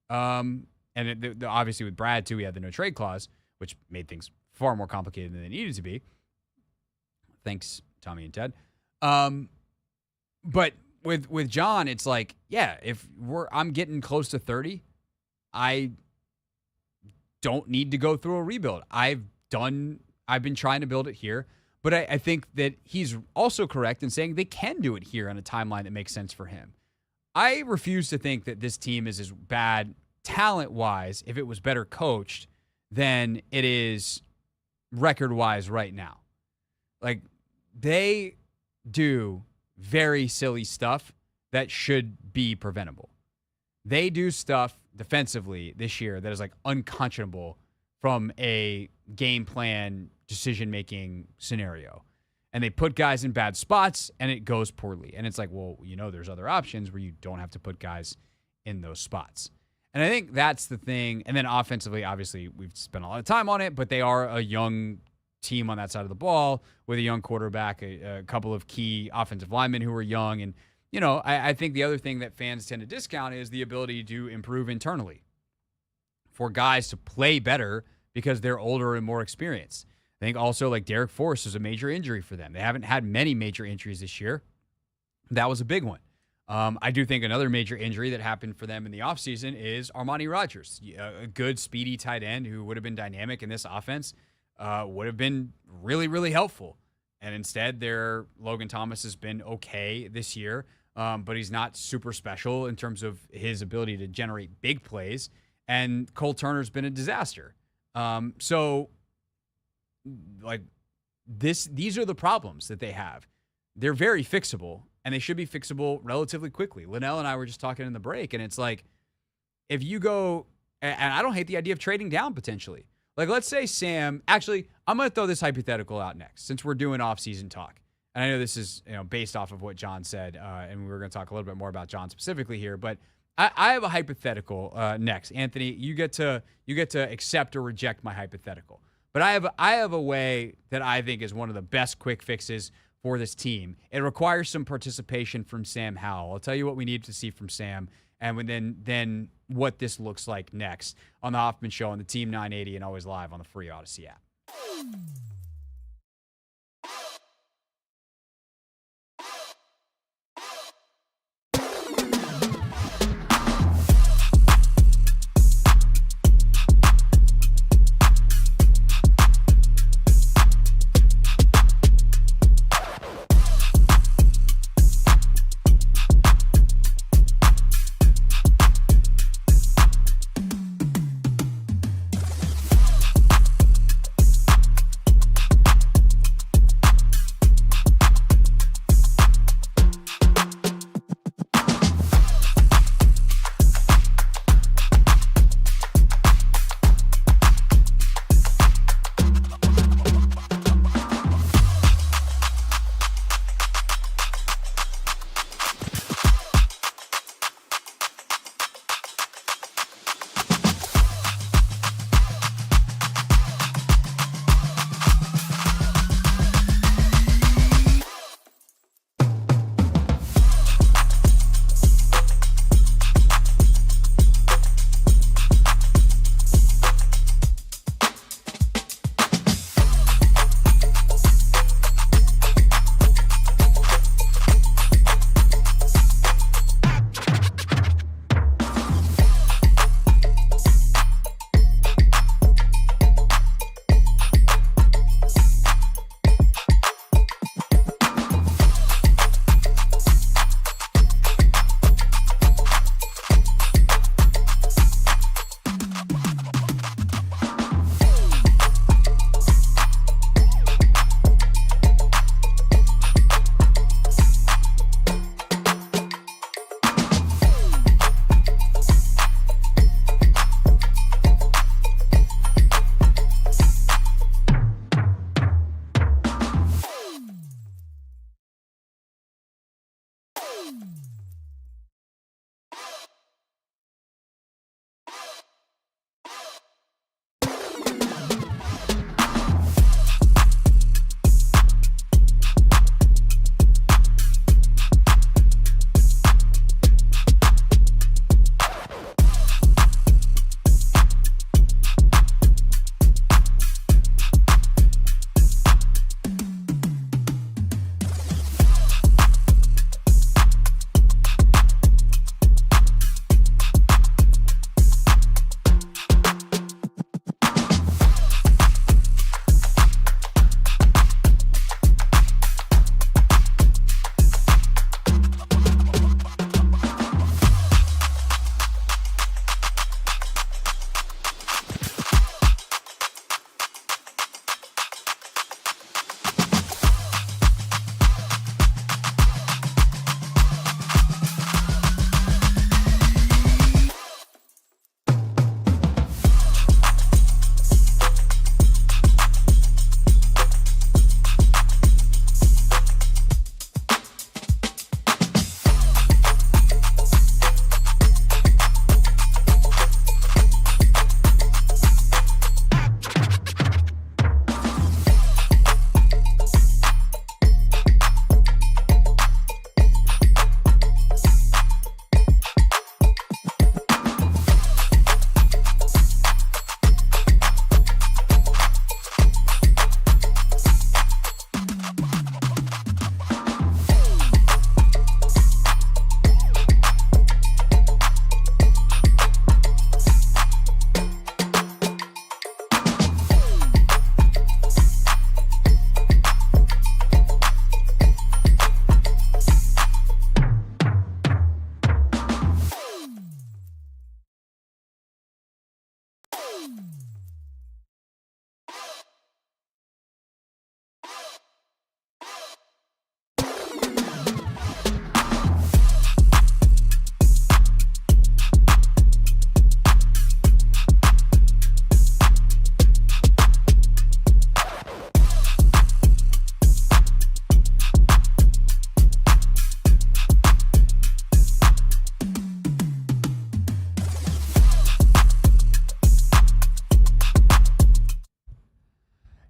Obviously with Brad, too, he had the no-trade clause, which made things far more complicated than they needed to be. Thanks, Tommy and Ted. But with Jon, it's if I'm getting close to 30, I don't need to go through a rebuild. I've been trying to build it here, but I think that he's also correct in saying they can do it here on a timeline that makes sense for him. I refuse to think that this team is as bad talent-wise if it was better coached than it is record-wise right now. They do very silly stuff that should be preventable. They do stuff defensively this year that is unconscionable from a game plan decision-making scenario. And they put guys in bad spots and it goes poorly. And it's there's other options where you don't have to put guys in those spots. And I think that's the thing. And then offensively, obviously, we've spent a lot of time on it, but they are a young team on that side of the ball with a young quarterback, a couple of key offensive linemen who are young. And, I think the other thing that fans tend to discount is the ability to improve internally for guys to play better because they're older and more experienced. I think also like Derek Forrest was a major injury for them. They haven't had many major injuries this year. That was a big one. I do think another major injury that happened for them in the offseason is Armani Rogers, a good, speedy tight end who would have been dynamic in this offense, would have been really, really helpful. And instead, Logan Thomas has been okay this year, but he's not super special in terms of his ability to generate big plays. And Cole Turner's been a disaster. These are the problems that they have. They're very fixable, and they should be fixable relatively quickly. Lynnell and I were just talking in the break, and it's like, if you go, and I don't hate the idea of trading down potentially. Like, let's say Sam, actually, I'm going to throw this hypothetical out next, since we're doing off-season talk. And I know this is based off of what Jon said, and we were going to talk a little bit more about Jon specifically here, but I have a hypothetical next. Anthony, you get to accept or reject my hypothetical. But I have a way that I think is one of the best quick fixes for this team. It requires some participation from Sam Howell. I'll tell you what we need to see from Sam, and then what this looks like next on the Hoffman Show on the Team 980 and always live on the free Odyssey app.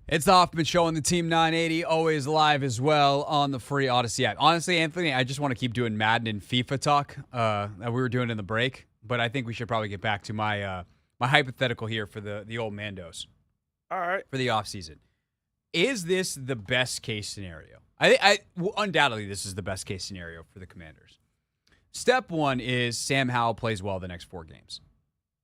It's the Hoffman Show on the Team 980, always live as well on the free Odyssey app. Honestly, Anthony, I just want to keep doing Madden and FIFA talk that we were doing in the break, but I think we should probably get back to my my hypothetical here for the old Mandos. All right. For the offseason. Is this the best case scenario? Undoubtedly, this is the best case scenario for the Commanders. Step one is Sam Howell plays well the next 4 games.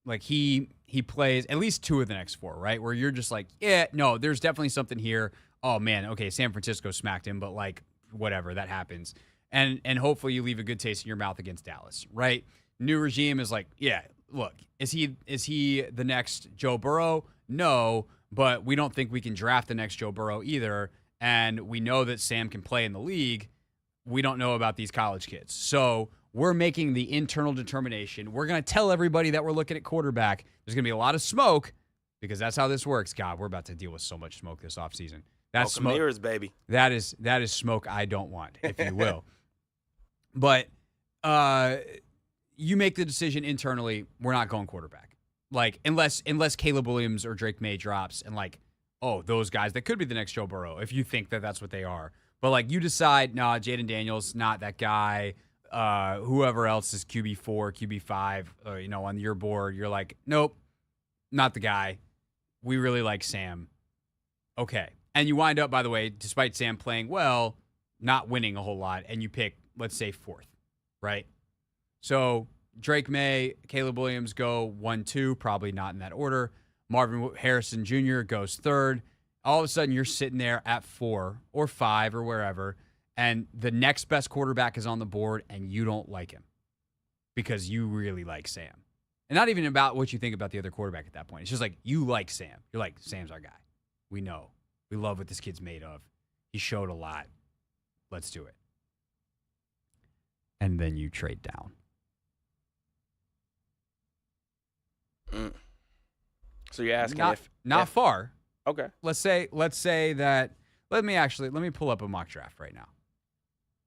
Like, he plays at least 2 of the next 4, right? Where you're just like, yeah, no, there's definitely something here. Oh, man, okay, San Francisco smacked him, but, like, whatever, that happens. And hopefully you leave a good taste in your mouth against Dallas, right? New regime is like, yeah, look, is he the next Joe Burrow? No, but we don't think we can draft the next Joe Burrow either. And we know that Sam can play in the league. We don't know about these college kids. So we're making the internal determination. We're going to tell everybody that we're looking at quarterback. There's going to be a lot of smoke because that's how this works. God, we're about to deal with so much smoke this offseason. That's smoke. Mirrors, baby. That is smoke I don't want, if you will. But you make the decision internally, we're not going quarterback. Like, unless Caleb Williams or Drake May drops and, like, oh, those guys, that could be the next Joe Burrow if you think that that's what they are. But, like, you decide, nah, Jaden Daniels, not that guy. Whoever else is QB4, QB5, on your board, you're like, nope, not the guy. We really like Sam. Okay. And you wind up, by the way, despite Sam playing well, not winning a whole lot, and you pick, let's say, 4th, right? So Drake May, Caleb Williams go 1-2, probably not in that order. Marvin Harrison Jr. goes 3rd. All of a sudden, you're sitting there at 4 or 5 or wherever, and the next best quarterback is on the board, and you don't like him because you really like Sam. And not even about what you think about the other quarterback at that point. It's just like, you like Sam. You're like, Sam's our guy. We know. We love what this kid's made of. He showed a lot. Let's do it. And then you trade down. So you're asking not far. Okay. Let's say that. Let me pull up a mock draft right now.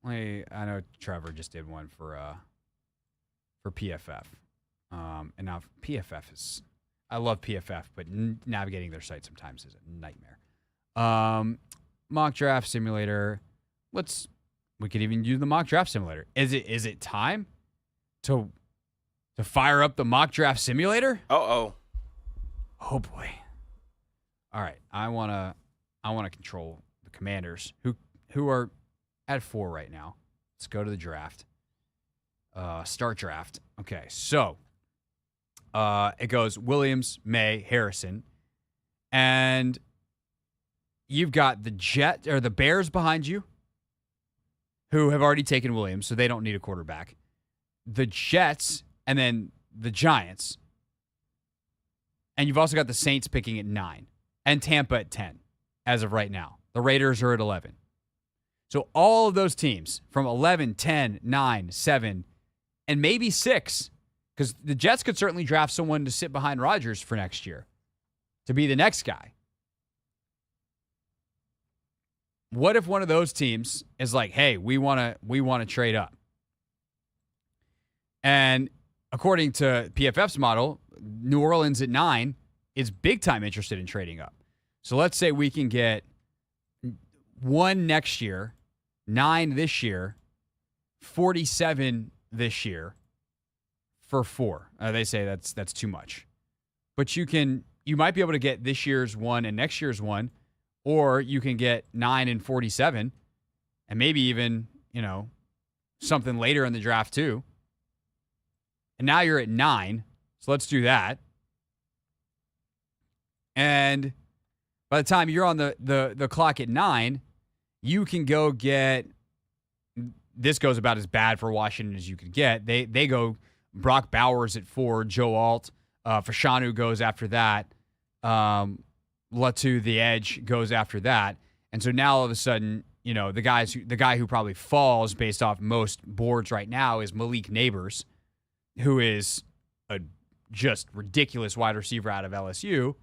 I know Trevor just did one for PFF. And now PFF is, I love PFF, but navigating their site sometimes is a nightmare. Mock draft simulator. We could even use the mock draft simulator. Is it time to fire up the mock draft simulator? Oh boy. All right. I wanna control the Commanders who are at 4 right now. Let's go to the draft. Start draft. Okay, so it goes Williams, May, Harrison, and you've got the Bears behind you, who have already taken Williams, so they don't need a quarterback. The Jets, and then the Giants. And you've also got the Saints picking at 9, and Tampa at 10 as of right now. The Raiders are at 11. So all of those teams from 11, 10, 9, 7, and maybe 6, because the Jets could certainly draft someone to sit behind Rodgers for next year to be the next guy. What if one of those teams is like, hey, we want to trade up? And according to PFF's model, New Orleans at 9 is big time interested in trading up. So let's say we can get 1 next year, 9 this year, 47 this year for 4. They say that's too much. But you might be able to get this year's 1 and next year's 1, or you can get 9 and 47 and maybe even, something later in the draft too. And now you're at 9. So let's do that. And by the time you're on the clock at 9, you can go get, this goes about as bad for Washington as you could get. They go Brock Bowers at 4, Joe Alt, Fashanu goes after that. Latu, the edge, goes after that. And so now all of a sudden, the guy who probably falls based off most boards right now is Malik Neighbors, who is a just ridiculous wide receiver out of LSU.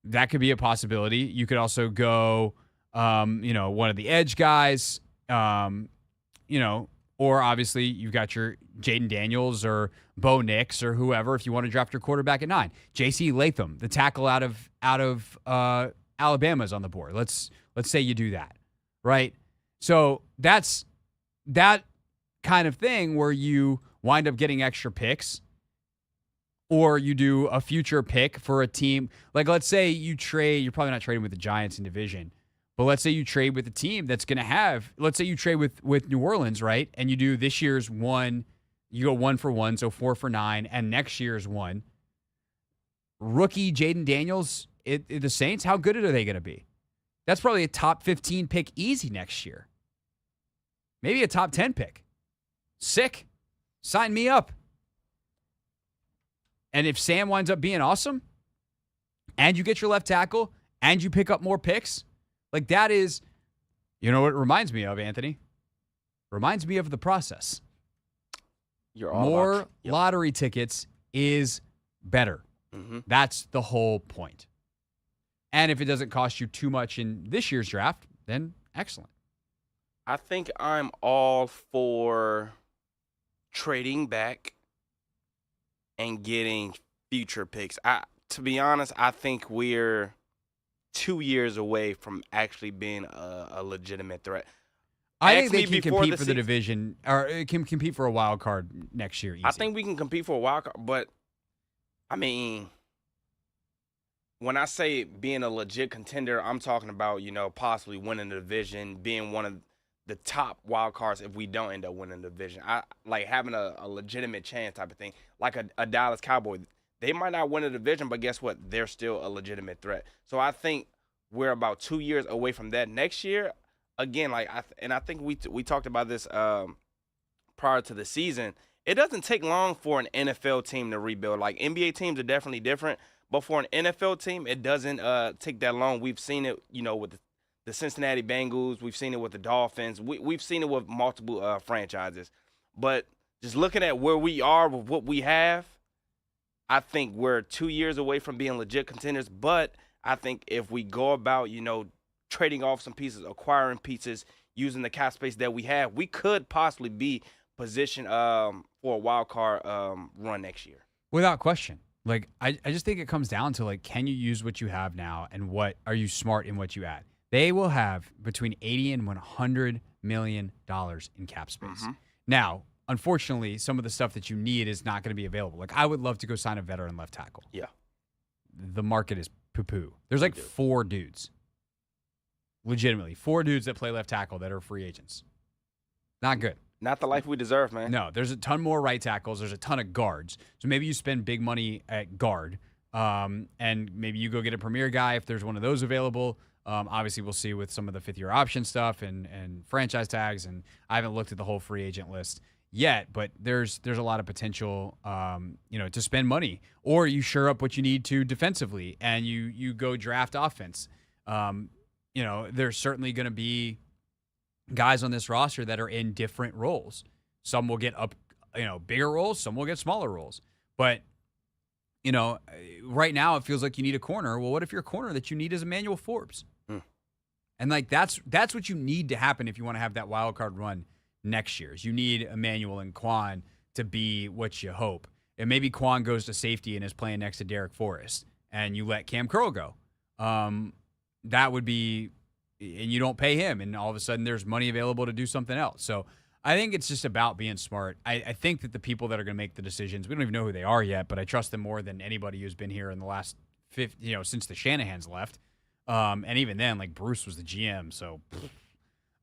That could be a possibility. You could also go, one of the edge guys, or Or obviously you've got your Jaden Daniels or Bo Nix or whoever if you want to draft your quarterback at 9. J.C. Latham, the tackle out of Alabama is on the board. Let's say you do that, right? So that's that kind of thing where you wind up getting extra picks, or you do a future pick for a team. Like, let's say you trade, you're probably not trading with the Giants in division, but let's say you trade with a team that's going to have, let's say you trade with New Orleans, right? And you do this year's 1, you go 1 for 1, so 4 for 9, and next year's 1. Rookie Jaden Daniels, the Saints, how good are they going to be? That's probably a top 15 pick easy next year. Maybe a top 10 pick. Sick. Sign me up. And if Sam winds up being awesome, and you get your left tackle, and you pick up more picks, like that is, you know what it reminds me of, Anthony? Reminds me of the process. You're all more about, lottery tickets is better. Mm-hmm. That's the whole point. And if it doesn't cost you too much in this year's draft, then excellent. I think I'm all for trading back and getting future picks. To be honest, I think we're 2 years away from actually being a legitimate threat. I think they can compete for the division, or it can compete for a wild card next year. Easy. I think we can compete for a wild card, but I mean, when I say being a legit contender, I'm talking about, possibly winning the division, being one of the top wild cards if we don't end up winning the division. I like having a legitimate chance type of thing, like a Dallas Cowboy. They might not win a division, but guess what? They're still a legitimate threat. So I think we're about 2 years away from that. Next year, again, I think we talked about this prior to the season. It doesn't take long for an NFL team to rebuild. Like, NBA teams are definitely different, but for an NFL team, it doesn't take that long. We've seen it, with the Cincinnati Bengals. We've seen it with the Dolphins. We've seen it with multiple franchises. But just looking at where we are with what we have, I think we're 2 years away from being legit contenders. But I think if we go about, trading off some pieces, acquiring pieces, using the cap space that we have, we could possibly be positioned for a wild card run next year. Without question. Like, I just think it comes down to, like, can you use what you have now, and what are you smart in what you add? They will have between $80 and $100 million in cap space. Mm-hmm. Now, unfortunately, some of the stuff that you need is not going to be available. Like, I would love to go sign a veteran left tackle. Yeah. The market is poo-poo. There's like 4 dudes. Legitimately, 4 dudes that play left tackle that are free agents. Not good. Not the life we deserve, man. No, there's a ton more right tackles. There's a ton of guards. So maybe you spend big money at guard, and maybe you go get a premier guy if there's one of those available. Obviously, we'll see with some of the fifth-year option stuff and franchise tags, and I haven't looked at the whole free agent list yet, but there's a lot of potential, to spend money. Or you shore up what you need to defensively, and you go draft offense. There's certainly going to be guys on this roster that are in different roles. Some will get up, bigger roles. Some will get smaller roles. But, right now it feels like you need a corner. Well, what if your corner that you need is Emmanuel Forbes? And like that's what you need to happen if you want to have that wild card run next year. Is you need Emmanuel and Quan to be what you hope. And maybe Quan goes to safety and is playing next to Derek Forrest, and you let Cam Curl go. That would be, and you don't pay him, and all of a sudden there's money available to do something else. So I think it's just about being smart. I think that the people that are going to make the decisions, we don't even know who they are yet, but I trust them more than anybody who's been here in the last since the Shanahans left. And even then, like, Bruce was the GM. So,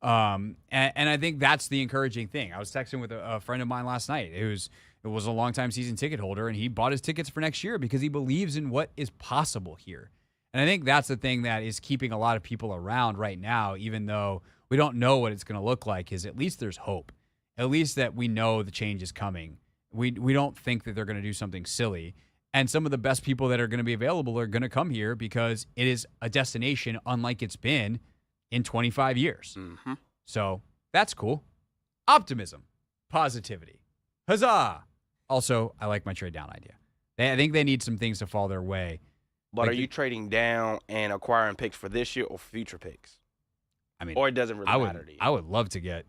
and I think that's the encouraging thing. I was texting with a friend of mine last night it was a longtime season ticket holder, and he bought his tickets for next year because he believes in what is possible here. And I think that's the thing that is keeping a lot of people around right now, even though we don't know what it's going to look like, is at least there's hope. At least that we know the change is coming. We don't think that they're going to do something silly. And some of the best people that are going to be available are going to come here because it is a destination unlike it's been in 25 years. Mm-hmm. So that's cool. Optimism. Positivity. Huzzah. Also, I like my trade down idea. I think they need some things to fall their way. But are you trading down and acquiring picks for this year or future picks? I mean, or it doesn't really matter to you? I would love to get.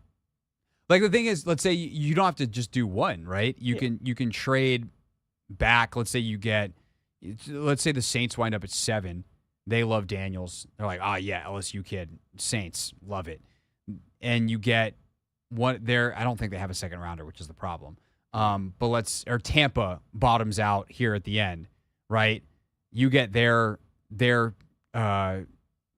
Like the thing is, let's say you don't have to just do one, right? You can trade back. Let's say the Saints wind up at 7. They love Daniels. They're like, oh yeah, LSU kid, Saints love it. And you get one there. I don't think they have a second rounder, which is the problem. But Tampa bottoms out here at the end, right? You get their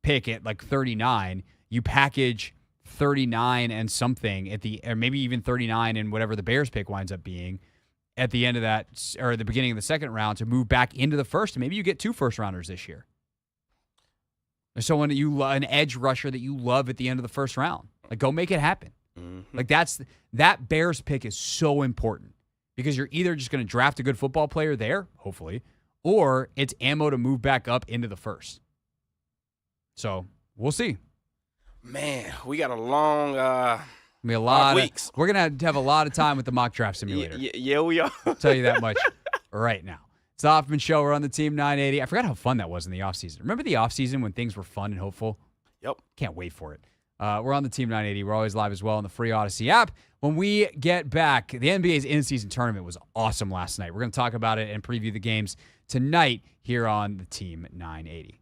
pick at like 39. You package 39 and something or maybe even 39 and whatever the Bears pick winds up being at the end of that, or the beginning of the second round, to move back into the first. And maybe you get 2 first rounders this year. There's someone an edge rusher that you love at the end of the first round. Like, go make it happen. Mm-hmm. Like, that Bears pick is so important because you're either just going to draft a good football player there, hopefully, or it's ammo to move back up into the first. So we'll see. Man, we got a long weeks. We're going to have a lot of time with the mock draft simulator. Yeah, we are. I'll tell you that much right now. It's the Hoffman Show. We're on the Team 980. I forgot how fun that was in the offseason. Remember the offseason when things were fun and hopeful? Yep. Can't wait for it. We're on the Team 980. We're always live as well on the free Odyssey app. When we get back, the NBA's in-season tournament was awesome last night. We're going to talk about it and preview the games tonight here on the Team 980.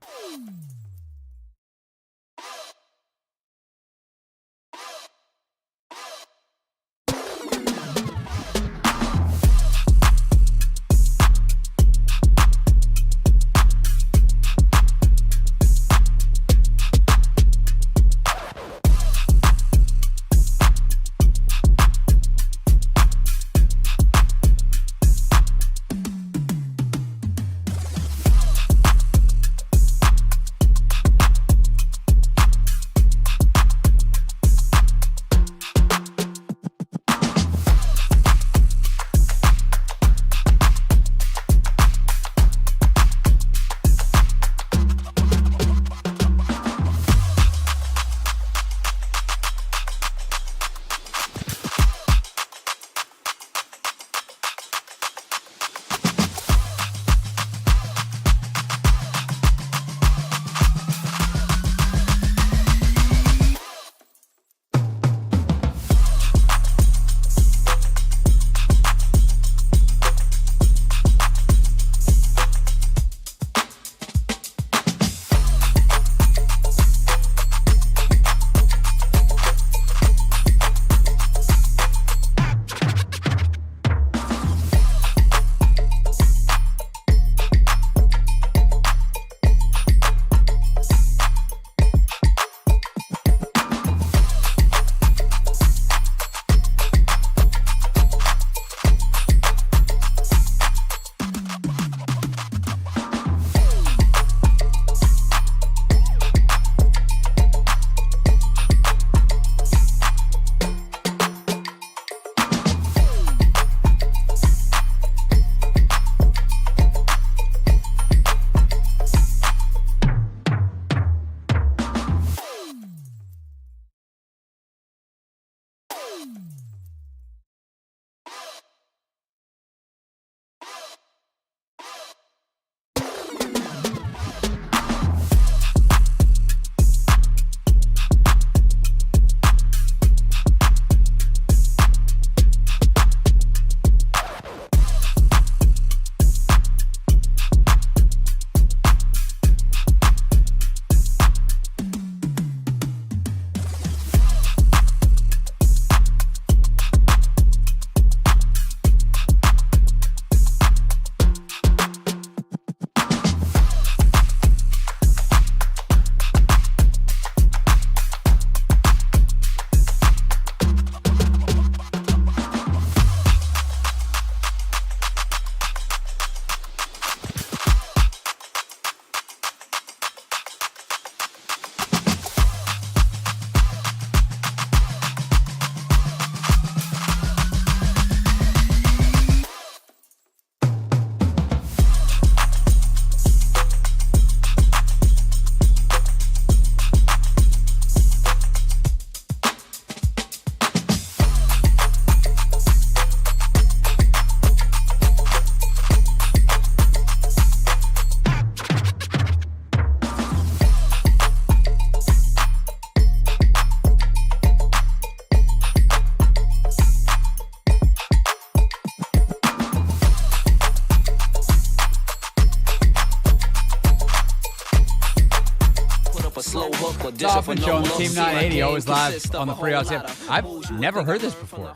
Dolphin Show on the Team 980, always live on the Free Odds app. I've never heard this before.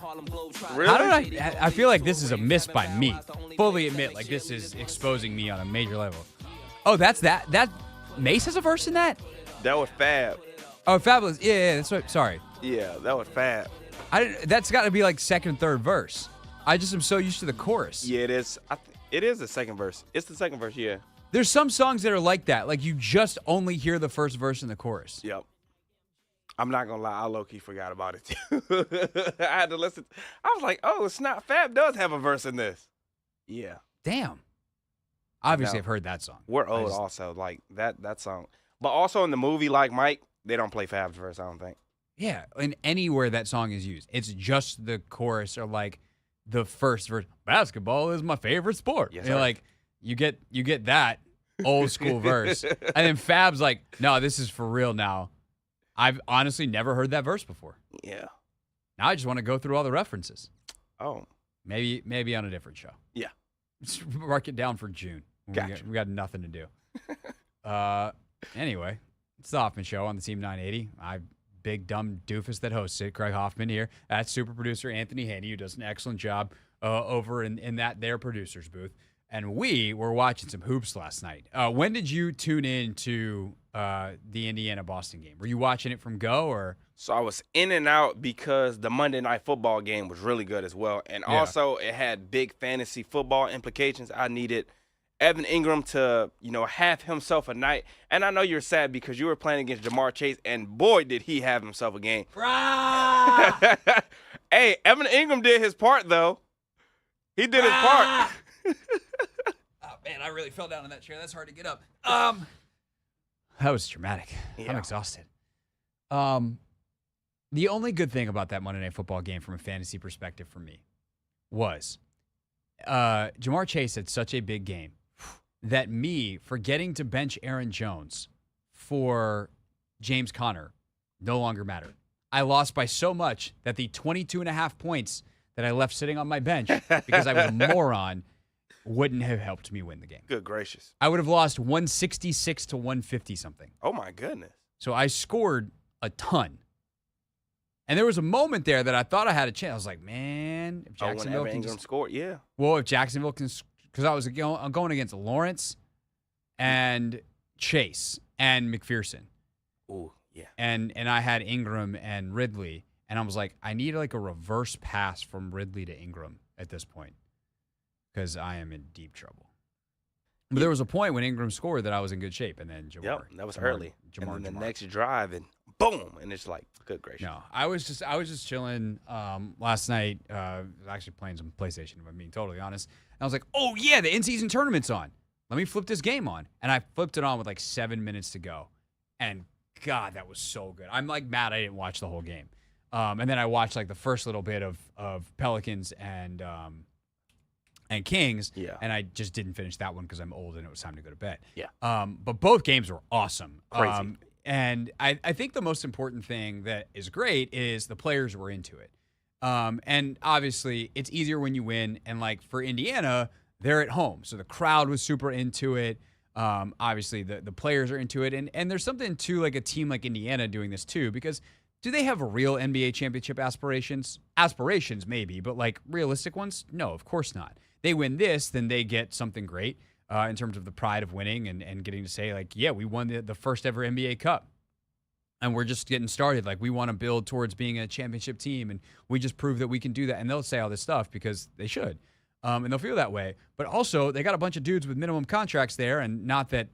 Really? How did I feel like this is a miss by me. Fully admit, like, this is exposing me on a major level. Oh, that's that. That Mace has a verse in that? That was Fab. Oh, Fabulous. Yeah, that's right. Sorry. Yeah, that was Fab. That's got to be like second, third verse. I just am so used to the chorus. Yeah, it is. It is the second verse. It's the second verse, yeah. There's some songs that are like that. Like, you just only hear the first verse in the chorus. Yep. I'm not going to lie. I low-key forgot about it, too. I had to listen. I was like, oh, snap. Fab does have a verse in this. Yeah. Damn. Obviously, I've heard that song. We're old also. Like, that song. But also in the movie, like Mike, they don't play Fab's verse, I don't think. Yeah, and anywhere that song is used, it's just the chorus or like the first verse. Basketball is my favorite sport. Yes, you know, like you get that old school verse, and then Fab's like, "No, this is for real now." I've honestly never heard that verse before. Yeah. Now I just want to go through all the references. Oh. Maybe on a different show. Yeah. Just mark it down for June. Gotcha. We got nothing to do. Anyway, it's the Hoffman Show on the Team 980. Big dumb doofus that hosts it, Craig Hoffman here. That's super producer Anthony Haney, who does an excellent job over in that their producer's booth. And we were watching some hoops last night. When did you tune in to the Indiana-Boston game? Were you watching it from Go or? So I was in and out because the Monday Night Football game was really good as well. And also it had big fantasy football implications. I needed Evan Ingram to, have himself a night. And I know you're sad because you were playing against Jamar Chase, and boy, did he have himself a game. Hey, Evan Ingram did his part, though. He did his part. Oh, man, I really fell down in that chair. That's hard to get up. That was dramatic. Yeah. I'm exhausted. The only good thing about that Monday Night Football game from a fantasy perspective for me was Jamar Chase had such a big game that me forgetting to bench Aaron Jones for James Conner no longer mattered. I lost by so much that the 22.5 points that I left sitting on my bench because I was a moron wouldn't have helped me win the game. Good gracious. I would have lost 166 to 150 something. Oh, my goodness. So I scored a ton. And there was a moment there that I thought I had a chance. I was like, man, if Jacksonville when can Ingram scored, yeah. Well, if Jacksonville can, because I'm going against Lawrence and Chase and McPherson. Ooh, yeah. And I had Ingram and Ridley, and I was like, I need like a reverse pass from Ridley to Ingram at this point because I am in deep trouble. But there was a point when Ingram scored that I was in good shape, and then That was early. And then the next drive, and boom, and it's like, good gracious. No, I was just chilling last night. I was actually playing some PlayStation, if I'm being totally honest. And I was like, oh yeah, the in-season tournament's on. Let me flip this game on. And I flipped it on with like 7 minutes to go. And God, that was so good. I'm like mad I didn't watch the whole game. And then I watched like the first little bit of Pelicans and Kings. Yeah. And I just didn't finish that one because I'm old and it was time to go to bed. Yeah. But both games were awesome. Crazy. And I think the most important thing that is great is the players were into it. And obviously, it's easier when you win. And like for Indiana, they're at home. So the crowd was super into it. Obviously, the players are into it. And there's something to like a team like Indiana doing this too, because do they have real NBA championship aspirations? Aspirations, maybe, but like realistic ones? No, of course not. They win this, then they get something great. In terms of the pride of winning and getting to say, like, yeah, we won the first ever NBA Cup. And we're just getting started. Like, we want to build towards being a championship team, and we just prove that we can do that. And they'll say all this stuff because they should. And they'll feel that way. But also, they got a bunch of dudes with minimum contracts there, and not that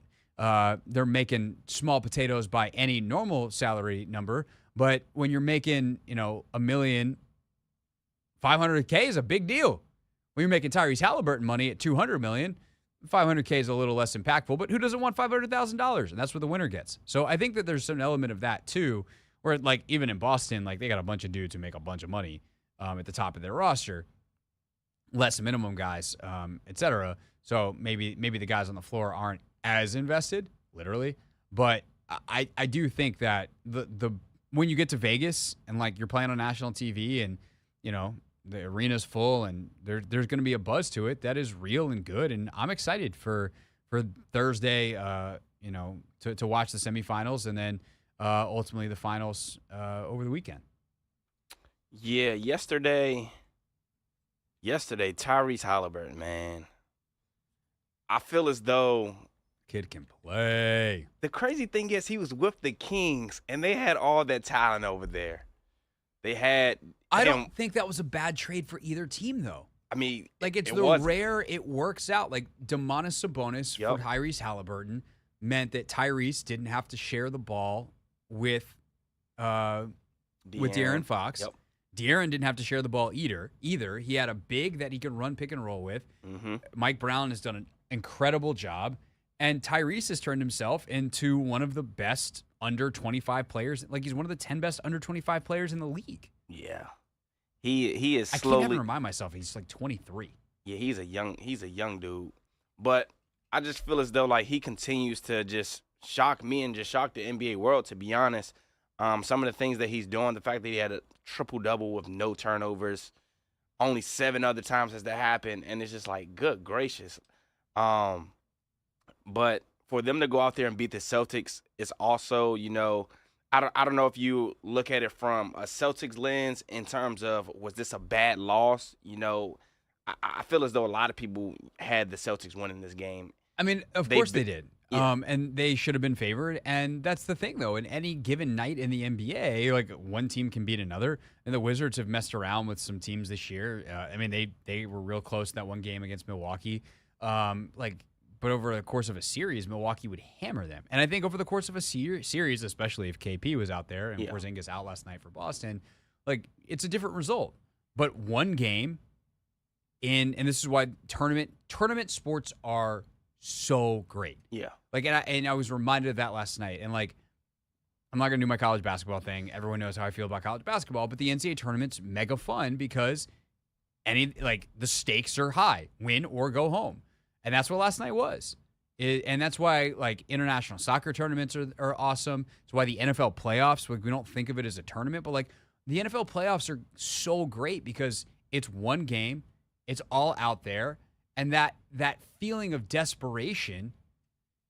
they're making small potatoes by any normal salary number. But when you're making, $1,500,000 is a big deal. When you're making Tyrese Halliburton money at $200 million, $500K is a little less impactful, but who doesn't want $500,000? And that's what the winner gets. So I think that there's some element of that too, where like even in Boston, like they got a bunch of dudes who make a bunch of money at the top of their roster, less minimum guys, et cetera. So maybe the guys on the floor aren't as invested, literally. But I do think that the when you get to Vegas and like you're playing on national TV and the arena's full and there's going to be a buzz to it that is real and good. And I'm excited for Thursday, to watch the semifinals and then ultimately the finals over the weekend. Yeah, yesterday, Tyrese Halliburton, man. I feel as though kid can play. The crazy thing is he was with the Kings, and they had all that talent over there. They had. I don't think that was a bad trade for either team, though. I mean, like it's rare it works out. Like Domantas Sabonis for Tyrese Halliburton meant that Tyrese didn't have to share the ball with De'Aaron Fox. Yep. De'Aaron didn't have to share the ball either. He had a big that he could run pick and roll with. Mm-hmm. Mike Brown has done an incredible job. And Tyrese has turned himself into one of the best under 25 players. Like he's one of the 10 best under 25 players in the league. Yeah. He is slowly. I can't even remind myself he's like 23. Yeah, he's a young dude. But I just feel as though like he continues to just shock me and just shock the NBA world, to be honest. Some of the things that he's doing, the fact that he had a triple-double with no turnovers, only 7 other times has that happened, and it's just like, good gracious. But for them to go out there and beat the Celtics is also, I don't know if you look at it from a Celtics lens in terms of, was this a bad loss? I feel as though a lot of people had the Celtics winning this game. I mean, of course they did. Yeah. And they should have been favored. And that's the thing, though. In any given night in the NBA, like one team can beat another. And the Wizards have messed around with some teams this year. I mean, they were real close in that one game against Milwaukee. But over the course of a series, Milwaukee would hammer them. And I think over the course of a series, especially if KP was out there and Porzingis out last night for Boston, like it's a different result. But one game and this is why tournament sports are so great. Yeah. Like, and I was reminded of that last night. And like, I'm not gonna do my college basketball thing. Everyone knows how I feel about college basketball, but the NCAA tournament's mega fun because the stakes are high, win or go home. And that's what last night was. And that's why, like, international soccer tournaments are awesome. It's why the NFL playoffs, we don't think of it as a tournament, but, like, the NFL playoffs are so great because it's one game, it's all out there, and that feeling of desperation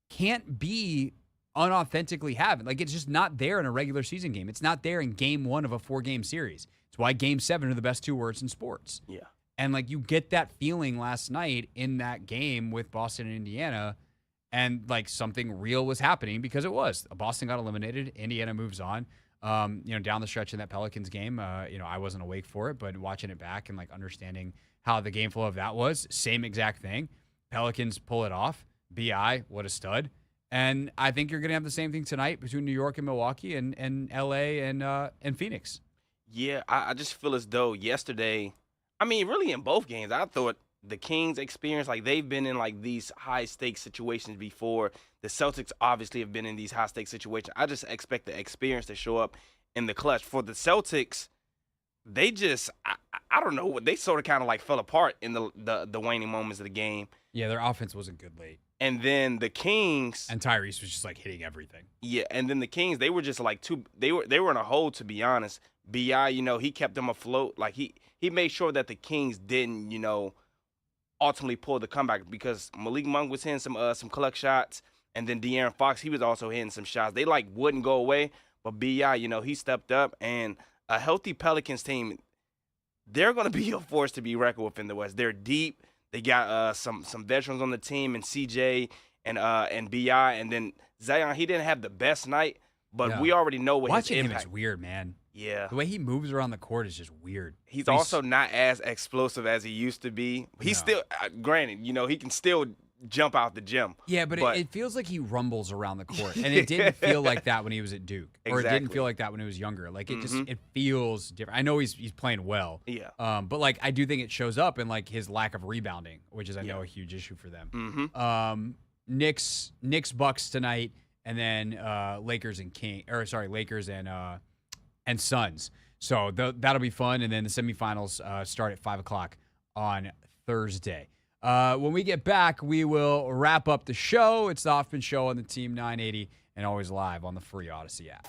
can't be unauthentically having. Like, it's just not there in a regular season game. It's not there in game 1 of a 4-game series. It's why game 7 are the best 2 words in sports. Yeah. And, like, you get that feeling last night in that game with Boston and Indiana, and, like, something real was happening because it was. Boston got eliminated. Indiana moves on. Down the stretch in that Pelicans game, I wasn't awake for it, but watching it back and, like, understanding how the game flow of that was, same exact thing. Pelicans pull it off. B.I., what a stud. And I think you're going to have the same thing tonight between New York and Milwaukee and L.A. and Phoenix. Yeah, I just feel as though yesterday – I mean, really in both games, I thought the Kings experience, like they've been in like these high-stakes situations before. The Celtics obviously have been in these high-stakes situations. I just expect the experience to show up in the clutch. For the Celtics, they just, I don't know, they sort of kind of like fell apart in the waning moments of the game. Yeah, their offense wasn't good late. And then the Kings. And Tyrese was just like hitting everything. Yeah, and then the Kings, they were just like they were in a hole, to be honest. B.I., he kept them afloat. Like he made sure that the Kings didn't, ultimately pull the comeback because Malik Monk was hitting some clutch shots, and then De'Aaron Fox, he was also hitting some shots. They like wouldn't go away, but B.I., he stepped up, and a healthy Pelicans team, they're going to be a force to be reckoned with in the West. They're deep. They got some veterans on the team, and CJ and B.I., and then Zion. He didn't have the best night, but we already know what Watching his him impact. is weird, man. Yeah. The way he moves around the court is just weird. He's also not as explosive as he used to be. He's still, granted, he can still jump out the gym. Yeah, but it feels like he rumbles around the court. And it didn't feel like that when he was at Duke. Or it didn't feel like that when he was younger. Like, it just, it feels different. I know he's playing well. Yeah. But, like, I do think it shows up in, like, his lack of rebounding, which is, I know, a huge issue for them. Mm-hmm. Knicks, Bucks tonight, and then Lakers and Suns. So that'll be fun. And then the semifinals start at 5 o'clock on Thursday. When we get back, we will wrap up the show. It's the Hoffman Show on the Team 980 and always live on the free Odyssey app.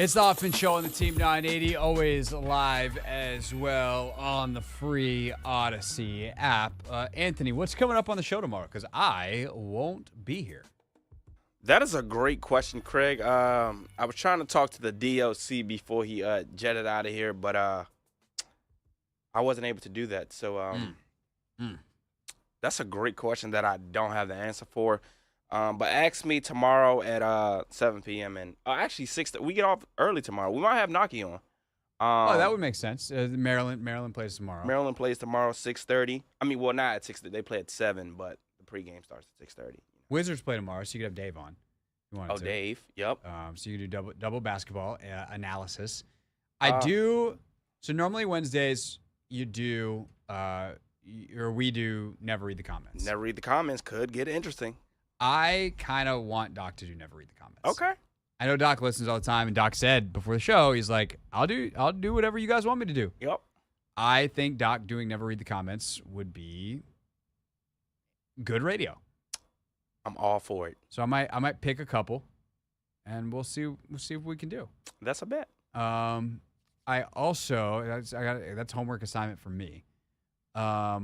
It's the Hoffman Show on the Team 980, always live as well on the free Odyssey app. Anthony, what's coming up on the show tomorrow? Because I won't be here. That is a great question, Craig. I was trying to talk to the DOC before he jetted out of here, but I wasn't able to do that. So that's a great question that I don't have the answer for. But ask me tomorrow at 7 p.m. and actually 6. We get off early tomorrow. We might have Naki on. That would make sense. Maryland plays tomorrow. Maryland plays tomorrow 6:30. I mean, well, not at 6. They play at 7, but the pregame starts at 6:30. Wizards play tomorrow, so you could have Dave on. If you wanted to. Dave. Yep. So you do double basketball analysis. I do. So normally Wednesdays you do, or we do Never Read the Comments. Never Read the Comments could get interesting. I kind of want Doc to do Never Read the Comments. Okay. I know Doc listens all the time, and Doc said before the show, he's like, I'll do whatever you guys want me to do. Yep. I think Doc doing Never Read the Comments would be good radio. I'm all for it. So I might pick a couple, and we'll see if we can do. That's a bet. I also that's homework assignment for me. That's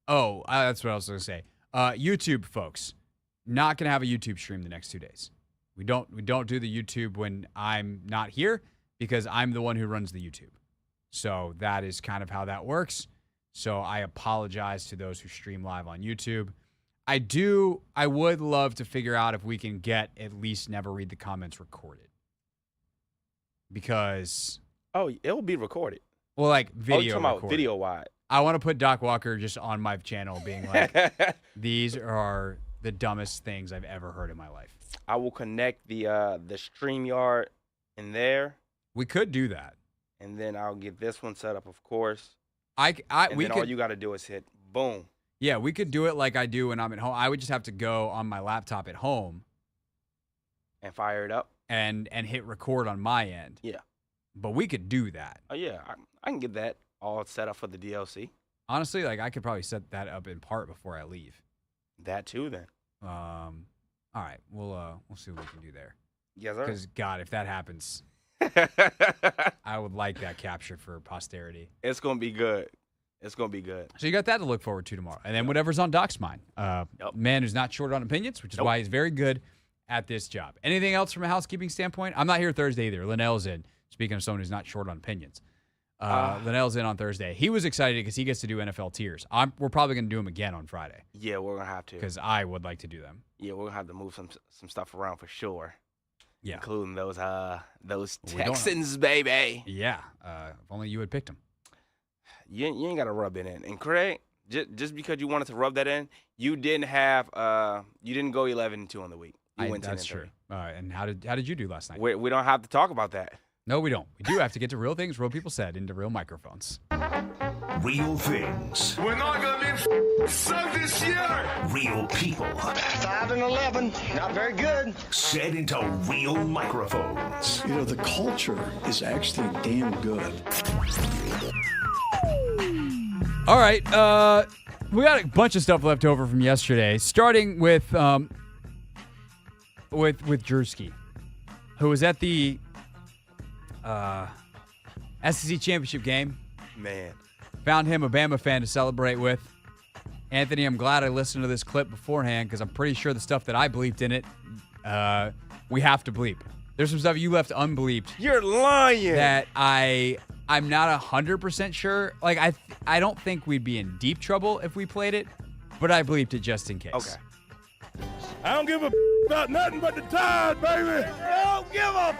what I was going to say. YouTube folks, not going to have a YouTube stream the next 2 days. We don't do the YouTube when I'm not here because I'm the one who runs the YouTube. So that is kind of how that works. So I apologize to those who stream live on YouTube. I would love to figure out if we can get at least Never Read the Comments recorded. Because it will be recorded. Well, like video. You're talking about video wide. I want to put Doc Walker just on my channel being like, these are the dumbest things I've ever heard in my life. I will connect the StreamYard in there. We could do that. And then I'll get this one set up, of course. All you got to do is hit boom. Yeah, we could do it like I do when I'm at home. I would just have to go on my laptop at home. And fire it up. And hit record on my end. Yeah. But we could do that. Oh, yeah. I can get that all set up for the DLC. Honestly, like I could probably set that up in part before I leave. That too, then. All right, we'll see what we can do there. Yes, sir. Because God, if that happens, I would like that captured for posterity. It's gonna be good. It's gonna be good. So you got that to look forward to tomorrow, and then whatever's on Doc's mind. Man who's not short on opinions, which is why he's very good at this job. Anything else from a housekeeping standpoint? I'm not here Thursday either. Lynnell's in. Speaking of someone who's not short on opinions. Lynnell's in on Thursday. He was excited because he gets to do NFL tiers. We're probably going to do them again on Friday. Yeah, we're going to have to. Because I would like to do them. Yeah, we're going to have to move some stuff around for sure. Yeah. Including those Texans, baby. Yeah. If only you had picked them. You ain't got to rub it in. And Craig, just because you wanted to rub that in, you didn't go 11-2 on the week. You went 10-3. That's true. And how did you do last night? We don't have to talk about that. No, we don't. We do have to get to real things, real people said, into real microphones. Real things. We're not going to be sucked this year. Real people. 5-11. Not very good. Said into real microphones. You know, the culture is actually damn good. All right. We got a bunch of stuff left over from yesterday, starting with Drewski, who was at the SEC championship game. Man. Found him a Bama fan to celebrate with. Anthony, I'm glad I listened to this clip beforehand because I'm pretty sure the stuff that I bleeped in it, we have to bleep. There's some stuff you left unbleeped. You're lying. That I'm not 100% sure. Like, I don't think we'd be in deep trouble if we played it, but I bleeped it just in case. Okay. I don't give a about nothing but the Tide, baby. Don't give a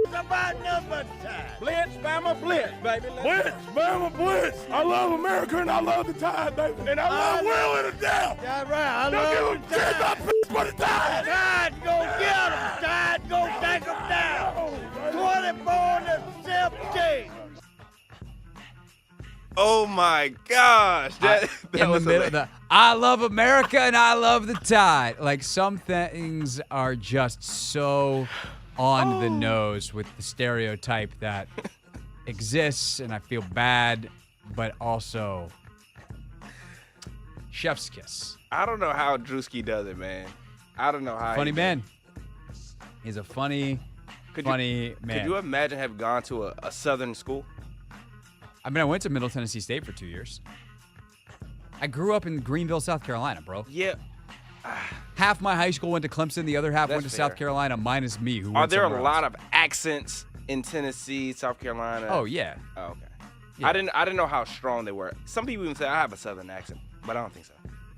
about nothing but the Tide. Blitz, Bama, blitz, baby. Blitz, Bama, blitz. I love America and I love the Tide, baby. And I love Will and the Down. That's right. Don't give a shit about but the Tide. Tide, go get them. Tide, go take them down. 24-17. Oh my gosh. That in was the middle of the I love America and I love the Tide. Like, some things are just so on the nose with the stereotype that exists, and I feel bad, but also chef's kiss. I don't know how Drewski does it, man. I don't know how. Funny man. He's a funny Funny man. Could you imagine having gone to a Southern school? I mean, I went to Middle Tennessee State for 2 years. I grew up in Greenville, South Carolina, bro. Yeah. Half my high school went to Clemson. The other half That's went to fair. South Carolina, minus me. Who Are went there a somewhere lot else. of accents in Tennessee, South Carolina? Oh, yeah. Oh, okay. Yeah. I didn't know how strong they were. Some people even say I have a Southern accent, but I don't think so.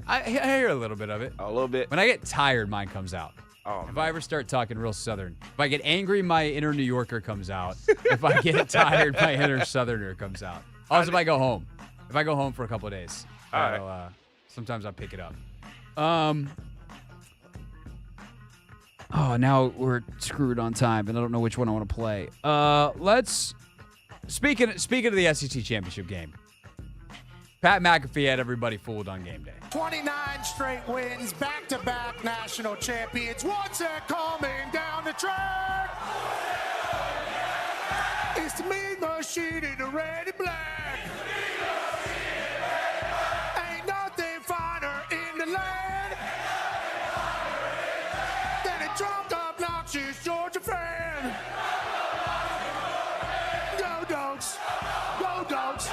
I hear a little bit of it. A little bit. When I get tired, mine comes out. Oh, if I ever start talking real Southern, if I get angry, my inner New Yorker comes out. If I get tired, my inner Southerner comes out. Also, if I go home. If I go home for a couple of days, sometimes I'll pick it up. Oh, now we're screwed on time, and I don't know which one I want to play. Speaking of the SEC championship game, Pat McAfee had everybody fooled on game day. 29 straight wins, back-to-back national champions. What's that coming down the track? It's the mean machine in the red and black. Ain't nothing finer in the land than a drunk, obnoxious Georgia fan. Go Dogs! Go Dogs!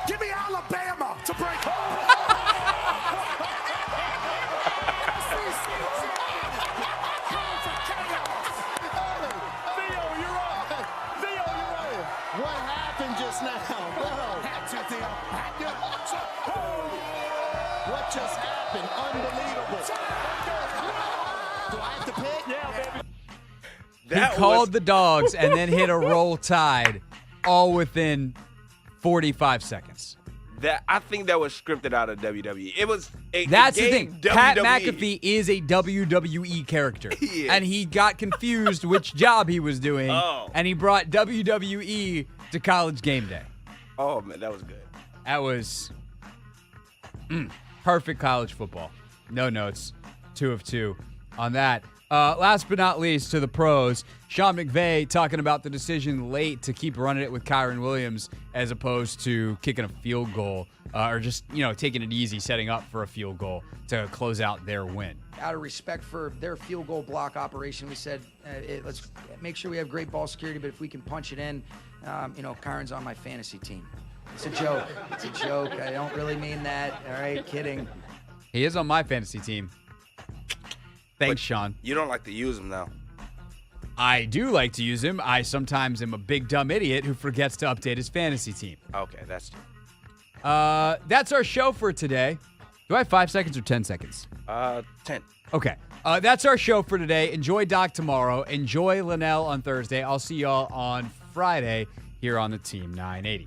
Give me Alabama to break home. What happened just now? What just happened? Unbelievable. Do I have to pick? Yeah, baby. He called the Dogs and then hit a roll tide all within 45 seconds. I think that was scripted out of WWE. That's the thing. Pat WWE. McAfee is a WWE character. He is. And he got confused which job he was doing. Oh. And he brought WWE to College Game Day. Oh, man, that was good. That was perfect college football. No notes. 2 of 2 on that. Last but not least, to the pros, Sean McVay talking about the decision late to keep running it with Kyron Williams as opposed to kicking a field goal or just, taking it easy, setting up for a field goal to close out their win. Out of respect for their field goal block operation, we said, let's make sure we have great ball security, but if we can punch it in, Kyron's on my fantasy team. It's a joke. It's a joke. I don't really mean that. All right, kidding. He is on my fantasy team. Thanks, Sean. You don't like to use him, though. I do like to use him. I sometimes am a big dumb idiot who forgets to update his fantasy team. Okay, that's true. That's our show for today. Do I have 5 seconds or 10 seconds? 10. Okay. That's our show for today. Enjoy Doc tomorrow. Enjoy Lynnell on Thursday. I'll see y'all on Friday here on the Team 980.